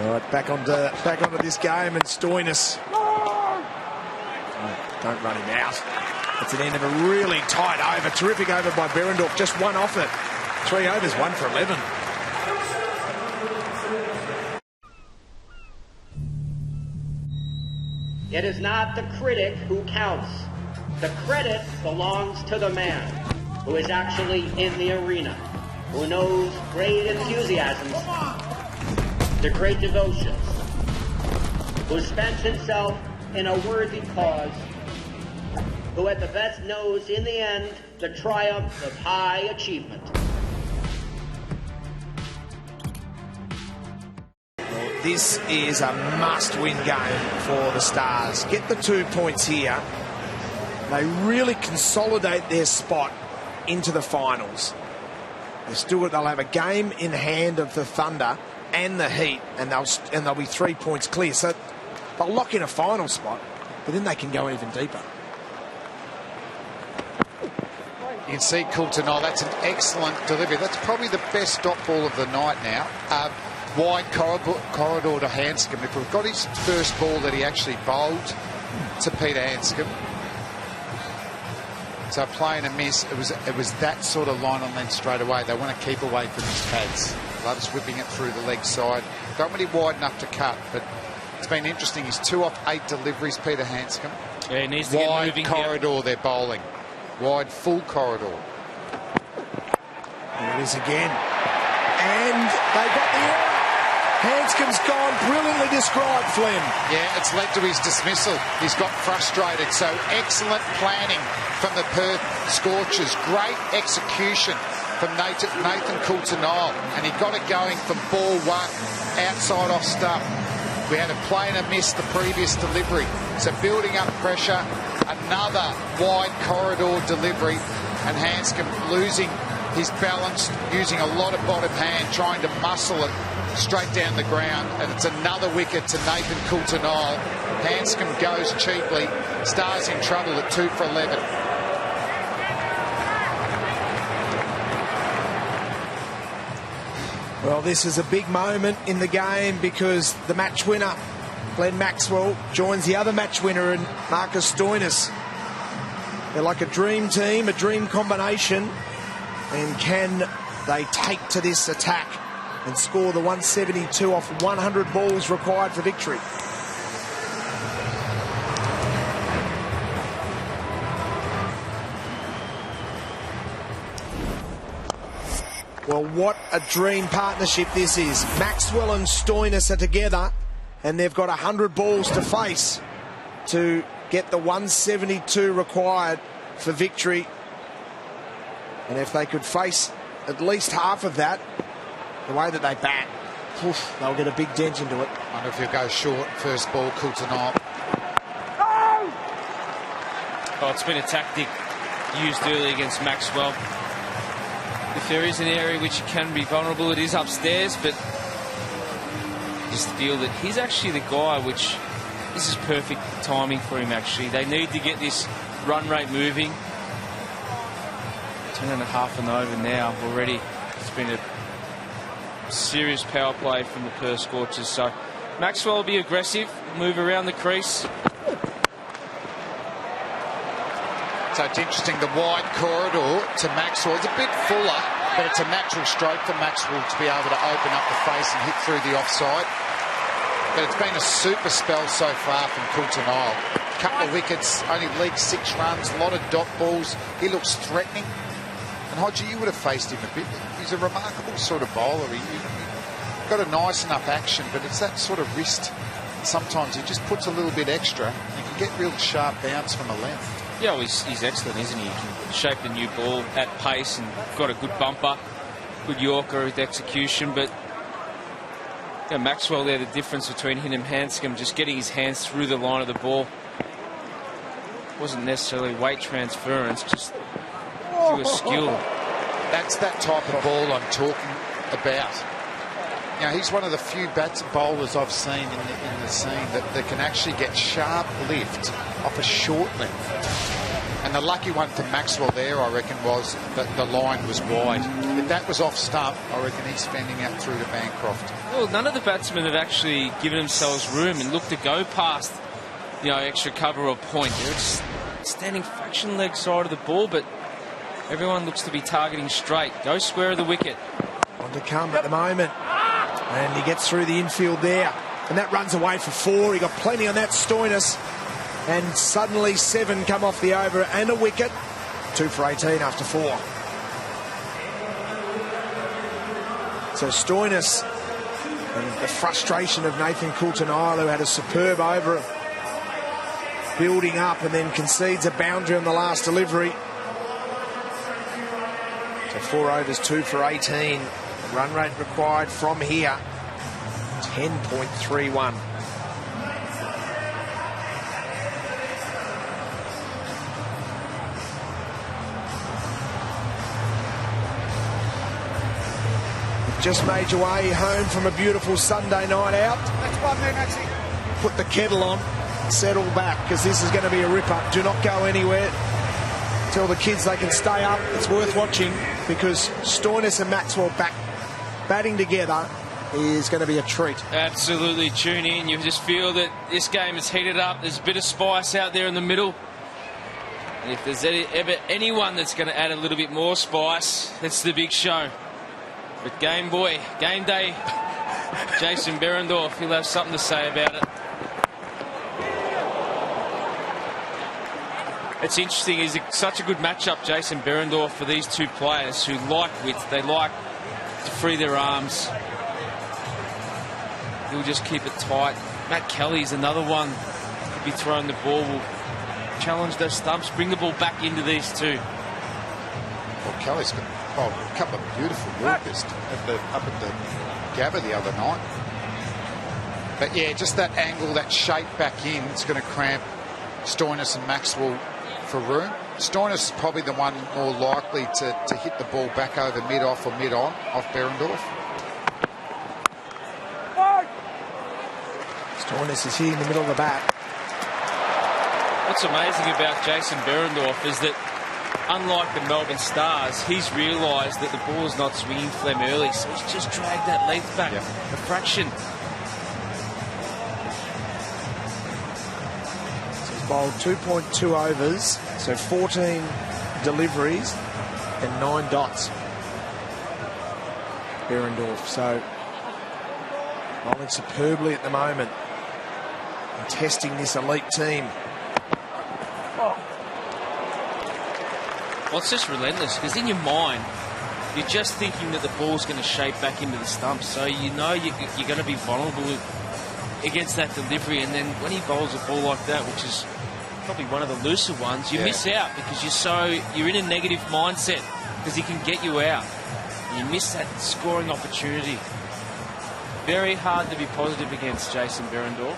All right, back onto this game and Stoinis. Don't run him out. It's an end of a really tight over. Terrific over by Berendorf. Just one off it. 3 overs, 1 for 11. It is not the critic who counts. The credit belongs to the man who is actually in the arena, who knows great enthusiasms, the great devotions, who spends himself in a worthy cause, who at the best knows in the end the triumph of high achievement. This is a must-win game for the Stars. Get the 2 points here. They really consolidate their spot into the finals. They'll have a game in hand of the Thunder and the Heat, and they'll be 3 points clear. So they'll lock in a final spot, but then they can go even deeper. You can see Coulter-Nile, that's an excellent delivery. That's probably the best dot ball of the night now. Wide corridor to Hanscom. If we've got his first ball that he actually bowled to Peter Hanscom. So playing a miss, it was that sort of line on length straight away. They want to keep away from his pads. Loves whipping it through the leg side. Don't really wide enough to cut, but it's been interesting. He's 2 off 8 deliveries, Peter Hanscom. Yeah, he needs to get moving. Wide corridor they're bowling. Wide full corridor. There it is again. And they got the error. Hanscom's gone, brilliantly described, Flynn. Yeah, it's led to his dismissal. He's got frustrated. So excellent planning from the Perth Scorchers. Great execution from Nathan Coulter-Nile. And he got it going from ball 1, outside off stump. We had a play and a miss the previous delivery. So building up pressure, another wide corridor delivery, and Hanscom losing his balance, using a lot of bottom hand, trying to muscle it straight down the ground, and it's another wicket to Nathan Coulter-Nile. Hanscom goes cheaply, Stars in trouble at 2 for 11. Well, this is a big moment in the game because the match winner, Glenn Maxwell, joins the other match winner in Marcus Stoinis. They're like a dream team, a dream combination. And can they take to this attack and score the 172 off 100 balls required for victory? Well, what a dream partnership this is. Maxwell and Stoinis are together, and they've got 100 balls to face to get the 172 required for victory. And if they could face at least half of that, the way that they bat, they'll get a big dent into it. I wonder if he'll go short. First ball, Coulter-Nile. Oh, it's been a tactic used early against Maxwell. If there is an area which he can be vulnerable, it is upstairs, but I just feel that he's actually the guy which this is perfect timing for him, actually. They need to get this run rate moving. 10.5 and over now already. It's been a serious power play from the Perth Scorchers. So Maxwell will be aggressive, move around the crease. So it's interesting, the wide corridor to Maxwell. It's a bit fuller, but it's a natural stroke for Maxwell to be able to open up the face and hit through the offside. But it's been a super spell so far from Coulter-Nile. A couple of wickets, only leaked 6 runs, a lot of dot balls. He looks threatening. And Hodgie, you would have faced him a bit. He's a remarkable sort of bowler. He got a nice enough action, but it's that sort of wrist. Sometimes he just puts a little bit extra and can get real sharp bounce from a length. Yeah, well, he's excellent, isn't he? He can shape the new ball at pace and got a good bumper, good Yorker with execution. But yeah, Maxwell there, the difference between him and Hanscom, just getting his hands through the line of the ball. Wasn't necessarily weight transference, just pure skill. That's that type of ball I'm talking about. You know, he's one of the few bowlers I've seen in the scene that can actually get sharp lift off a short length. And the lucky one for Maxwell there, I reckon, was that the line was wide. If that was off stump, I reckon he's fending out through to Bancroft. Well, none of the batsmen have actually given themselves room and looked to go past, you know, extra cover or point. They're just standing fraction leg side of the ball, but everyone looks to be targeting straight. Go square of the wicket. On to come at the moment. And he gets through the infield there. And that runs away for 4. He got plenty on that, Stoinis. And suddenly 7 come off the over and a wicket. 2 for 18 after 4. So Stoinis and the frustration of Nathan Coulter-Nile, who had a superb over, building up and then concedes a boundary on the last delivery. So 4 overs, 2 for 18. Run rate required from here, 10.31. just made your way home from a beautiful Sunday night out. Put the kettle on, settle back, because this is going to be a ripper. Do not go anywhere. Tell the kids they can stay up. It's worth watching, because Stoinis and Maxwell batting together is going to be a treat. Absolutely, tune in. You just feel that this game is heated up. There's a bit of spice out there in the middle. And if there's ever anyone that's going to add a little bit more spice, it's the big show. But game day, Jason Behrendorff, he'll have something to say about it. It's interesting, he's such a good matchup, Jason Behrendorff, for these two players who like width. They like to free their arms. He'll just keep it tight. Matt Kelly's another one. Could be throwing the ball, will challenge those stumps, bring the ball back into these two. Well, Kelly's got a couple of beautiful Yorkers up at the Gabba the other night. But yeah, just that angle, that shape back in, it's going to cramp Stoinis and Maxwell for room. Stoinis is probably the one more likely to hit the ball back over mid-off or mid-on off Behrendorff. Stoinis is here in the middle of the bat. What's amazing about Jason Behrendorff is that, unlike the Melbourne Stars, he's realised that the ball's not swinging for them early, so he's just dragged that length back a fraction. So he's bowled 2.2 overs, so 14 deliveries and 9 dots. Behrendorff, so bowling superbly at the moment and testing this elite team. Well, it's just relentless, because in your mind, you're just thinking that the ball's going to shape back into the stumps, so you know you're going to be vulnerable against that delivery, and then when he bowls a ball like that, which is probably one of the looser ones, you miss out, because you're in a negative mindset, because he can get you out. You miss that scoring opportunity. Very hard to be positive against Jason Behrendorff.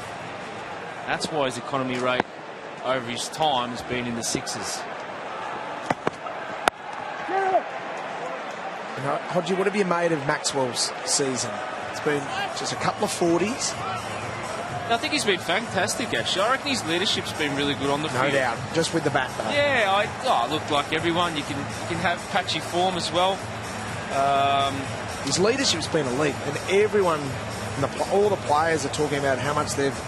That's why his economy rate over his time has been in the sixes. You know, Hodgie, what have you made of Maxwell's season? It's been just a couple of 40s. I think he's been fantastic, actually. I reckon his leadership's been really good on the field. No doubt, just with the bat, though. Yeah, I look like everyone. You can have patchy form as well. His leadership's been elite, and everyone, all the players are talking about how much they've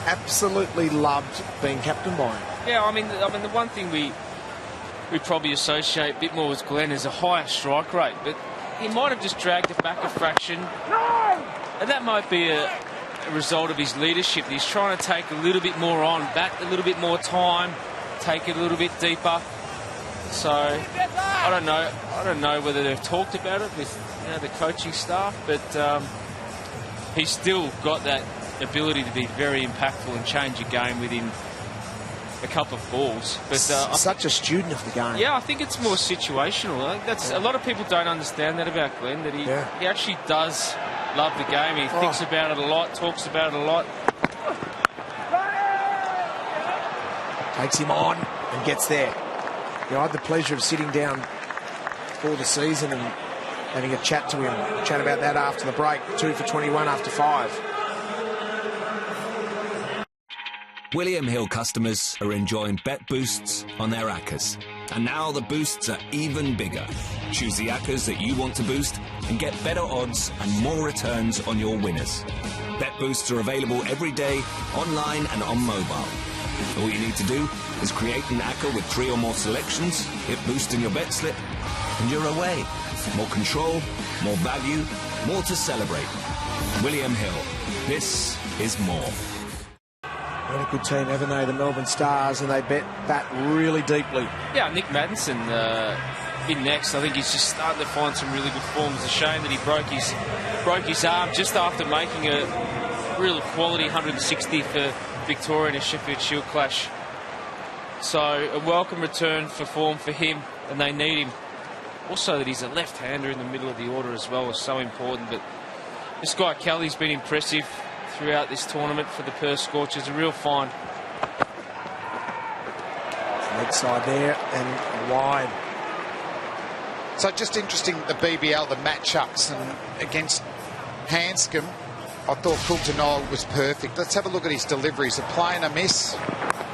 absolutely loved being captained by him. Yeah, I mean, the one thing we probably associate a bit more with Glenn is a higher strike rate, but he might have just dragged it back a fraction, and that might be a result of his leadership. He's trying to take a little bit more on, bat a little bit more time, take it a little bit deeper. So I don't know whether they've talked about it with the coaching staff, but he's still got that ability to be very impactful and change a game within a couple of balls. But such a student of the game. Yeah, I think it's more situational. I think that's a lot of people don't understand that about Glenn, that he actually does love the game. He thinks about it a lot, talks about it a lot. Takes him on and gets there. You know, I had the pleasure of sitting down for the season and having a chat to him. Chat about that after the break. 2 for 21 after 5. William Hill customers are enjoying bet boosts on their ACCAs. And now the boosts are even bigger. Choose the ACCAs that you want to boost and get better odds and more returns on your winners. Bet boosts are available every day, online and on mobile. All you need to do is create an ACCA with 3 or more selections, hit boost in your bet slip, and you're away. More control, more value, more to celebrate. William Hill. This is more. What a good team, haven't they, the Melbourne Stars, and they bat really deeply. Yeah, Nick Maddinson in next. I think he's just starting to find some really good form. It's a shame that he broke his arm just after making a real quality 160 for Victoria in a Sheffield Shield clash. So a welcome return for form for him, and they need him. Also that he's a left-hander in the middle of the order as well is so important. But this guy Kelly's been impressive throughout this tournament for the Perth Scorchers. A real find. Leg side there and wide. So just interesting, the BBL, the matchups, and against Hanscom, I thought Coulter-Nile was perfect. Let's have a look at his deliveries. A play and a miss,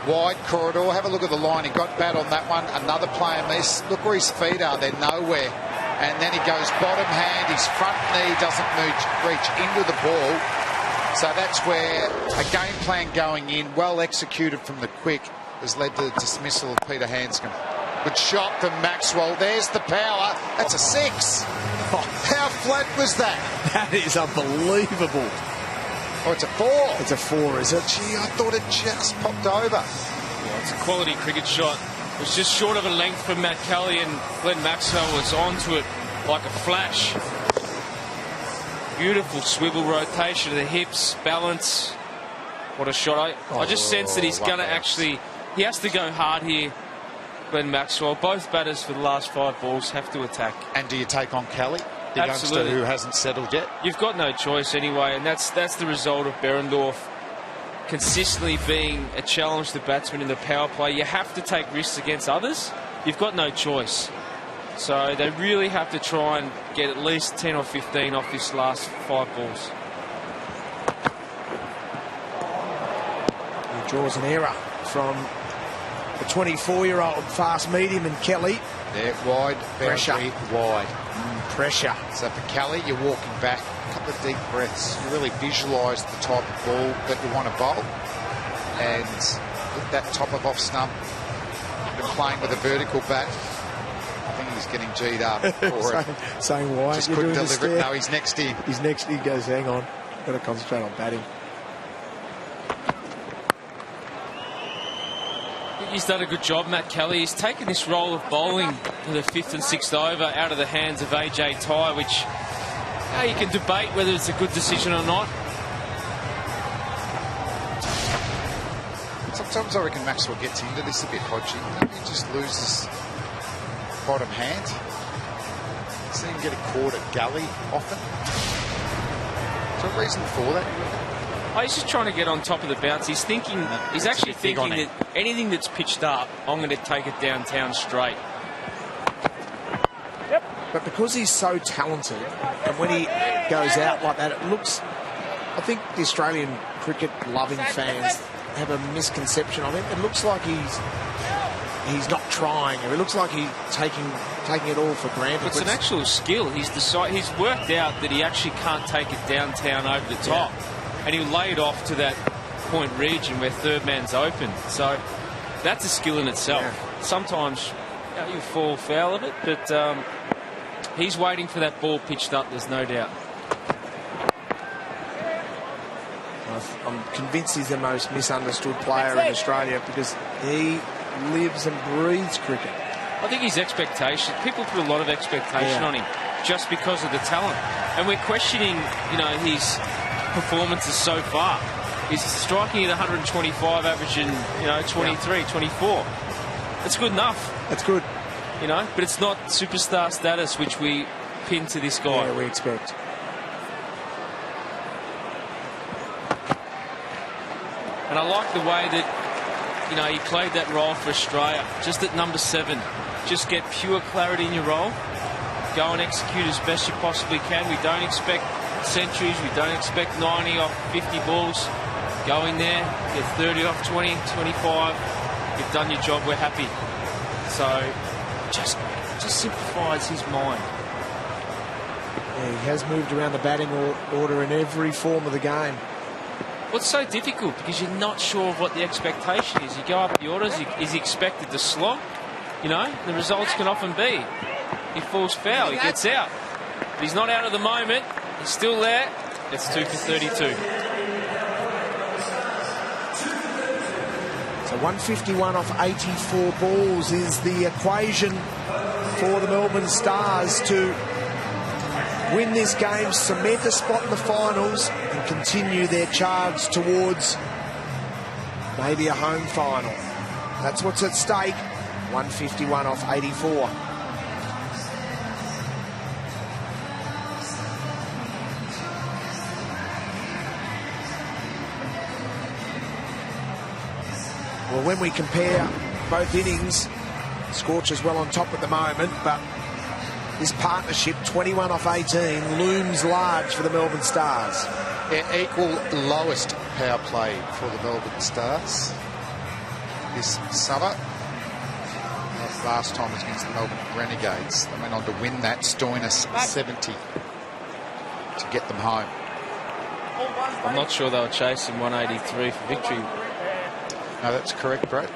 wide corridor. Have a look at the line. He got bad on that one. Another play and miss. Look where his feet are. They're nowhere. And then he goes bottom hand. His front knee doesn't reach into the ball. So that's where a game plan going in, well executed from the quick, has led to the dismissal of Peter Hanscom. Good shot from Maxwell. There's the power. That's a 6. Oh, how flat was that? That is unbelievable. Oh, it's a 4. It's a 4, is it? Gee, I thought it just popped over. Yeah, it's a quality cricket shot. It was just short of a length from Matt Kelly, and Glenn Maxwell was onto it like a flash. Beautiful swivel rotation of the hips, balance. What a shot. I just sense that he's going to actually... He has to go hard here, Glenn Maxwell. Both batters for the last 5 balls have to attack. And do you take on Kelly, the Absolutely. youngster who hasn't settled yet? You've got no choice anyway, and that's the result of Behrendorff consistently being a challenge to batsmen in the power play. You have to take risks against others. You've got no choice. So they really have to try and get at least 10 or 15 off this last 5 balls. He draws an error from the 24-year-old fast medium and Kelly. They're wide, Pressure. very wide. Pressure. So for Kelly, you're walking back, a couple of deep breaths. You really visualise the type of ball that you want to bowl. And with that top of off stump, you've been playing with a vertical bat. I think he's getting G'd up for it. Saying why just you're couldn't doing deliver it. No, he's next in. He's next in. He goes, hang on. Got to concentrate on batting. He's done a good job, Matt Kelly. He's taken this role of bowling in the 5th and 6th over out of the hands of AJ Tye, which you can debate whether it's a good decision or not. Sometimes I reckon Maxwell gets into this a bit, Hodgie. Maybe he just loses bottom hand. I've seen him get caught at gully often. Is there a reason for that? He's just trying to get on top of the bounce. He's thinking, he's actually thinking that anything that's pitched up, I'm going to take it downtown straight. Yep. But because he's so talented, and when he goes out like that, it looks... I think the Australian cricket-loving fans have a misconception of him. It looks like he's not trying, or it looks like he's taking it all for granted. It's an actual skill. He's worked out that he actually can't take it downtown over the top. Yeah. And he laid off to that point region where third man's open. So that's a skill in itself. Yeah. Sometimes you fall foul of it, but he's waiting for that ball pitched up, there's no doubt. I'm convinced he's the most misunderstood player in Australia because he lives and breathes cricket. I think his expectation, people put a lot of expectation on him just because of the talent. And we're questioning, his performances so far. He's striking at 125, averaging 23, 24. That's good enough. That's good. But it's not superstar status which we pin to this guy. Yeah, we expect. And I like the way that he played that role for Australia, just at number 7. Just get pure clarity in your role. Go and execute as best you possibly can. We don't expect centuries, we don't expect 90 off 50 balls. Go in there, get 30 off 20, 25. You've done your job, we're happy. So just simplifies his mind. Yeah, he has moved around the batting order in every form of the game. What's so difficult? Because you're not sure of what the expectation is. You go up the orders, is he expected to slog? The results can often be he falls foul, he gets out. But he's not out at the moment. He's still there. It's 2 for 32. So 151 off 84 balls is the equation for the Melbourne Stars to win this game, cement a spot in the finals, and continue their charge towards maybe a home final. That's what's at stake. 151 off 84. Well, when we compare both innings, Scorchers well on top at the moment, but this partnership, 21 off 18, looms large for the Melbourne Stars. Yeah, equal lowest power play for the Melbourne Stars this summer. Last time was against the Melbourne Renegades. They went on to win that. Stoinis 70 to get them home. I'm not sure they were chasing 183 for victory. No, that's correct, Brett.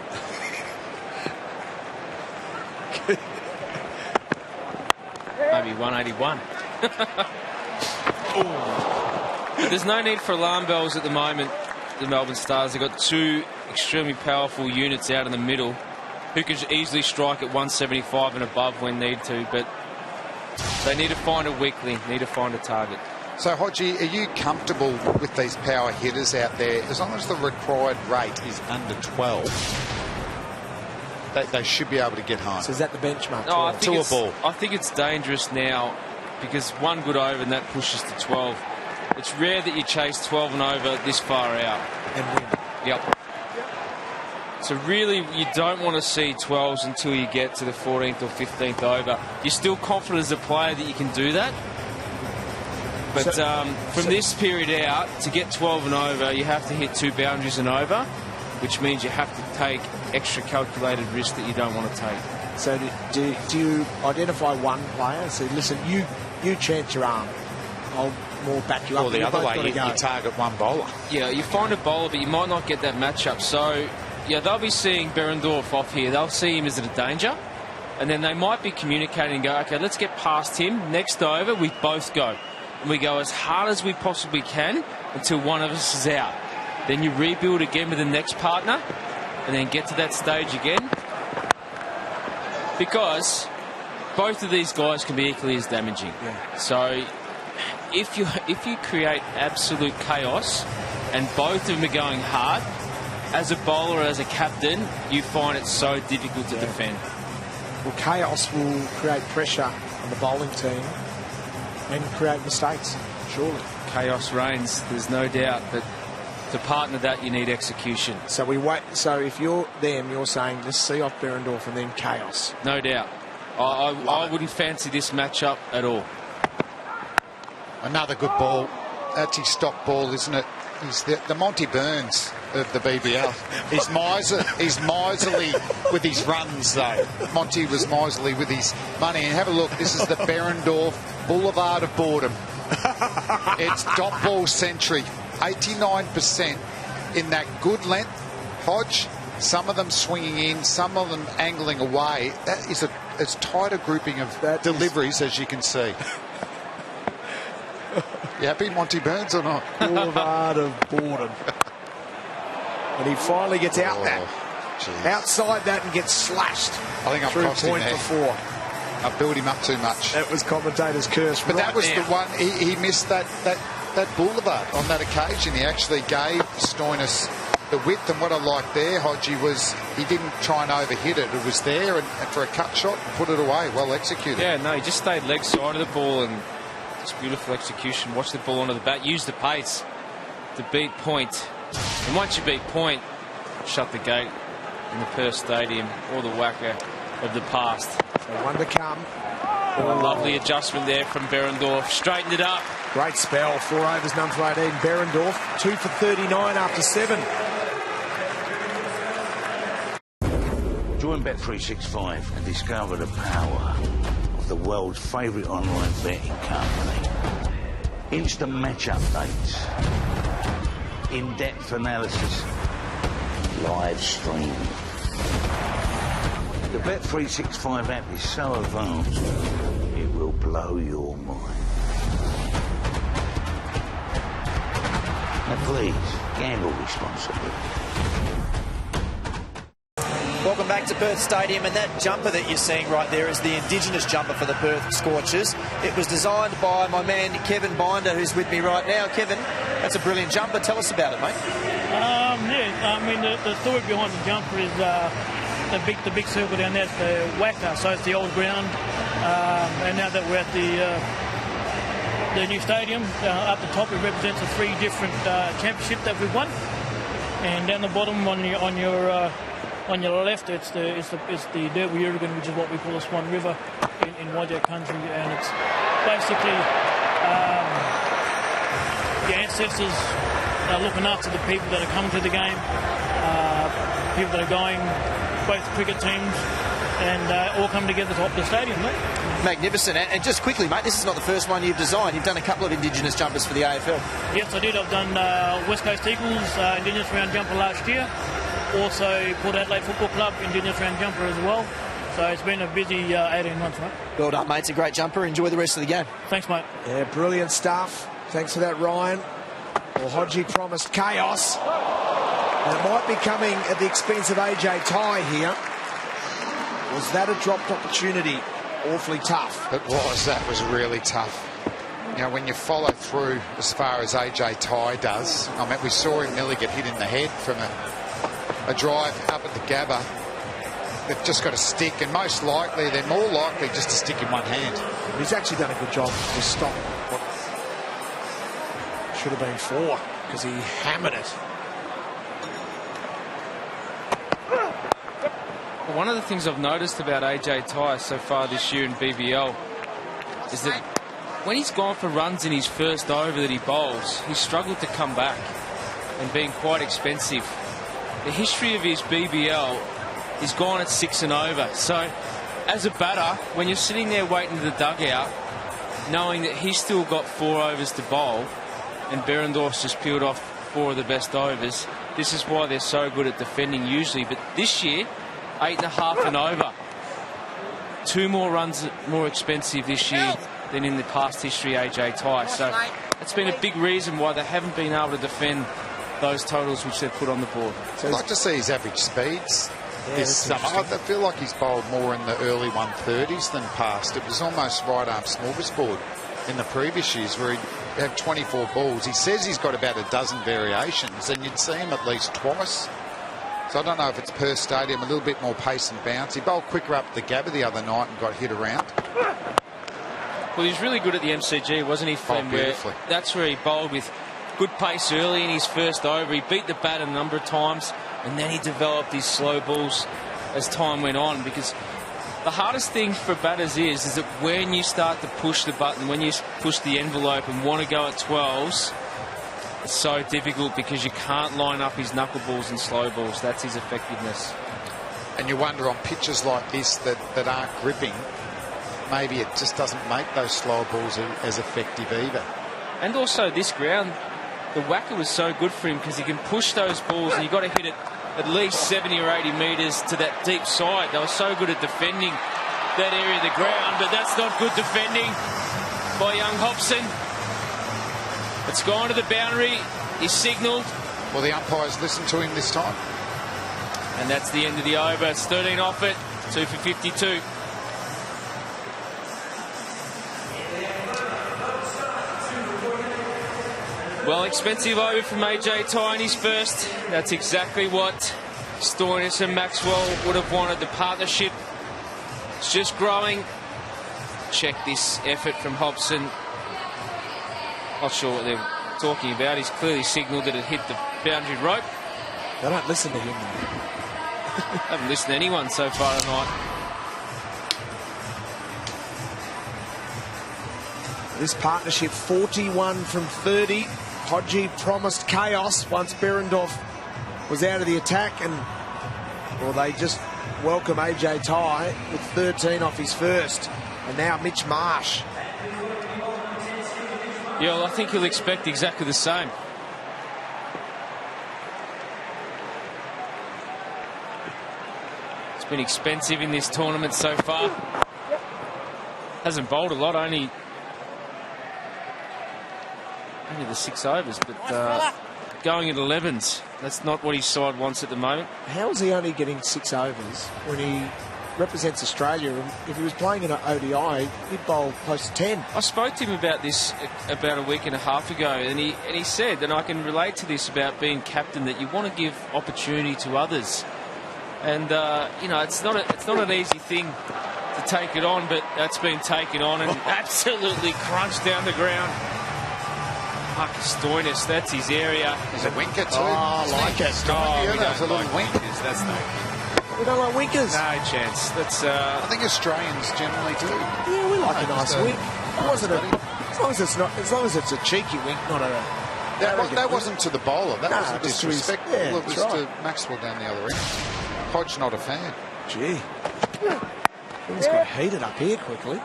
Maybe 181. But there's no need for alarm bells at the moment. The Melbourne Stars, they've got two extremely powerful units out in the middle who can easily strike at 175 and above when need to, but they need to find a weakling, need to find a target. So, Hodgie, are you comfortable with these power hitters out there? As long as the required rate is under 12, they should be able to get home. So is that the benchmark? No, I think it's dangerous now because one good over and that pushes to 12. It's rare that you chase 12 and over this far out. And win. Yep. So really, you don't want to see 12s until you get to the 14th or 15th over. You're still confident as a player that you can do that. But from this period out, to get 12 and over, you have to hit 2 boundaries and over, which means you have to take extra calculated risk that you don't want to take. So do you identify one player? So listen, you chance your arm. I'll more back you up. Or the other way, you target one bowler. Yeah, you find a bowler, but you might not get that matchup. So, yeah, they'll be seeing Berendorf off here. They'll see him as a danger. And then they might be communicating and go, OK, let's get past him. Next over, we both go. And we go as hard as we possibly can until one of us is out. Then you rebuild again with the next partner and then get to that stage again. Because both of these guys can be equally as damaging. Yeah. So if you create absolute chaos and both of them are going hard, as a bowler, as a captain, you find it so difficult to defend. Well, chaos will create pressure on the bowling team and create mistakes, surely. Chaos reigns, there's no doubt, but to partner that, you need execution. So we wait. So if you're them, you're saying let's see off Berendorf and then chaos. No doubt. I wouldn't fancy this matchup at all. Another good ball. That's his stock ball, isn't it? He's the Monty Burns of the BBL. He's miserly with his runs, though. Monty was miserly with his money. And have a look. This is the Berendorf Boulevard of Boredom. It's dot ball century. 89% in that good length. Hodge, some of them swinging in, some of them angling away. That is as tight a grouping of deliveries as you can see. You happy, Monty Burns, or not? Boulevard of Boredom. And he finally gets out outside that and gets slashed. I think I've cost him there. Before. I built him up too much. That was commentator's curse. But that was the one, he missed that boulevard on that occasion. He actually gave Stoinis the width, and what I liked there, Hodgie, was he didn't try and overhit it. It was there and for a cut shot and put it away. Well executed. Yeah, no, he just stayed leg side of the ball and just beautiful execution. Watch the ball onto the bat. Use the pace to beat point. And once you beat point, shut the gate in the Perth Stadium or the whacker of the past. So one to come. A lovely adjustment there from Berendorf. Straightened it up. Great spell. 4 overs, none for 18. Berendorf, 2 for 39 after 7. Join Bet365 and discover the power of the world's favourite online betting company. Instant match updates, in-depth analysis, live streaming. The Bet365 app is so advanced, it will blow your mind. Now please, gamble responsibly. Welcome back to Perth Stadium, and that jumper that you're seeing right there is the Indigenous jumper for the Perth Scorchers. It was designed by my man Kevin Binder, who's with me right now. Kevin, that's a brilliant jumper. Tell us about it, mate. Yeah, I mean, the story behind the jumper is the big circle down there, the whacker, so it's the old ground. And now that we're at the new stadium, up the top it represents the 3 different championships that we've won. And down the bottom on your left, it's the dirt Uruguay, which is what we call the Swan River. in Wajak country, and it's basically the ancestors are looking after the people that are coming to the game, people that are going, both cricket teams, and all come together to top the stadium, mate. Magnificent. And just quickly, mate, this is not the first one you've designed. You've done a couple of Indigenous jumpers for the AFL. Yes, I did. I've done West Coast Eagles Indigenous round jumper last year. Also Port Adelaide Football Club Indigenous round jumper as well. So it's been a busy 18 months, mate. Well done, mate. It's a great jumper. Enjoy the rest of the game. Thanks, mate. Yeah, brilliant stuff. Thanks for that, Ryan. Well, Hodgie promised chaos. And it might be coming at the expense of AJ Tye here. Was that a dropped opportunity? Awfully tough. It was. That was really tough. You know, when you follow through as far as AJ Tye does, I mean, we saw him nearly get hit in the head from a drive up at the Gabba. They've just got to stick, and most likely, they're more likely just to stick in one hand. He's actually done a good job to stop what should have been 4, because he hammered it. One of the things I've noticed about AJ Tye so far this year in BBL is that when he's gone for runs in his first over that he bowls, he's struggled to come back and being quite expensive. The history of his BBL is gone at 6 and over. So as a batter, when you're sitting there waiting in the dugout, knowing that he's still got 4 overs to bowl and Behrendorff's just peeled off 4 of the best overs, this is why they're so good at defending usually. But this year, 8.5 and over. 2 more runs more expensive this year than in the past history, AJ Tye. So it's been a big reason why they haven't been able to defend those totals which they've put on the board. So I'd like to see his average speeds this summer. I feel like he's bowled more in the early 130s than past. It was almost right arm smorgasbord in the previous years where he'd have 24 balls. He says he's got about a dozen variations, and you'd see him at least twice. So I don't know if it's Perth Stadium, a little bit more pace and bounce. He bowled quicker up the Gabba the other night and got hit around. Well, he was really good at the MCG, wasn't he, Flynn? Beautifully. That's where he bowled with good pace early in his first over. He beat the bat a number of times, and then he developed his slow balls as time went on, because the hardest thing for batters is that when you start to push the button, when you push the envelope and want to go at 12s, it's so difficult because you can't line up his knuckleballs and slow balls. That's his effectiveness. And you wonder on pitches like this that aren't gripping, maybe it just doesn't make those slower balls as effective either. And also this ground, the whacker was so good for him because he can push those balls, and you've got to hit it at least 70 or 80 metres to that deep side. They were so good at defending that area of the ground, but that's not good defending by young Hobson. It's gone to the boundary. He's signalled. Well, the umpires listened to him this time. And that's the end of the over. It's 13 off it. 2 for 52. Well, expensive over from AJ Tye in his first. That's exactly what Stoinis and Maxwell would have wanted. The partnership is just growing. Check this effort from Hobson. Not sure what they're talking about. He's clearly signalled that it hit the boundary rope. They don't listen to him. Haven't listened to anyone so far tonight. This partnership, 41 from 30. Hodgie promised chaos once Behrendorff was out of the attack, and well, they just welcome AJ Tye with 13 off his first, and now Mitch Marsh. Yeah, well, I think he'll expect exactly the same. It's been expensive in this tournament so far. Hasn't bowled a lot, only the 6 overs, but going at 11s. That's not what his side wants at the moment. How is he only getting 6 overs when he represents Australia? And if he was playing in an ODI, he'd bowl close to 10. I spoke to him about this about a week and a half ago, and he said, and I can relate to this about being captain, that you want to give opportunity to others. And you know, it's not an easy thing to take it on, but that's been taken on and absolutely crunched down the ground. Marcus Stoinis, that's his area. He's a winker too. Oh, I like it. Oh, Yeah, we that was don't a little like wink. winkers, that's no. We don't like wickers. No chance. That's. I think Australians generally do. Yeah, we like a nice wink. As long as it's a cheeky wink, not a. That wasn't to the bowler. That was a disrespectful. Yeah, it was to Maxwell down the other end. Hodge not a fan. Gee. Things got heated up here quickly.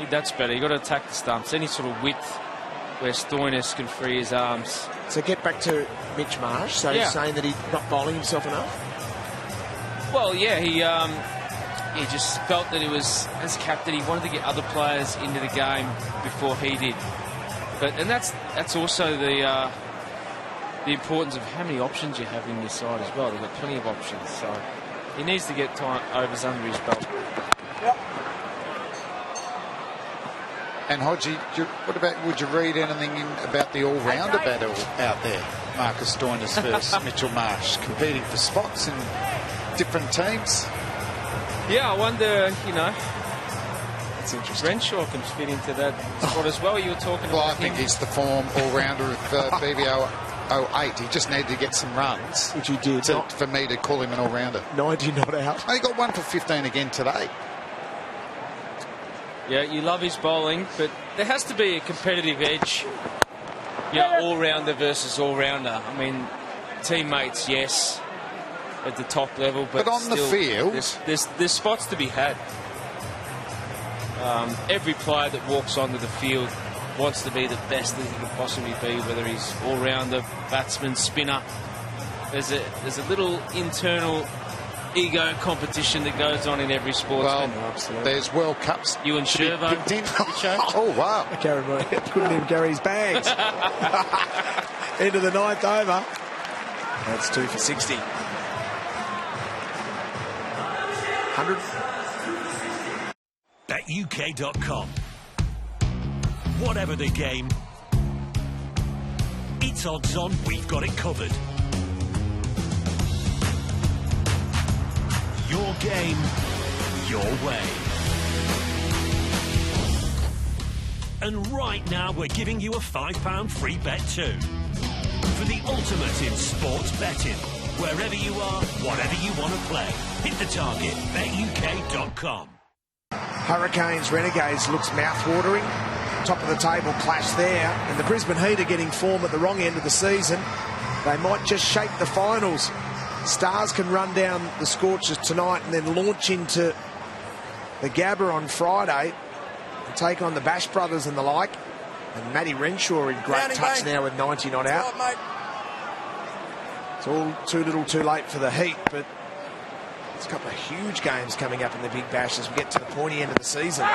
That's better. You've got to attack the stumps. Any sort of width where Stoinis can free his arms. So get back to Mitch Marsh. So he's saying that he's not bowling himself enough? Well, yeah, he just felt that it was, as captain, he wanted to get other players into the game before he did. And that's also the importance of how many options you have in your side as well. They've got plenty of options, so he needs to get overs under his belt. Yep. And Hodgie, would you read anything about the all-rounder battle out there? Marcus Stoinis versus Mitchell Marsh, competing for spots in different teams. Yeah, I wonder, that's interesting. Renshaw can fit into that spot as well. You were talking about. Well, I think he's the form all-rounder of BBO 08. He just needed to get some runs. Which he did. For me to call him an all-rounder. 90 not out. He got 1 for 15 again today. Yeah, you love his bowling, but there has to be a competitive edge. All-rounder versus all-rounder. I mean, teammates, yes, at the top level, but on still, the field, there's spots to be had. Every player that walks onto the field wants to be the best that he can possibly be, whether he's all-rounder, batsman, spinner. There's a little internal ego competition that goes on in every sportsman. Well, there's World Cups. You and Shervo. Oh, wow. Couldn't even carry his bags. Into the 9th over. That's 2 for 60. 100. BetUK.com. Whatever the game, it's odds on, we've got it covered. Your game, your way. And right now we're giving you a £5 free bet too. For the ultimate in sports betting. Wherever you are, whatever you want to play. Hit the target, BetUK.com. Hurricanes Renegades looks mouth-watering. Top of the table clash there. And the Brisbane Heat are getting form at the wrong end of the season. They might just shape the finals. Stars can run down the Scorchers tonight and then launch into the Gabba on Friday and take on the Bash Brothers and the like. And Matty Renshaw in great touch now with 90 not out. It's all too little too late for the Heat, but there's a couple of huge games coming up in the Big Bash as we get to the pointy end of the season.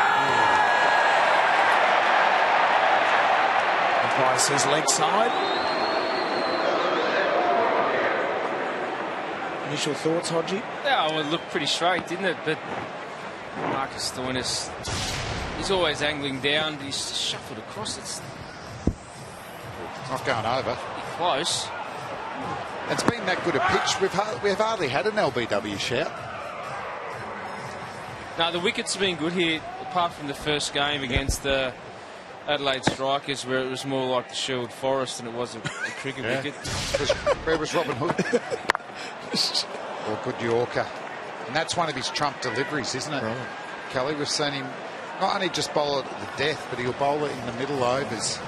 Umpire says leg side. Initial thoughts, Hodgie? Yeah, well, it looked pretty straight, didn't it? But Marcus Stoinis, he's always angling down. He's shuffled across. It's not going over. Close. It's been that good a pitch. We've hardly had an LBW shout. No, the wickets have been good here, apart from the first game against the Adelaide Strikers, where it was more like the Sherwood Forest than it was a cricket wicket. Where was Robin Hood? Or good Yorker. And that's one of his trump deliveries, isn't it? Right. Kelly, we've seen him not only just bowl it at the death, but he'll bowl it in the middle overs.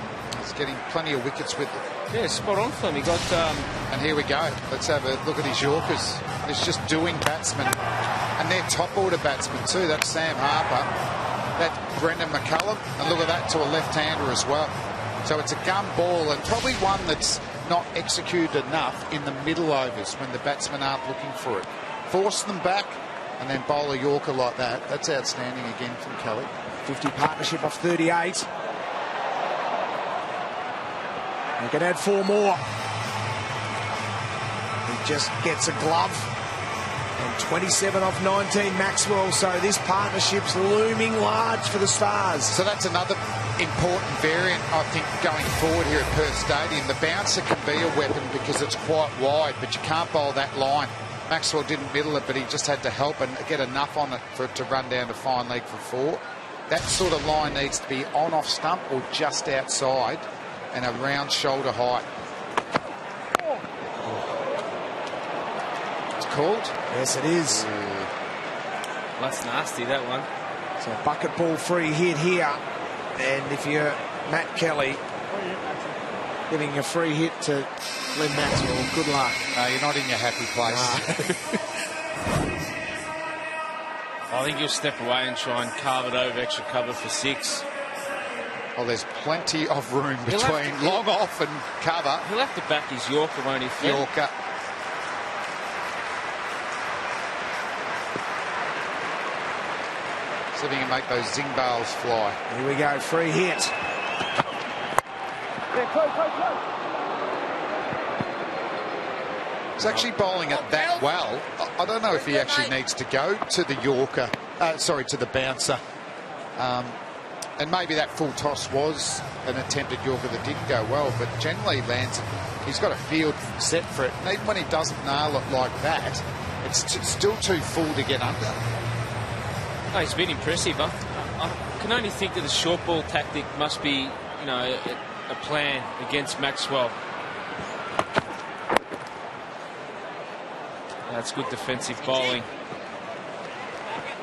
He's getting plenty of wickets with it. Yeah, spot on for him. He got... And here we go. Let's have a look at his Yorkers. It's just doing batsmen. And they're top-order batsmen too. That's Sam Harper. That's Brendan McCullum. And look at that, to a left-hander as well. So it's a gun ball, and probably one that's not executed enough in the middle overs when the batsmen aren't looking for it. Force them back and then bowl a Yorker like that. That's outstanding again from Kelly. 50 partnership off 38. He can add 4 more. He just gets a glove. And 27 off 19 Maxwell. So this partnership's looming large for the Stars. So that's another important variant, I think, going forward here at Perth Stadium. The bouncer can be a weapon because it's quite wide, but you can't bowl that line. Maxwell didn't middle it, but he just had to help and get enough on it for it to run down to fine leg for 4. That sort of line needs to be on off stump or just outside and around shoulder height. It's called? Yes, it is. That's nasty, that one. So a bucket ball free hit here. And if you're Matt Kelly, giving a free hit to Glenn Maxwell, good luck. No, you're not in your happy place. I think you'll step away and try and carve it over, extra cover for 6. Well, there's plenty of room between long off and cover. He'll have to back his Yorker, won't he, Phil? Yorker. See if he can make those zing bales fly. Here we go, free hit. He's actually bowling it that well. I don't know if he actually needs to go to the Yorker, to the bouncer. And maybe that full toss was an attempted Yorker that didn't go well, but generally lands, he's got a field set for it. And even when he doesn't nail it like that, it's still too full to get under. No, he's been impressive. I can only think that the short ball tactic must be, a plan against Maxwell. That's good defensive bowling.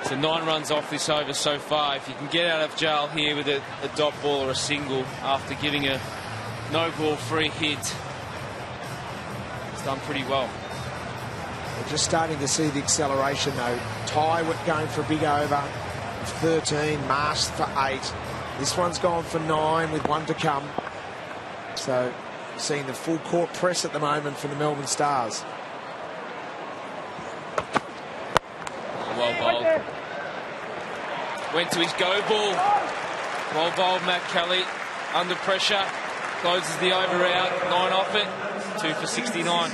So 9 runs off this over so far. If you can get out of jail here with a dot ball or a single after giving a no-ball free hit, it's done pretty well. We're just starting to see the acceleration, though. Ty going for a big over of 13, Marsh for 8. This one's gone for 9 with 1 to come. So seeing the full court press at the moment for the Melbourne Stars. Well bowled. Went to his go ball. Well bowled, Matt Kelly. Under pressure. Closes the over out. 9 off it. 2 for 69.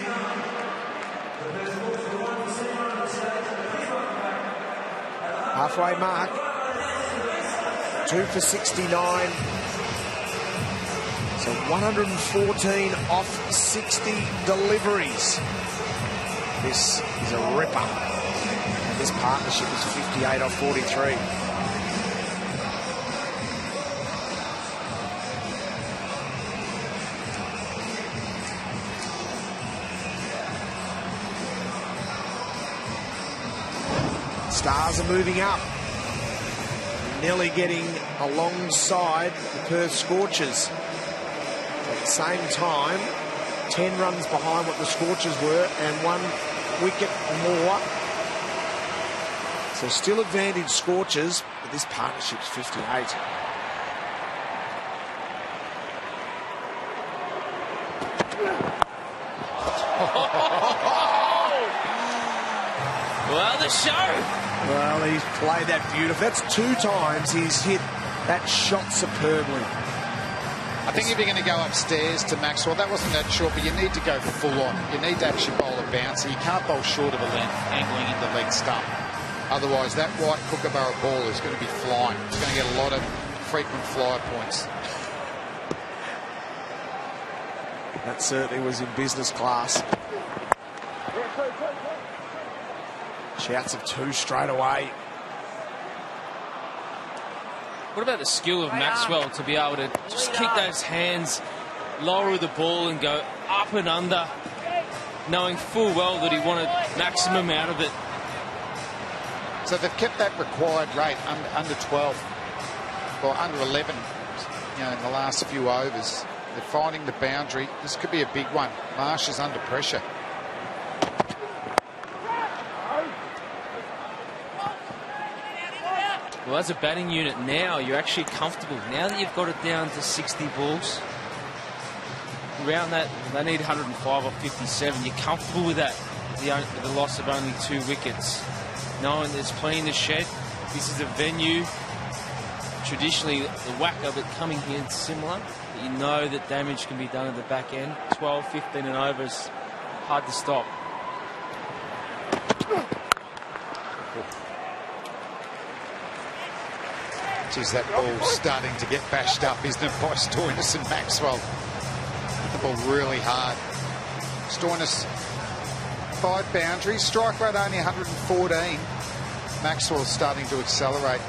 Halfway mark. 2 for 69. So 114 off 60 deliveries. This is a ripper. This partnership is 58 off 43. Stars are moving up. Nearly getting alongside the Perth Scorchers. At the same time, 10 runs behind what the Scorchers were and 1 wicket more. So still advantage Scorchers, but this partnership's 58. Well, the show. Well, he's played that beautiful. That's 2 times he's hit that shot superbly. I think if you're going to go upstairs to Maxwell, that wasn't that short, but you need to go full on. You need to actually bowl a bouncer. You can't bowl short of a length, angling into leg stump. Otherwise, that white kookaburra ball is going to be flying. It's going to get a lot of frequent flyer points. That certainly was in business class. Shouts of 2 straight away. What about the skill of Maxwell to be able to just kick those hands, lower the ball and go up and under, knowing full well that he wanted maximum out of it? So they've kept that required rate under 12 or under 11, in the last few overs. They're finding the boundary. This could be a big one. Marsh is under pressure. Well, as a batting unit now, you're actually comfortable. Now that you've got it down to 60 balls, around that, they need 105 or 57. You're comfortable with that, the loss of only 2 wickets. Knowing there's plenty in the shed. This is a venue, traditionally the whacker, but coming here it's similar. But you know that damage can be done at the back end. 12, 15 and over is hard to stop. Geez, that ball's starting to get bashed up, isn't it, by Stoinis and Maxwell? The ball really hard. Stoinis, 5 boundaries, strike rate only 114. Maxwell's starting to accelerate.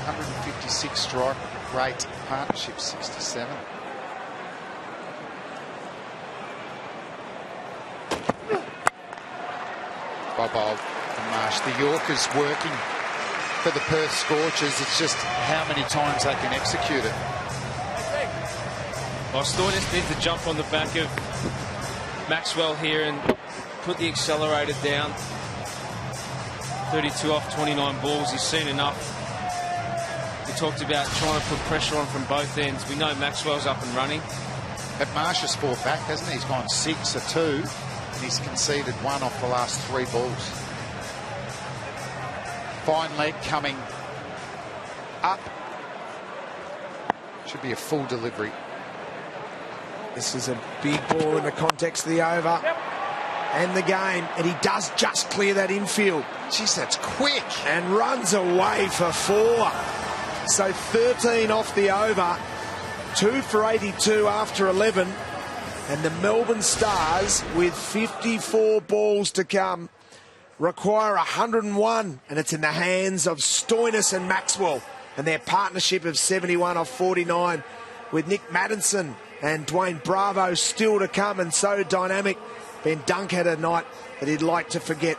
156 strike rate, partnership 67. by bowl from Marsh. The Yorker's working for the Perth Scorchers. It's just how many times they can execute it. Well, Stoinis needs to jump on the back of Maxwell here and put the accelerator down. 32 off 29 balls. He's seen enough. We talked about trying to put pressure on from both ends. We know Maxwell's up and running. But Marsh has fought back, hasn't he? He's gone 6 for 2, and he's conceded 1 off the last 3 balls. Fine leg coming up. Should be a full delivery. This is a big ball in the context of the over and the game, and he does just clear that infield. Jeez, that's quick. And runs away for 4. So 13 off the over, 2 for 82 after 11, and the Melbourne Stars, with 54 balls to come, require 101, and it's in the hands of Stoinis and Maxwell and their partnership of 71 off 49, with Nick Maddinson and Dwayne Bravo still to come, and so dynamic. Ben Dunk had a night that he'd like to forget.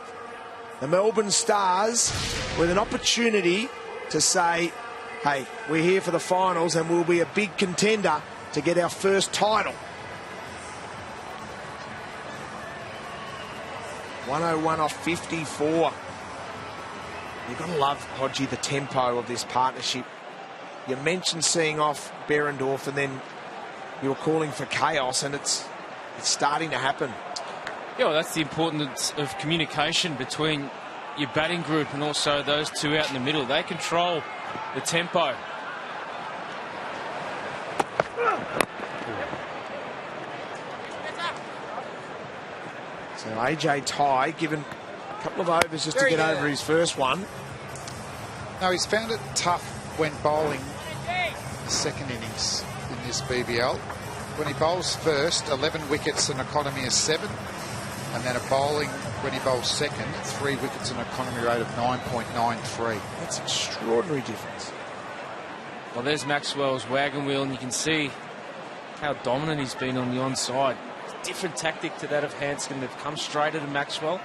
The Melbourne Stars with an opportunity to say, hey, we're here for the finals and we'll be a big contender to get our first title. 101 off 54. You've got to love, Hodgie, the tempo of this partnership. You mentioned seeing off Behrendorff, and then you were calling for chaos, and it's starting to happen. Yeah, well, that's the importance of communication between your batting group and also those two out in the middle. They control the tempo. So AJ Tye given a couple of overs just to get over his first one. No, he's found it tough when bowling the second innings in this BBL. When he bowls first, 11 wickets, an economy of 7. And then a bowling, when he bowls second, 3 wickets, an economy rate of 9.93. That's an extraordinary difference. Well, there's Maxwell's wagon wheel, and you can see how dominant he's been on the onside. Different tactic to that of Hanscom. They've come straighter to Maxwell.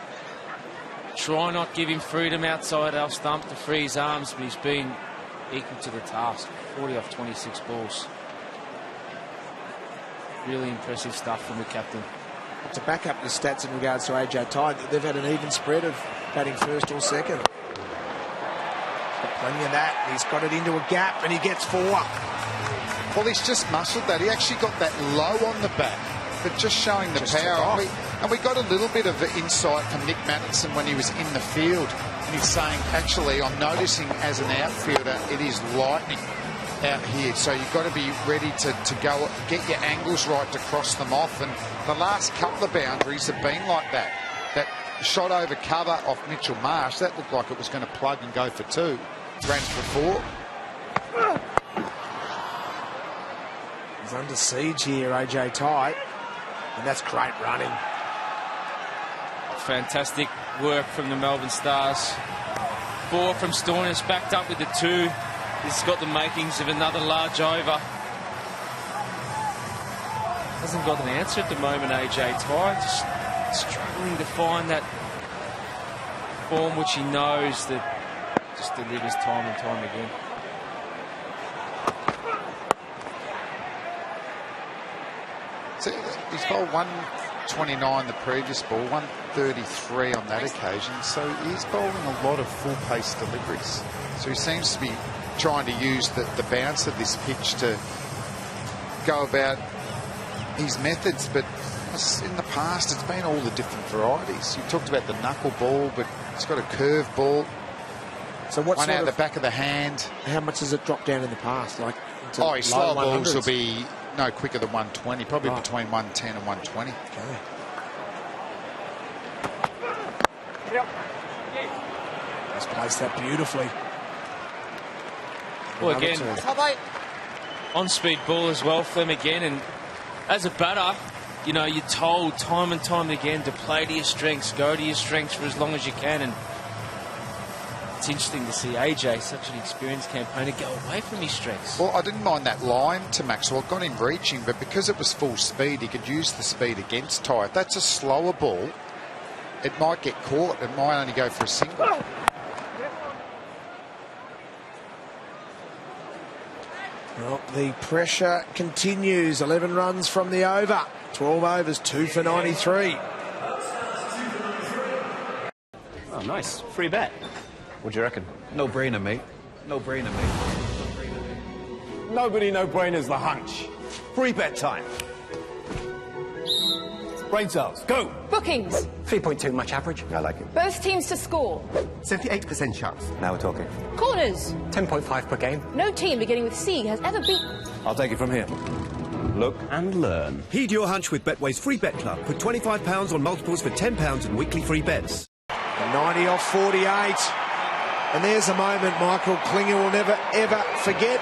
Try not give him freedom outside our stump to free his arms, but he's been equal to the task. 40 off 26 balls. Really impressive stuff from the captain. To back up the stats in regards to AJ Tye, they've had an even spread of batting first or second. He's got plenty of that. He's got it into a gap, and he gets 4. Well, he's just muscled that. He actually got that low on the bat, but just showing the power. And we got a little bit of insight from Nick Maddinson when he was in the field. And he's saying, actually, I'm noticing as an outfielder, it is lightning out here. So you've got to be ready to go, get your angles right to cross them off. And the last couple of boundaries have been like that. That shot over cover off Mitchell Marsh, that looked like it was going to plug and go for 2. Ran for 4. He's under siege here, AJ Tye. And that's great running. Fantastic work from the Melbourne Stars. 4 from Stoinis, backed up with the 2. This has got the makings of another large over. Hasn't got an answer at the moment, AJ Tye. Just struggling to find that form which he knows that just delivers time and time again. So he's bowled 129 the previous ball, 133 on that occasion. So he's bowling a lot of full-pace deliveries. So he seems to be trying to use the bounce of this pitch to go about his methods. But in the past, it's been all the different varieties. You talked about the knuckle ball, but it's got a curve ball. So what's one out the back of the hand. How much has it dropped down in the past? Like, his slow balls will be no quicker than 120, probably between 110 and 120. Okay. He's placed that beautifully. Well, again, on-speed ball as well, Flem again. And as a batter, you know, you're told time and time again to play to your strengths, go to your strengths for as long as you can. And it's interesting to see AJ, such an experienced campaigner, go away from his strengths. Well, I didn't mind that line to Maxwell. Got him reaching, but because it was full speed, he could use the speed against Tye. If that's a slower ball, it might get caught. It might only go for a single. Well, the pressure continues. 11 runs from the over. 12 overs, 2 for 93. Oh, nice. Free bet. What do you reckon? No brainer, mate. No brainer, mate. Nobody no-brainers the hunch. Free bet time. Brain cells, go. Bookings. 3.2, much average. I like it. Both teams to score. 78% chance. Now we're talking. Corners. 10.5 per game. No team beginning with C has ever beaten. I'll take it from here. Look and learn. Heed your hunch with Betway's Free Bet Club. Put £25 on multiples for £10 and weekly free bets. 90 off 48. And there's a moment Michael Klinger will never, ever forget.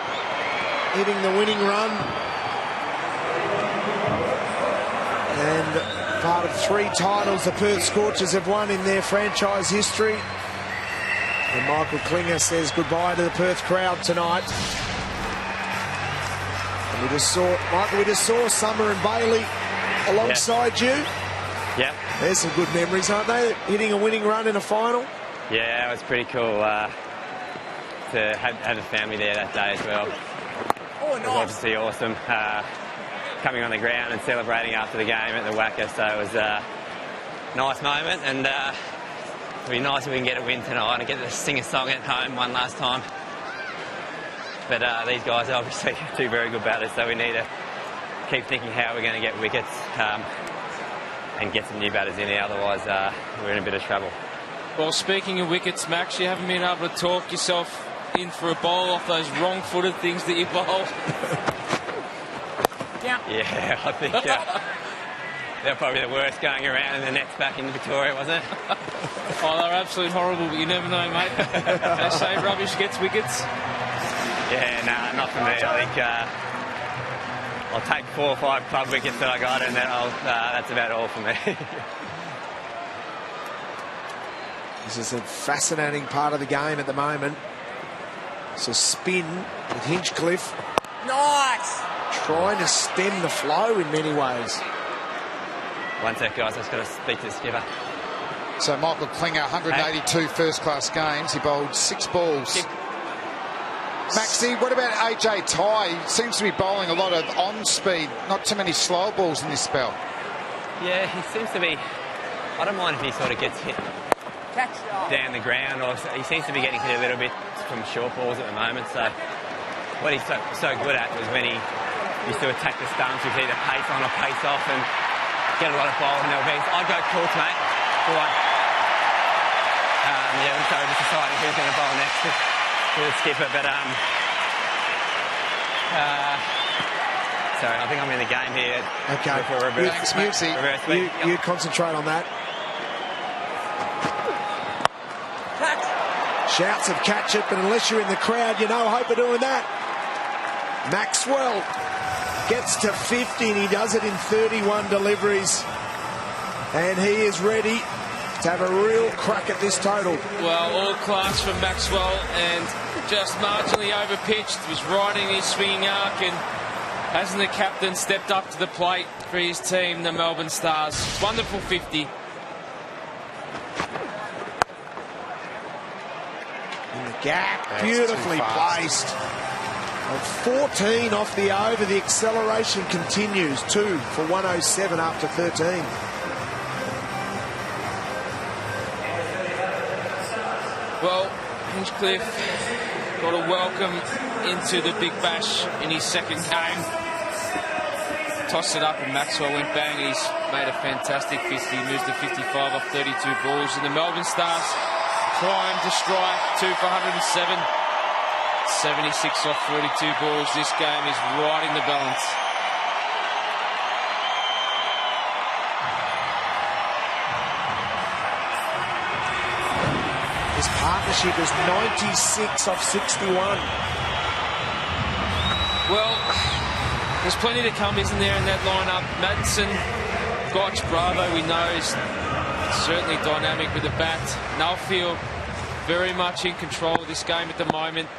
Hitting the winning run. And part of 3 titles the Perth Scorchers have won in their franchise history. And Michael Klinger says goodbye to the Perth crowd tonight. And we just saw, Michael, we just saw Summer and Bailey alongside you. Yep. There's some good memories, aren't they? Hitting a winning run in a final. Yeah, it was pretty cool to have the family there that day as well. Oh, nice. It was obviously awesome coming on the ground and celebrating after the game at the Wacker, so it was a nice moment, and it'll be nice if we can get a win tonight and get to sing a song at home one last time. But these guys are obviously 2 very good batters, so we need to keep thinking how we're going to get wickets and get some new batters in here, otherwise we're in a bit of trouble. Well, speaking of wickets, Max, you haven't been able to talk yourself in for a bowl off those wrong-footed things that you bowl. Yeah, I think they're probably the worst going around, and the net's back in Victoria, wasn't it? Oh, they're absolutely horrible, but you never know, mate. They say rubbish gets wickets. Yeah, no, not for me. I think I'll take 4 or 5 club wickets that I got, and then that's about all for me. This is a fascinating part of the game at the moment. It's a spin with Hinchcliffe. Nice! Trying to stem the flow in many ways. One sec, guys, I've just got to speak to the skipper. So Michael Klinger, 182 first-class games. He bowled 6 balls. Maxie, what about AJ Ty? He seems to be bowling a lot of on-speed, not too many slow balls in this spell. Yeah, he seems to be... I don't mind if he sort of gets hit down the ground, or he seems to be getting hit a little bit from short balls at the moment, so what he's so good at was when he used to attack the stumps with either pace on or pace off and get a lot of bowls and LBs. I'd go courts, mate, for one. Yeah, so we're just deciding who's going to bowl next to the skipper, but sorry, I think I'm in the game here. Okay. For a reverse. Thanks, Maxie. You concentrate on that. Shouts of catch it, but unless you're in the crowd, you no hope of doing that. Maxwell gets to 50, and he does it in 31 deliveries. And he is ready to have a real crack at this total. Well, all class from Maxwell, and just marginally overpitched, was riding his swinging arc, and hasn't the captain stepped up to the plate for his team, the Melbourne Stars? Wonderful 50. In the gap, beautifully placed. 14 off the over, the acceleration continues. 2 for 107 after 13. Well, Hinchcliffe got a welcome into the Big Bash in his second game. Tossed it up and Maxwell went bang. He's made a fantastic 50. Moves to 55 off 32 balls. And the Melbourne Stars primed to strike, 2 for 107. 76 off 42 balls. This game is right in the balance. His partnership is 96 off 61. Well, there's plenty to come, isn't there, in that lineup? Madison, Gotch, Bravo, we know, is certainly dynamic with the bat. Nuffield, very much in control of this game at the moment.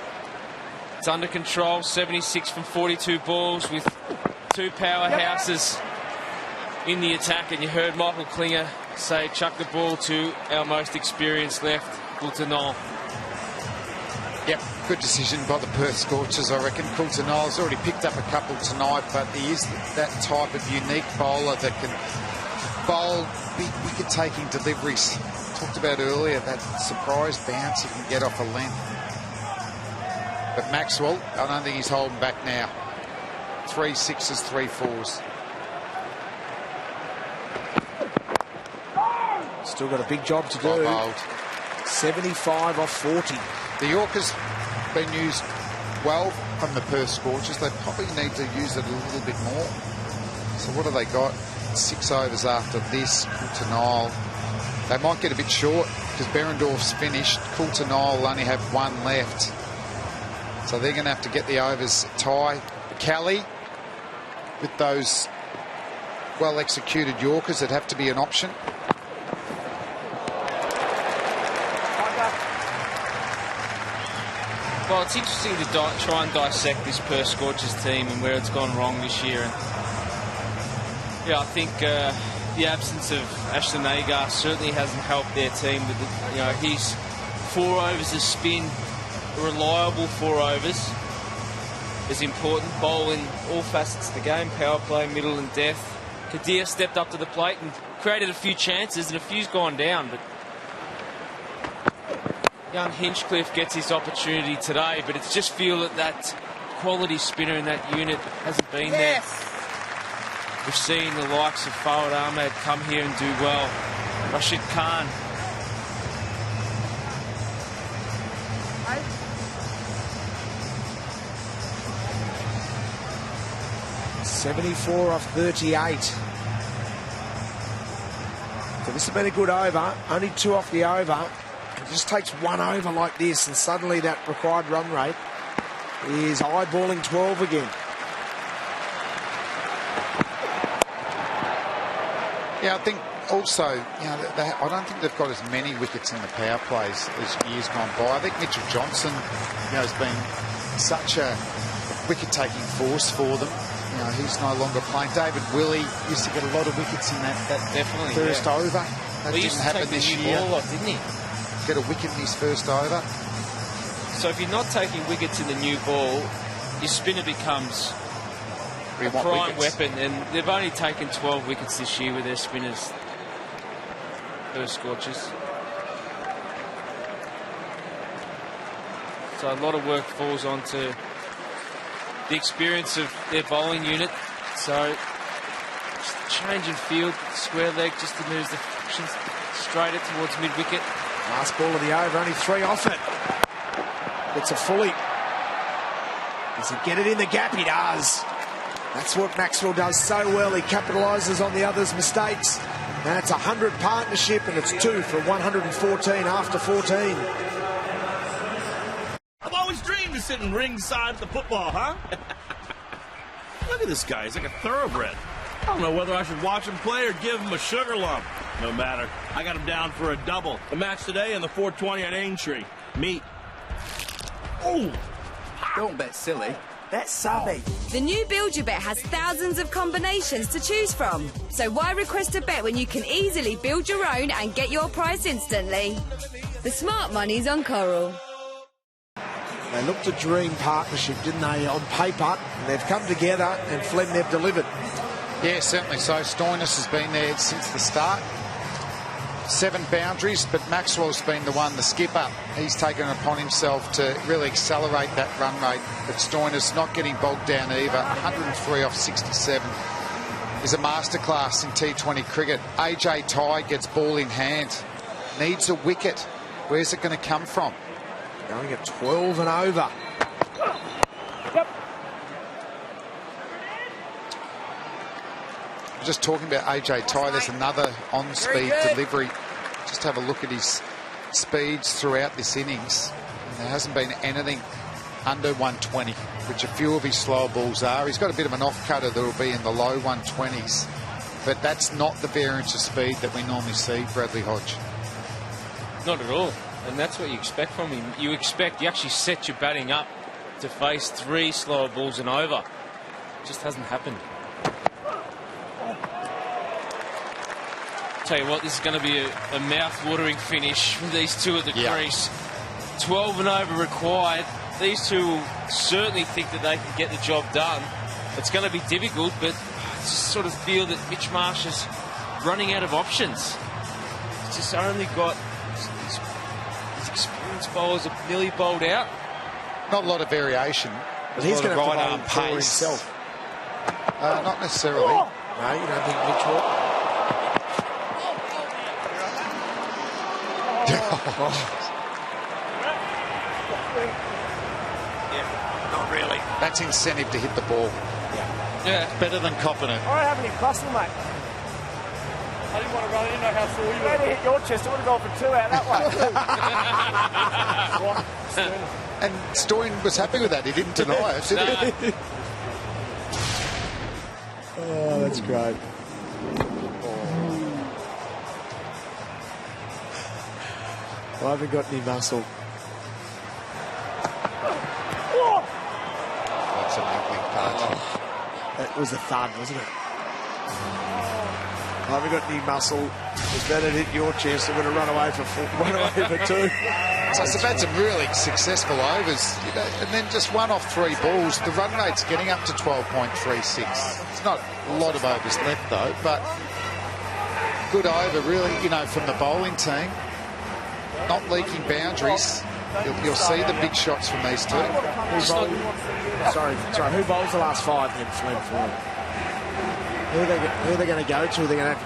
It's under control, 76 from 42 balls with 2 powerhouses in the attack, and you heard Michael Klinger say chuck the ball to our most experienced left, Coulter-Nile. Yep, good decision by the Perth Scorchers, I reckon. Coulter-Nile's already picked up a couple tonight, but he is that type of unique bowler that can bowl big wicket-taking deliveries. Talked about earlier, that surprise bounce he can get off a length. But Maxwell, I don't think he's holding back now. 3 6s, 3 4s. Still got a big job to do. 75 off 40. The Yorker's been used well from the Perth Scorchers. They probably need to use it a little bit more. So what have they got? 6 overs after this. Coulter-Nile. They might get a bit short because Berendorf's finished. Coulter-Nile will only have 1 left. So they're going to have to get the overs tie. Kelly, with those well-executed Yorkers, that have to be an option. Well, it's interesting to try and dissect this Perth Scorchers team and where it's gone wrong this year. And yeah, I think the absence of Ashton Agar certainly hasn't helped their team. With his 4 overs of spin, reliable 4 overs, is important. Bowling all facets of the game, power play, middle and death. Kadir stepped up to the plate and created a few chances, and a few's gone down. But young Hinchcliffe gets his opportunity today, but it's just feel that quality spinner in that unit hasn't been there. We've seen the likes of Fawad Ahmed come here and do well. Rashid Khan. 74 off 38. So this has been a good over. Only 2 off the over. It just takes 1 over like this, and suddenly that required run rate is eyeballing 12 again. Yeah, I think also, I don't think they've got as many wickets in the power plays as years gone by. I think Mitchell Johnson, has been such a wicket-taking force for them. He's no longer playing. David Willey used to get a lot of wickets in that first over. That didn't happen this year. Ball, didn't he? Get a wicket in his first over. So if you're not taking wickets in the new ball, your spinner becomes a prime weapon, and they've only taken 12 wickets this year with their spinners, Perth Scorchers. So a lot of work falls onto the experience of their bowling unit. So just change in field, square leg, just to move the frictions straighter towards mid-wicket. Last ball of the over, only 3 off it. Gets a fully. Does he get it in the gap? He does. That's what Maxwell does so well. He capitalises on the others' mistakes. And it's a 100 partnership, and it's 2 for 114 after 14. I've always dreamed of sitting ringside at the football, huh? Look at this guy. He's like a thoroughbred. I don't know whether I should watch him play or give him a sugar lump. No matter. I got him down for a double. The match today and the 420 at Aintree. Meet. Oh! Don't bet silly. That's savvy. The new Build Your Bet has thousands of combinations to choose from. So why request a bet when you can easily build your own and get your prize instantly? The smart money's on Coral. They looked a dream partnership, didn't they, on paper? And they've come together, and Flem, they've delivered. Yeah, certainly so. Stoinis has been there since the start. 7 boundaries, but Maxwell's been the one, the skipper. He's taken it upon himself to really accelerate that run rate. But Stoinis not getting bogged down either. 103 off 67 is a masterclass in T20 cricket. AJ Tye gets ball in hand. Needs a wicket. Where's it going to come from? Going at 12 and over. Just talking about AJ Tye, there's another on-speed delivery. Just have a look at his speeds throughout this innings. And there hasn't been anything under 120, which a few of his slower balls are. He's got a bit of an off-cutter that will be in the low 120s. But that's not the variance of speed that we normally see, Bradley Hodge. Not at all. And that's what you expect from him. You actually set your batting up to face 3 slower balls and over. It just hasn't happened. Tell you what, this is going to be a mouth-watering finish from these two at the crease. 12 and over required. These two will certainly think that they can get the job done. It's going to be difficult, but I just sort of feel that Mitch Marsh is running out of options. He's just only got his experienced bowlers are nearly bowled out. Not a lot of variation. But he's going to have to right arm bowl for pace. himself. Not necessarily. No, you don't think Mitch will? Not really. That's incentive to hit the ball. Yeah. Better than copping it. I don't have any muscle, mate. I didn't want to run. I didn't know how sore you were. Maybe hit your chest. I would have gone for 2 out that way. And Stoyan was happy with that. He didn't deny it, did he? Oh, that's great. I haven't got any muscle. That's an ugly part. That was a thud, wasn't it? I haven't got any muscle. If that had hit your chest, I'm going to run away for 2. So it's about some really successful overs, you know, and then just 1 off 3 balls. The run rate's getting up to 12.36. It's not a lot of overs left though, but good over really, you know, from the bowling team. Not leaking boundaries. You'll see the big shots from these two. Sorry, who bowls the last 5 then, Flem? Who are they going to go to? Are they going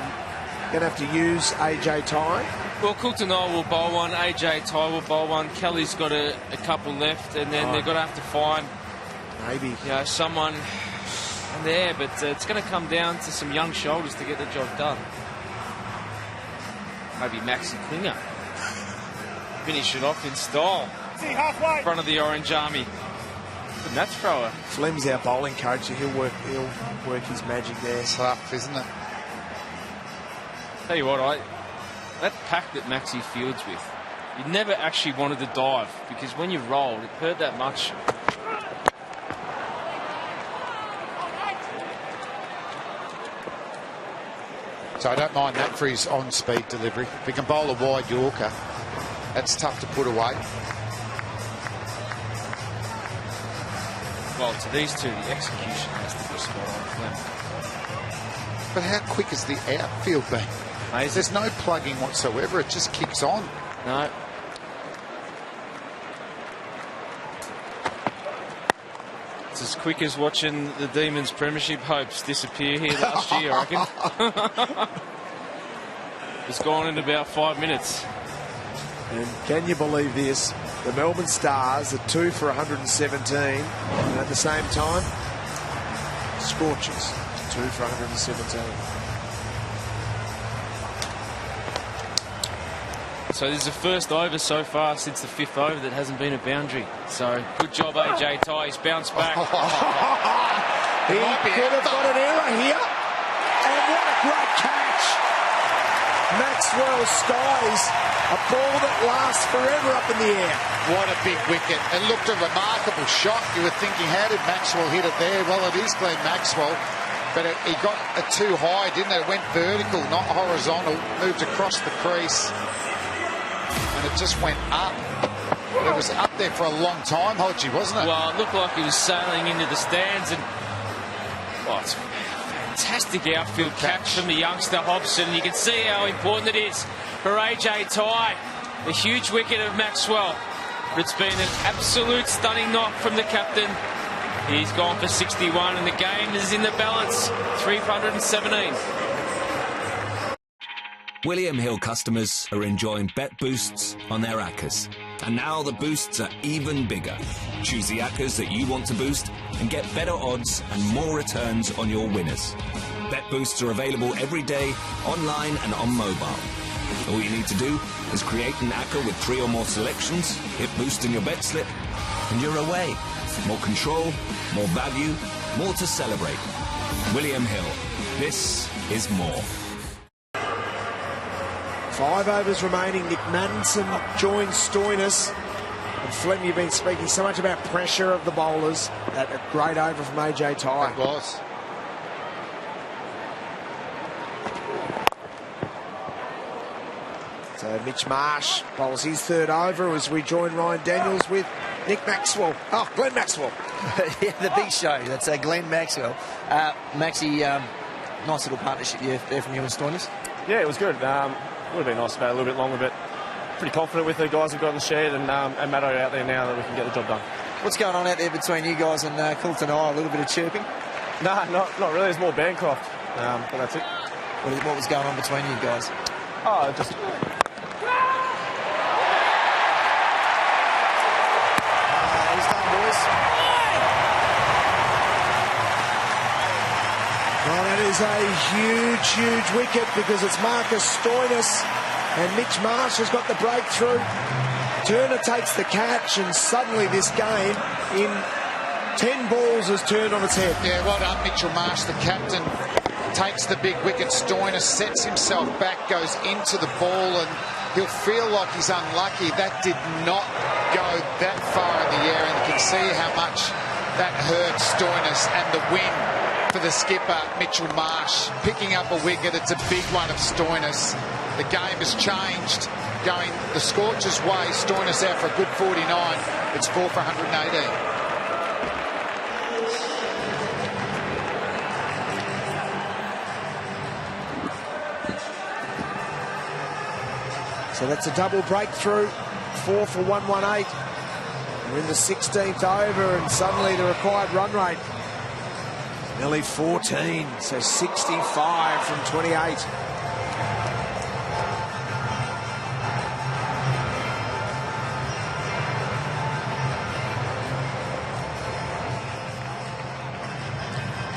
to have to use AJ Ty? Well, Coulter will bowl one, AJ Ty will bowl one, Kelly's got a couple left, and then they're going to have to find maybe someone there, but it's going to come down to some young shoulders to get the job done. Maybe Maxi Klinger. Finish it off in style. In front of the Orange Army. And that thrower. Flem's our bowling coach, so he'll work his magic there. Tough, isn't it? Tell you what, that pack that Maxi fields with, you never actually wanted to dive, because when you rolled, it hurt that much. So I don't mind that for his on-speed delivery. If he can bowl a wide Yorker, that's tough to put away. Well, to these two, the execution has to be spot on for them. But how quick has the outfield been? Amazing. There's no plugging whatsoever. It just kicks on. No. It's as quick as watching the Demons Premiership hopes disappear here last year, I reckon. It's gone in about 5 minutes. And can you believe this? The Melbourne Stars are 2 for 117, and at the same time, Scorchers 2 for 117. So this is the first over so far since the 5th over that hasn't been a boundary. So good job, AJ Ty. He's bounced back. He could have got an error here. And what a great catch. Maxwell skies a ball that lasts forever up in the air. What a big wicket. It looked a remarkable shot. You were thinking, how did Maxwell hit it there? Well, it is Glenn Maxwell. But he got it too high, didn't it? It went vertical, not horizontal. Moved across the crease. And it just went up. It was up there for a long time, Hodgie, wasn't it? Well, it looked like he was sailing into the stands. And it's a fantastic outfield catch from the youngster Hobson. You can see how important it is for AJ Ty. The huge wicket of Maxwell. But it's been an absolute stunning knock from the captain. He's gone for 61 and the game is in the balance. 3 for 117. William Hill customers are enjoying bet boosts on their ACCAs. And now the boosts are even bigger. Choose the ACCAs that you want to boost and get better odds and more returns on your winners. Bet boosts are available every day, online and on mobile. All you need to do is create an ACCA with 3 or more selections, hit boost in your bet slip, and you're away. More control, more value, more to celebrate. William Hill. This is more. 5 overs remaining. Nick Maddinson joins Stoinis. And Flem, you've been speaking so much about pressure of the bowlers. That a great over from AJ Ty. It was. So Mitch Marsh bowls his third over as we join Ryan Daniels with Nick Maxwell. Oh, Glenn Maxwell. Yeah, the big show. That's Glenn Maxwell. Maxie, nice little partnership there from you and Stoinis. Yeah, it was good. Would have been nice to go a little bit longer, but pretty confident with the guys we've got in the shed and Matto out there now that we can get the job done. What's going on out there between you guys and Coulton? A little bit of chirping? No, not really. It's more Bancroft, but that's it. What was going on between you guys? Oh, just... He's done, boys. Well, that is a huge wicket because it's Marcus Stoinis and Mitch Marsh has got the breakthrough. Turner takes the catch and suddenly this game in 10 balls has turned on its head. Yeah, well done, Mitchell Marsh, the captain. Takes the big wicket. Stoinis sets himself back, goes into the ball, and he'll feel like he's unlucky. That did not go that far in the air, and you can see how much that hurt Stoinis. And the win for the skipper, Mitchell Marsh, picking up a wicket. It's a big one of Stoinis. The game has changed, going the Scorchers' way. Stoinis out for a good 49. It's 4 for 118. So that's a double breakthrough, 4 for 118. We're in the 16th over and suddenly the required run rate, nearly 14, so 65 from 28.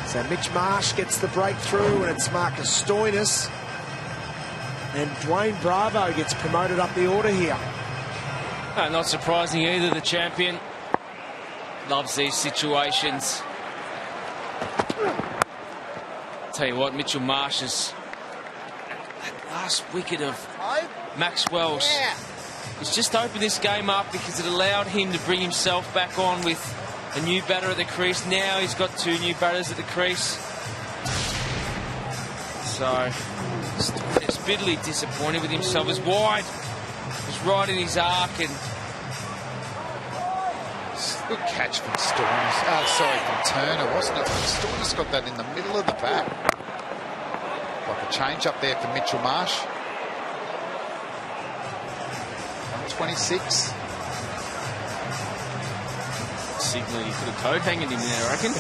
So Mitch Marsh gets the breakthrough and it's Marcus Stoinis. And Dwayne Bravo gets promoted up the order here. Not surprising either. The champion loves these situations. Tell you what, Mitchell Marsh's that last wicket of Maxwell's has just opened this game up because it allowed him to bring himself back on with a new batter at the crease. Now he's got 2 new batters at the crease. So he's bitterly disappointed with himself. As wide, was right in his arc, and good catch from Stoinis. From Turner, wasn't it? Stoinis got that in the middle of the bat. Like a change up there for Mitchell Marsh. 126. Signal you could have coat hanging in there, I reckon.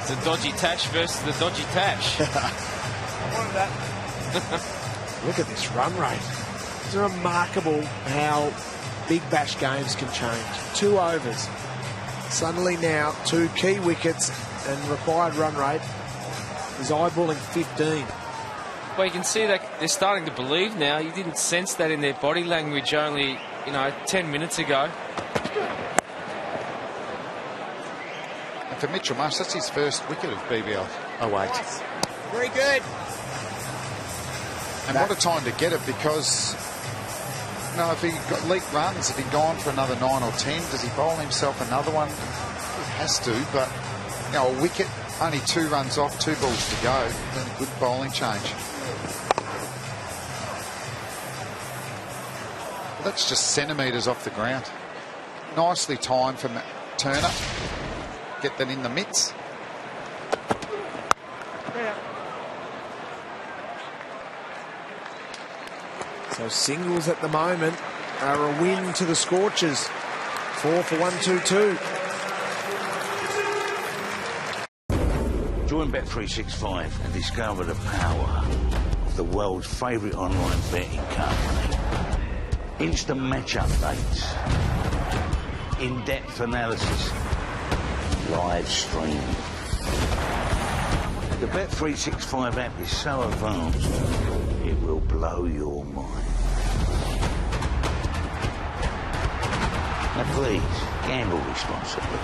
It's a dodgy Tash versus the dodgy Tash. Look at this run rate. It's remarkable how Big Bash games can change. 2 overs. Suddenly now 2 key wickets and required run rate is eyeballing 15. Well, you can see that they're starting to believe now. You didn't sense that in their body language only, 10 minutes ago. And for Mitchell Marsh, that's his first wicket of BBL. Oh, wait. Very good. And what a time to get it, because if he got leaked runs, if he'd gone for another 9 or 10, does he bowl himself another one? He has to, but a wicket, only 2 runs off, 2 balls to go, then a good bowling change. That's just centimetres off the ground. Nicely timed from Turner. Get that in the mitts. So singles at the moment are a win to the Scorchers. 4 for 122. Join Bet365 and discover the power of the world's favourite online betting company. Instant match updates, in-depth analysis, live streaming. The Bet365 app is so advanced, it will blow your mind. Now please, gamble responsibly.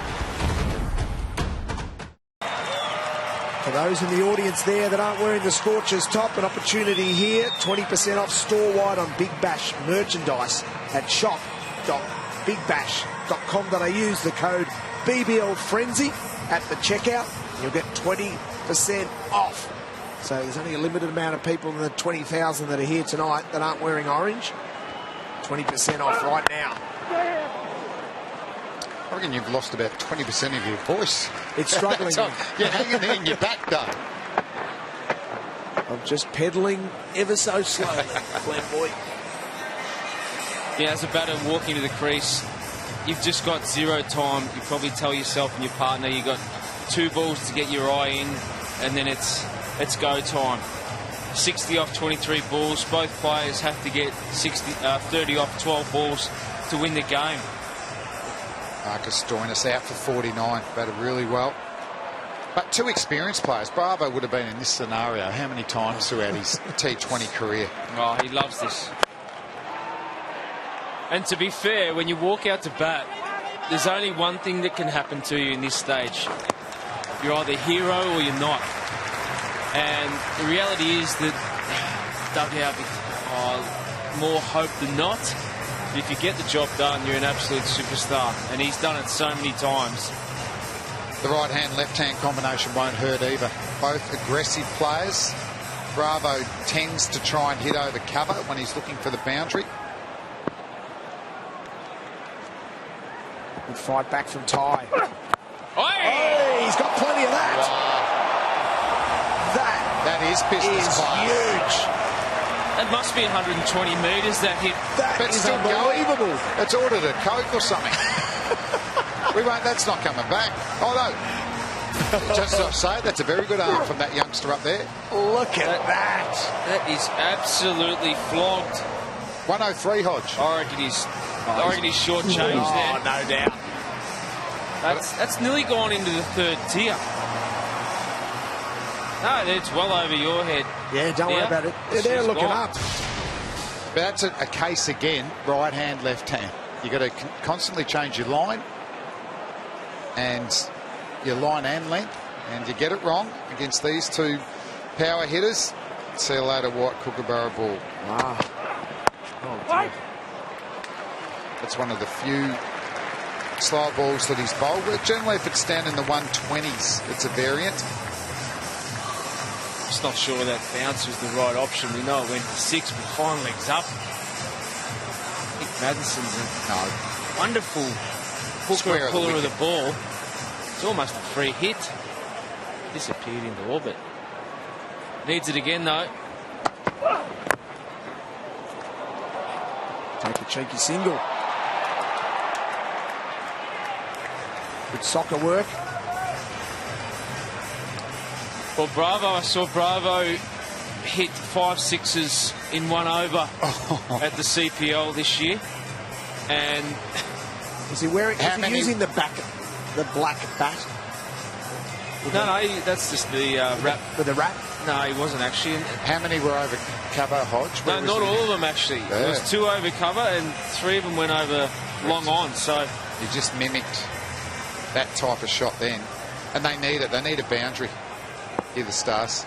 For those in the audience there that aren't wearing the Scorchers top, an opportunity here. 20% off store-wide on Big Bash merchandise at shop.bigbash.com.au. Use the code BBL Frenzy at the checkout. You'll get 20% off. So there's only a limited amount of people in the 20,000 that are here tonight that aren't wearing orange. 20% off right now. I reckon you've lost about 20% of your voice. It's struggling. You're hanging there in your back, though. I'm just pedalling ever so slowly, Flamboy. Yeah, as a batter walking to the crease, you've just got zero time. You probably tell yourself and your partner you've got 2 balls to get your eye in, and then it's go time. 60 off 23 balls. Both players have to get 30 off 12 balls to win the game. Marcus Stoinis out for 49. Batted really well. But 2 experienced players. Bravo would have been in this scenario how many times throughout his T20 career? Oh, he loves this. And to be fair, when you walk out to bat, there's only one thing that can happen to you in this stage. You're either hero or you're not. And the reality is that dugout, more hope than not. But if you get the job done, you're an absolute superstar. And he's done it so many times. The right-hand, left-hand combination won't hurt either. Both aggressive players. Bravo tends to try and hit over cover when he's looking for the boundary. Good fight back from Ty. Hey, he's got plenty of that. Wow. That is business class. Huge. That must be 120 metres, that hit. That is unbelievable. It's ordered a Coke or something. That's not coming back. Oh, no. Just as I say, that's a very good arm from that youngster up there. Look at that. That is absolutely flogged. 103, Hodge. I reckon he's short-changed there. Oh, no doubt. That's nearly gone into the 3rd tier. No, it's well over your head. Yeah, don't worry about it. They're looking up. But that's a case again, right hand, left hand. You've got to constantly change your line and your line and length, and you get it wrong against these 2 power hitters. See you later, White Kookaburra ball. Wow. Oh, dear. That's one of the few slow balls that he's bowled. But generally, if it's down in the 120s, it's a variant. Just not sure that bounce was the right option. We know it went for 6, but fine legs up. I think Maddison's a wonderful hooker and puller of the ball. It's almost a free hit. Disappeared into orbit. Needs it again, though. Take a cheeky single. Good soccer work. Well, I saw Bravo hit 5 sixes in 1 over at the CPL this year. And is he using the black bat? No, that's just the wrap. For the wrap? No, he wasn't actually. How many were over cover, Hodge? No, not all of them actually. Yeah. There was 2 over cover and 3 of them went over long on. So he just mimicked that type of shot then, and they need it. They need a boundary. Here the Stars.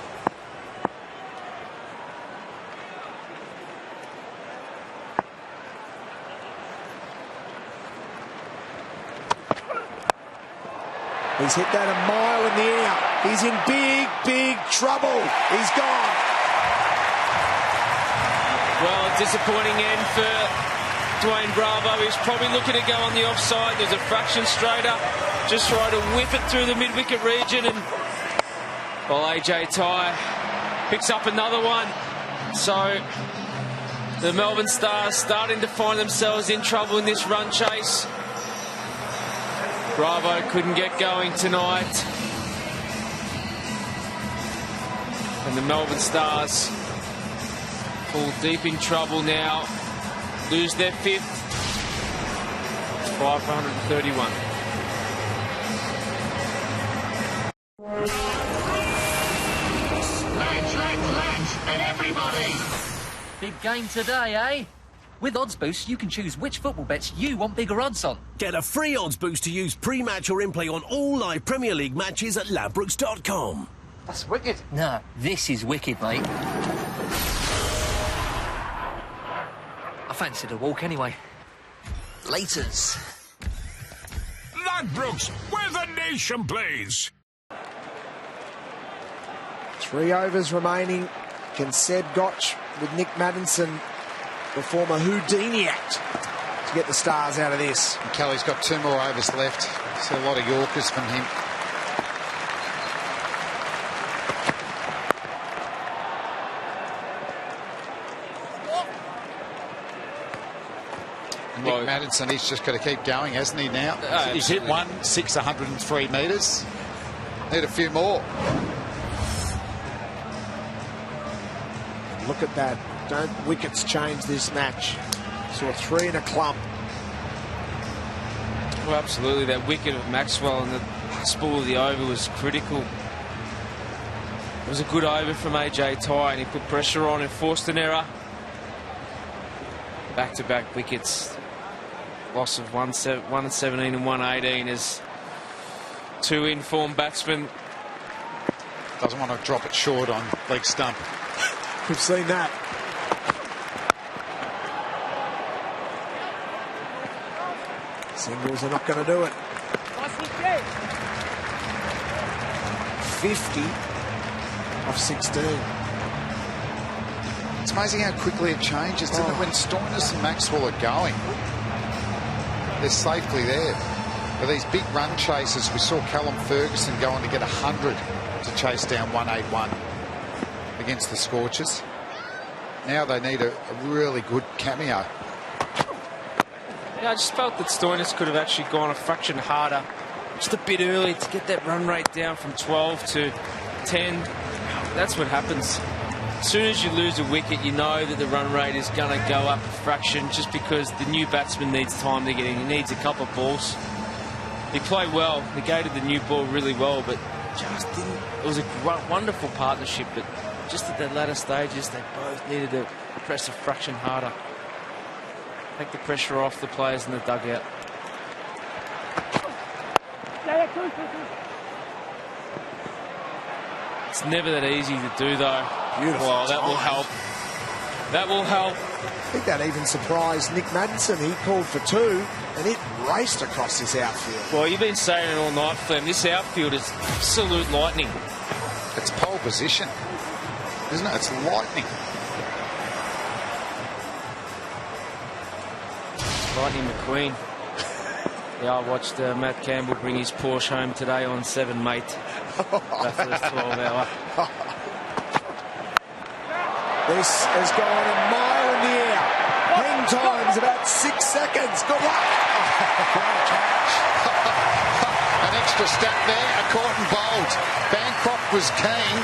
He's hit that a mile in the air. He's in big, big trouble. He's gone. Well, a disappointing end for Dwayne Bravo. He's probably looking to go on the offside. There's a fraction straighter. Just try to whip it through the mid-wicket region, and well, AJ Ty picks up another one. So the Melbourne Stars starting to find themselves in trouble in this run chase. Bravo couldn't get going tonight. And the Melbourne Stars fall deep in trouble now. Lose their 5th. 5 for 131. Let's, and everybody! Big game today, eh? With Odds Boost, you can choose which football bets you want bigger odds on. Get a free odds boost to use pre-match or in-play on all live Premier League matches at Ladbrokes.com. That's wicked. No, this is wicked, mate. I fancied a walk anyway. Laters. Ladbrokes, where the nation plays. 3 overs remaining. Can Seb Gotch with Nick Maddinson perform a Houdini act to get the Stars out of this? And Kelly's got 2 more overs left. So a lot of Yorkers from him. And Nick Maddinson, he's just got to keep going, hasn't he now? He's hit 103 metres. Need a few more. Look at that. Don't wickets change this match. Saw 3 in a clump. Well, absolutely. That wicket of Maxwell and the spool of the over was critical. It was a good over from AJ Tye, and he put pressure on and forced an error. Back-to-back wickets. Loss of 117 and 118 as 2 in-form batsmen. Doesn't want to drop it short on leg stump. We've seen that. Singles are not going to do it. 50 of 16. It's amazing how quickly it changes, isn't it? When Stoinis and Maxwell are going, they're safely there. But these big run chases, we saw Callum Ferguson go on to get 100 to chase down 181 against the Scorchers. Now they need a really good cameo. Yeah, I just felt that Stoinis could have actually gone a fraction harder, just a bit early, to get that run rate down from 12 to 10. That's what happens. As soon as you lose a wicket, you know that the run rate is going to go up a fraction, just because the new batsman needs time to get in. He needs a couple of balls. He played well, negated the new ball really well, but just didn't. It was a wonderful partnership, but just at the latter stages, they both needed to press a fraction harder. Take the pressure off the players in the dugout. It's never that easy to do, though. Beautiful. Well, that will help. That will help. I think that even surprised Nick Maddinson. He called for 2, and it raced across this outfield. Well, you've been saying it all night, Flem. This outfield is absolute lightning. It's pole position, isn't it? It's lightning. Lightning McQueen. Yeah, I watched Matt Campbell bring his Porsche home today on 7, mate. That first 12 hour. This has gone a mile in the air. Hang time's about 6 seconds. Good luck. An extra step there, a caught and bowled. Bancroft was keen,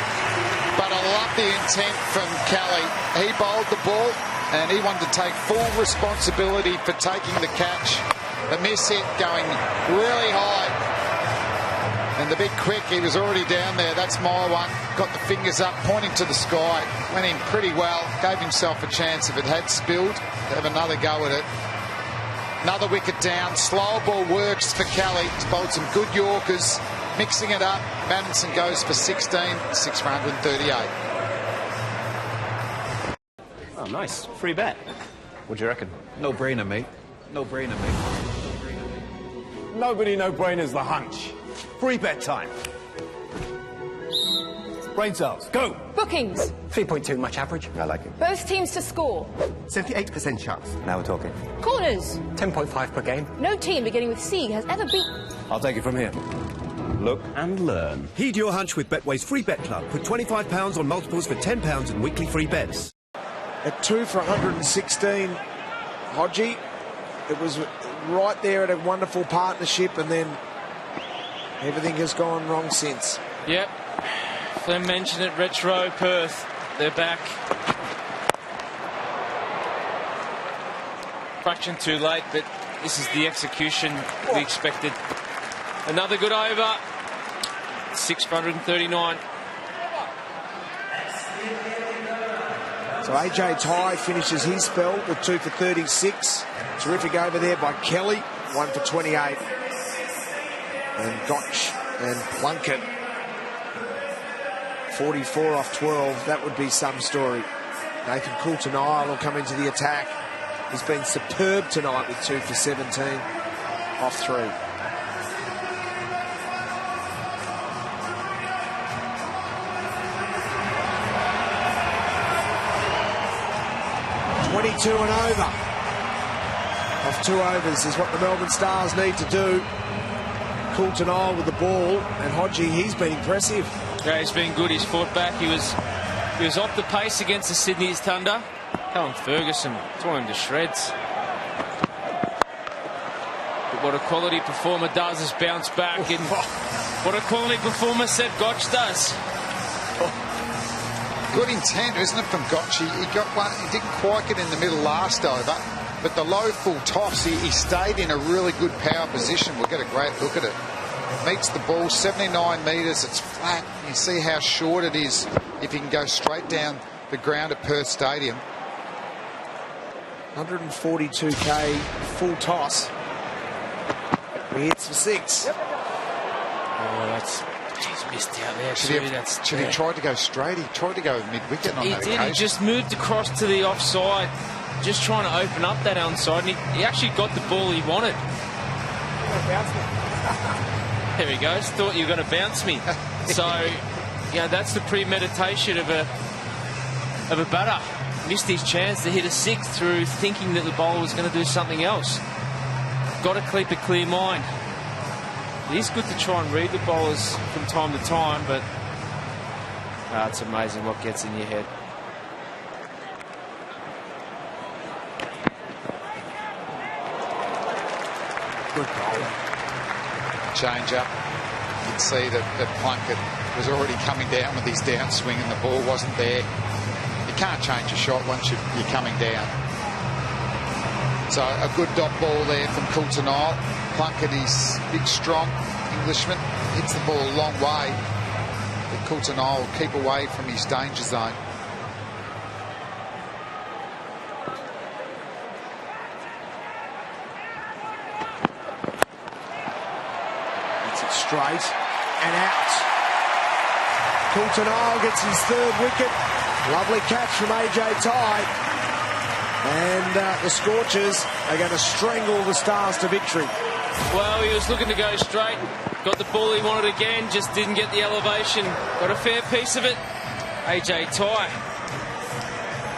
but I love the intent from Kelly. He bowled the ball, and he wanted to take full responsibility for taking the catch. The miss hit going really high. And the big quick, he was already down there. That's my one. Got the fingers up, pointing to the sky. Went in pretty well. Gave himself a chance, if it had spilled, to have another go at it. Another wicket down. Slow ball works for Kelly. He's bowled some good Yorkers. Mixing it up. Maddinson goes for 16, 6 for 138. Oh, nice. Free bet. What do you reckon? No brainer, mate. No brainer, mate. Nobody no-brainers the hunch. Free bet time. Brain cells, go. Bookings. 3.2, much average. I like it. Both teams to score. 78% chance. Now we're talking. Corners. 10.5 per game. No team beginning with C has ever beaten. I'll take it from here. Look and learn. Heed your hunch with Betway's free bet club. Put £25 on multiples for £10 in weekly free bets. At 2 for 116, Hodgie, it was right there at a wonderful partnership, and then everything has gone wrong since. Yep. Flem mentioned it, retro Perth. They're back. Fraction too late, but this is the execution we expected. Another good over. 6 for 139. So AJ Tye finishes his spell with 2 for 36. Terrific over there by Kelly, 1 for 28. And Gotch and Plunkett, 44 off 12. That would be some story. Nathan Coulter-Nile will come into the attack. He's been superb tonight with 2 for 17 off 3. 2 and over. Off 2 overs is what the Melbourne Stars need to do. Coulton Isle with the ball, and Hodgie, he's been impressive. Yeah, he's been good. He's fought back. He was off the pace against the Sydney Thunder. Callum Ferguson tore him to shreds. But what a quality performer does is bounce back, and what a quality performer Seb Gotch does. Good intent, isn't it, from Gotch? He got one. He didn't quite get in the middle last over, but the low full toss, he stayed in a really good power position. We'll get a great look at it. Meets the ball, 79 metres. It's flat. You see how short it is if he can go straight down the ground at Perth Stadium. 142k full toss. He hits for 6. Oh, that's... He's missed out there too. He tried to go straight. He tried to go mid-wicket on that occasion. He just moved across to the offside, just trying to open up that onside, and he actually got the ball he wanted. There he goes. Thought you were going to bounce me. So, that's the premeditation of a batter. Missed his chance to hit a 6 through thinking that the bowler was going to do something else. Got to keep a clear mind. It is good to try and read the bowlers from time to time, but it's amazing what gets in your head. Good bowler. Change up. You can see that Plunkett was already coming down with his downswing and the ball wasn't there. You can't change a shot once you're coming down. So a good dot ball there from Coulton Isle. Plunkett is big, strong Englishman. Hits the ball a long way. But Coulton Isle will keep away from his danger zone. Hits it straight and out. Coulton Isle gets his 3rd wicket. Lovely catch from AJ Tye. And the Scorchers are going to strangle the Stars to victory. Well, he was looking to go straight. Got the ball he wanted again, just didn't get the elevation. Got a fair piece of it. AJ Tye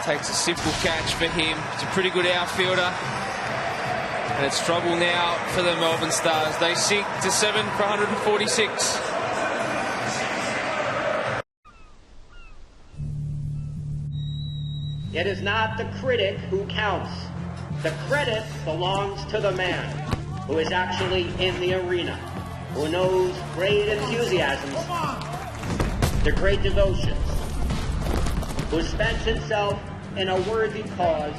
takes a simple catch for him. It's a pretty good outfielder. And it's trouble now for the Melbourne Stars. They sink to 7 for 146. It is not the critic who counts. The credit belongs to the man who is actually in the arena, who knows great enthusiasms, the great devotions, who spends himself in a worthy cause,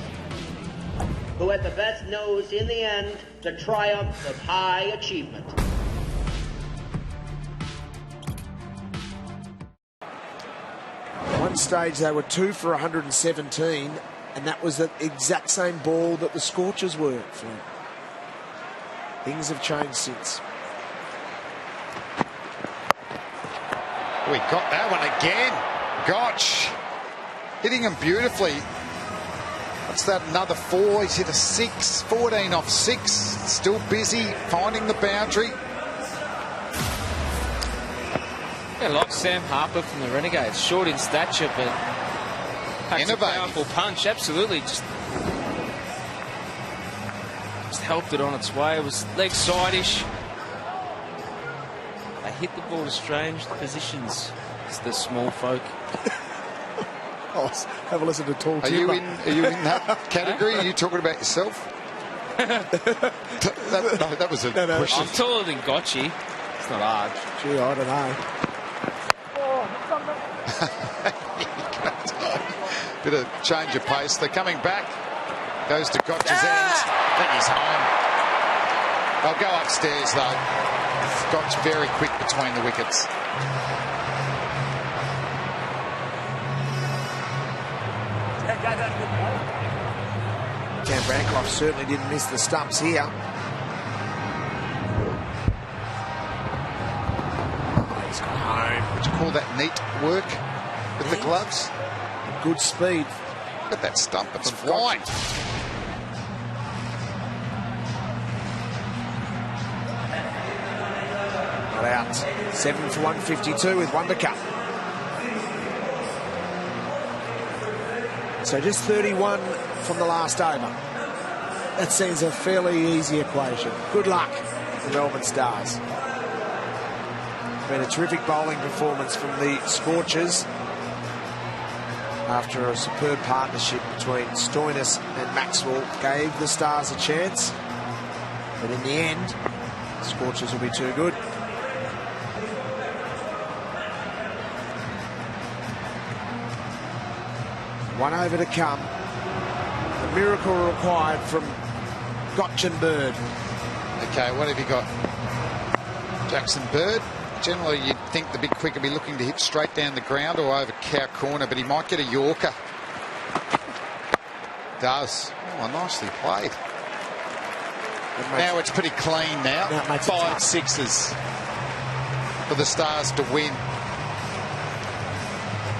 who at the best knows in the end the triumph of high achievement. At one stage they were 2 for 117, and that was the exact same ball that the Scorchers were. Things have changed since. We got that one again. Gotch hitting him beautifully. What's that, another 4? He's hit a 6, 14 off 6. Still busy finding the boundary. Yeah, like Sam Harper from the Renegades. Short in stature, but packs a powerful punch. Absolutely. Just helped it on its way. It was leg side-ish. They hit the ball to strange positions. It's the small folk. Oh, have a listen to Tall Timber. Are you in that category? Are you talking about yourself? that was a question. I'm taller than Gotchi. It's not hard. Gee, I don't know. Bit of change of pace. They're coming back. Goes to Gotch's end. Then he's home. They'll go upstairs though. Gotch very quick between the wickets. Cam Bancroft certainly didn't miss the stumps here. He's gone home. Would you call that neat work with the gloves? Good speed. Look at that stump. It's flying. Not out. 7 for 152 with 1 to come. It's So just 31 from the last over. That seems a fairly easy equation. Good luck, the Melbourne Stars. Been a terrific bowling performance from the Scorchers after a superb partnership between Stoinis and Maxwell gave the Stars a chance. But in the end, the Scorchers will be too good. One over to come. A miracle required from Bird. Okay, what have you got? Jackson Bird. Generally, you'd think the big quick would be looking to hit straight down the ground or over cow corner, but he might get a Yorker. Does. Oh, nicely played. Now it's pretty clean now. 5 sixes for the Stars to win.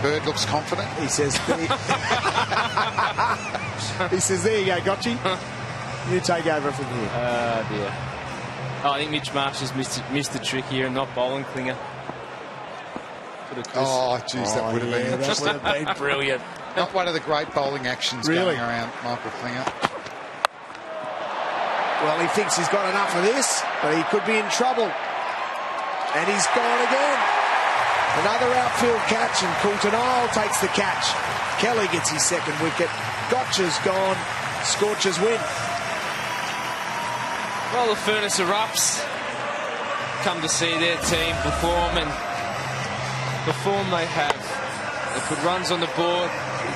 Bird looks confident. He says, he says, there you go, Gotchi. You take over from here. Dear. Oh, I think Mitch Marsh has missed the trick here and not bowling Klinger. Oh, geez, that would have been interesting. That would have been brilliant. Not one of the great bowling actions going around Michael Klinger. Well, he thinks he's got enough of this, but he could be in trouble. And he's gone again. Another outfield catch, and Coulter-Nile takes the catch. Kelly gets his second wicket. Gotcha's gone. Scorchers win. Well, the furnace erupts. Come to see their team perform, and perform they have. They put runs on the board,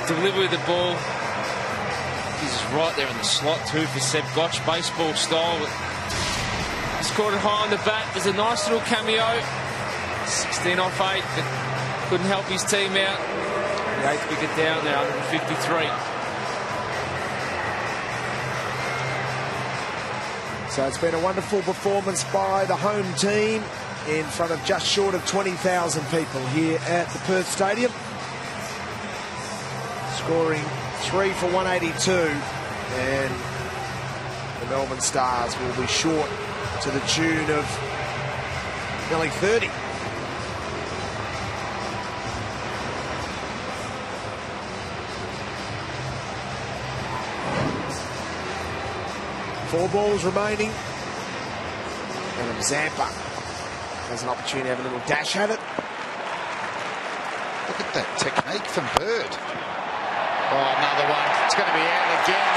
deliver with the ball. He's right there in the slot too for Seb Gotch, baseball style. Scored it high on the bat. There's a nice little cameo. 16 off 8, but couldn't help his team out. The 8th wicket down there, 153. So it's been a wonderful performance by the home team in front of just short of 20,000 people here at the Perth Stadium. Scoring 3 for 182, and the Melbourne Stars will be short to the tune of nearly 30. Four balls remaining. And Zampa has an opportunity to have a little dash at it. Look at that technique from Bird. Oh, another one. It's going to be out again.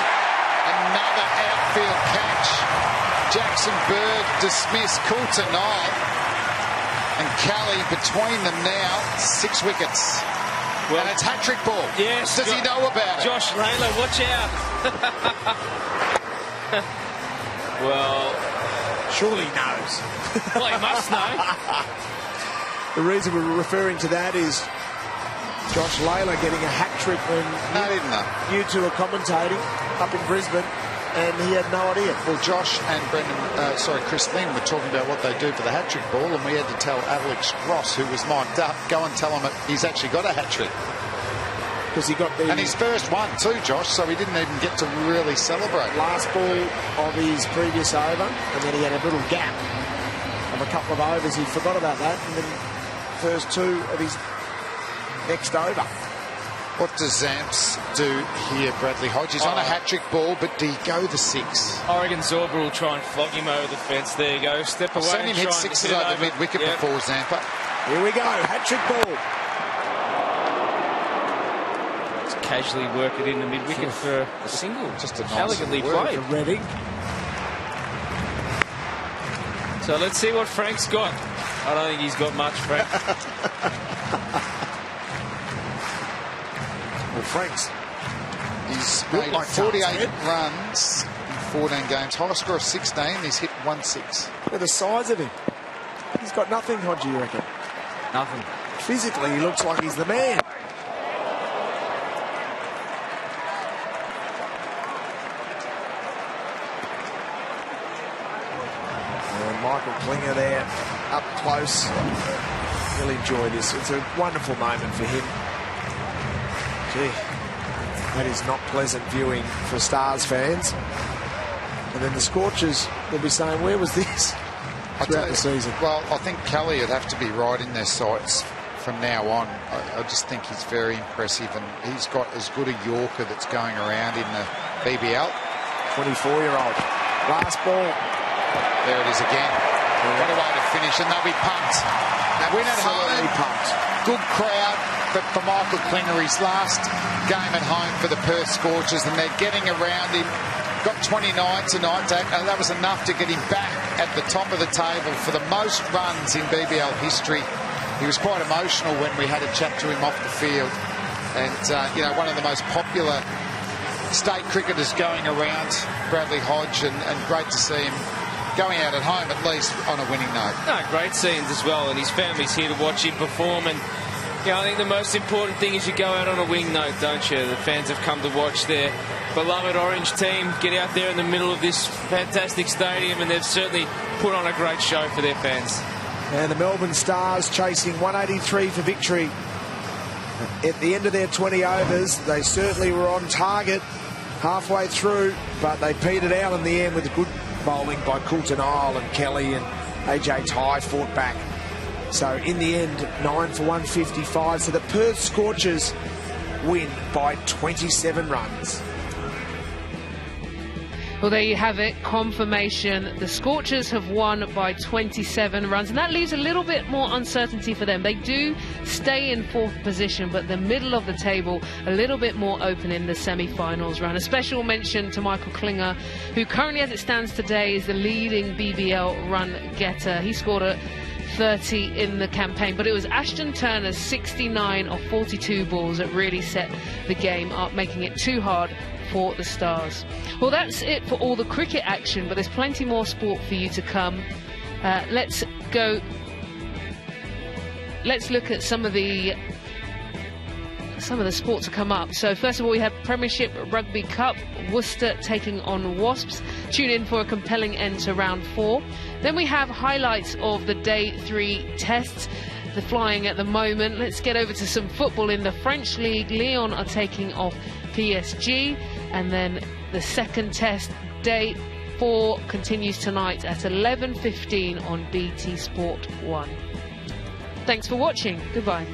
Another outfield catch. Jackson Bird dismissed. Coulter-Nile and Kelly between them now. 6 wickets. Well, and it's hat-trick ball. Yes. Does he know about it? Josh Layla, watch out. Well, surely he knows. Well, he must know. The reason we're referring to that is Josh Layla getting a hat-trick when you two are commentating up in Brisbane, and he had no idea. Well, Josh and Chris Lynn were talking about what they do for the hat-trick ball, and we had to tell Alex Ross, who was mic'd up, go and tell him he's actually got a hat-trick. Because he got the... And his first one too, Josh, so he didn't even get to really celebrate. Last ball of his previous over, and then he had a little gap of a couple of overs. He forgot about that, and then first 2 of his next over. What does Zamps do here, Bradley Hodge? He's on a hat-trick ball, but do you go the 6? Oregon Zorba will try and flog him over the fence. There you go. Step away. I've seen him hit 6s over mid-wicket before, Zampa. Here we go. Hat-trick ball. Casually work it in the mid-wicket for a single. Just a nice elegantly played. Reading. So let's see what Frank's got. I don't think he's got much, Frank. Well, Frank's... He's made like 48 runs in 14 games. High score of 16. He's hit 1-6. Look at the size of him. He's got nothing, Hodge, you reckon? Nothing. Physically, he looks like he's the man. Michael Klinger there, up close. He'll enjoy this. It's a wonderful moment for him. Gee, that is not pleasant viewing for Stars fans. And then the Scorchers will be saying, where was this throughout the season? Well, I think Kelly would have to be right in their sights for from now on. I just think he's very impressive, and he's got as good a Yorker that's going around in the BBL. 24-year-old. Last ball. There it is again. What a way to finish, and they'll be pumped. Win at home. Pumped. Good crowd, but for Michael Klinger, his last game at home for the Perth Scorchers, and they're getting around him. Got 29 tonight. That was enough to get him back at the top of the table for the most runs in BBL history. He was quite emotional when we had a chat to him off the field. And, you know, one of the most popular state cricketers going around, Bradley Hodge, and great to see him going out at home, at least on a winning note. No, great scenes as well, and his family's here to watch him perform. And you know, I think the most important thing is you go out on a winning note, don't you? The fans have come to watch their beloved Orange team get out there in the middle of this fantastic stadium, and they've certainly put on a great show for their fans. And the Melbourne Stars chasing 183 for victory. At the end of their 20 overs, they certainly were on target halfway through, but they petered out in the end with good bowling by Coulton Isle and Kelly, and AJ Tye fought back. So in the end, 9 for 155. So the Perth Scorchers win by 27 runs. Well, there you have it, confirmation. The Scorchers have won by 27 runs, and that leaves a little bit more uncertainty for them. They do stay in 4th position, but the middle of the table a little bit more open in the semi-finals run. A special mention to Michael Klinger, who currently, as it stands today, is the leading BBL run getter. He scored a 30 in the campaign, but it was Ashton Turner's 69 of 42 balls that really set the game up, making it too hard for the Stars. Well, that's it for all the cricket action, but there's plenty more sport for you to come. Let's look at some of the sports to come up. So first of all, we have Premiership Rugby Cup, Worcester taking on Wasps. Tune in for a compelling end to round 4. Then we have highlights of the day 3 tests, the flying at the moment. Let's get over to some football in the French League. Lyon are taking off PSG, and then the second test, day 4, continues tonight at 11:15 on BT Sport 1. Thanks for watching. Goodbye.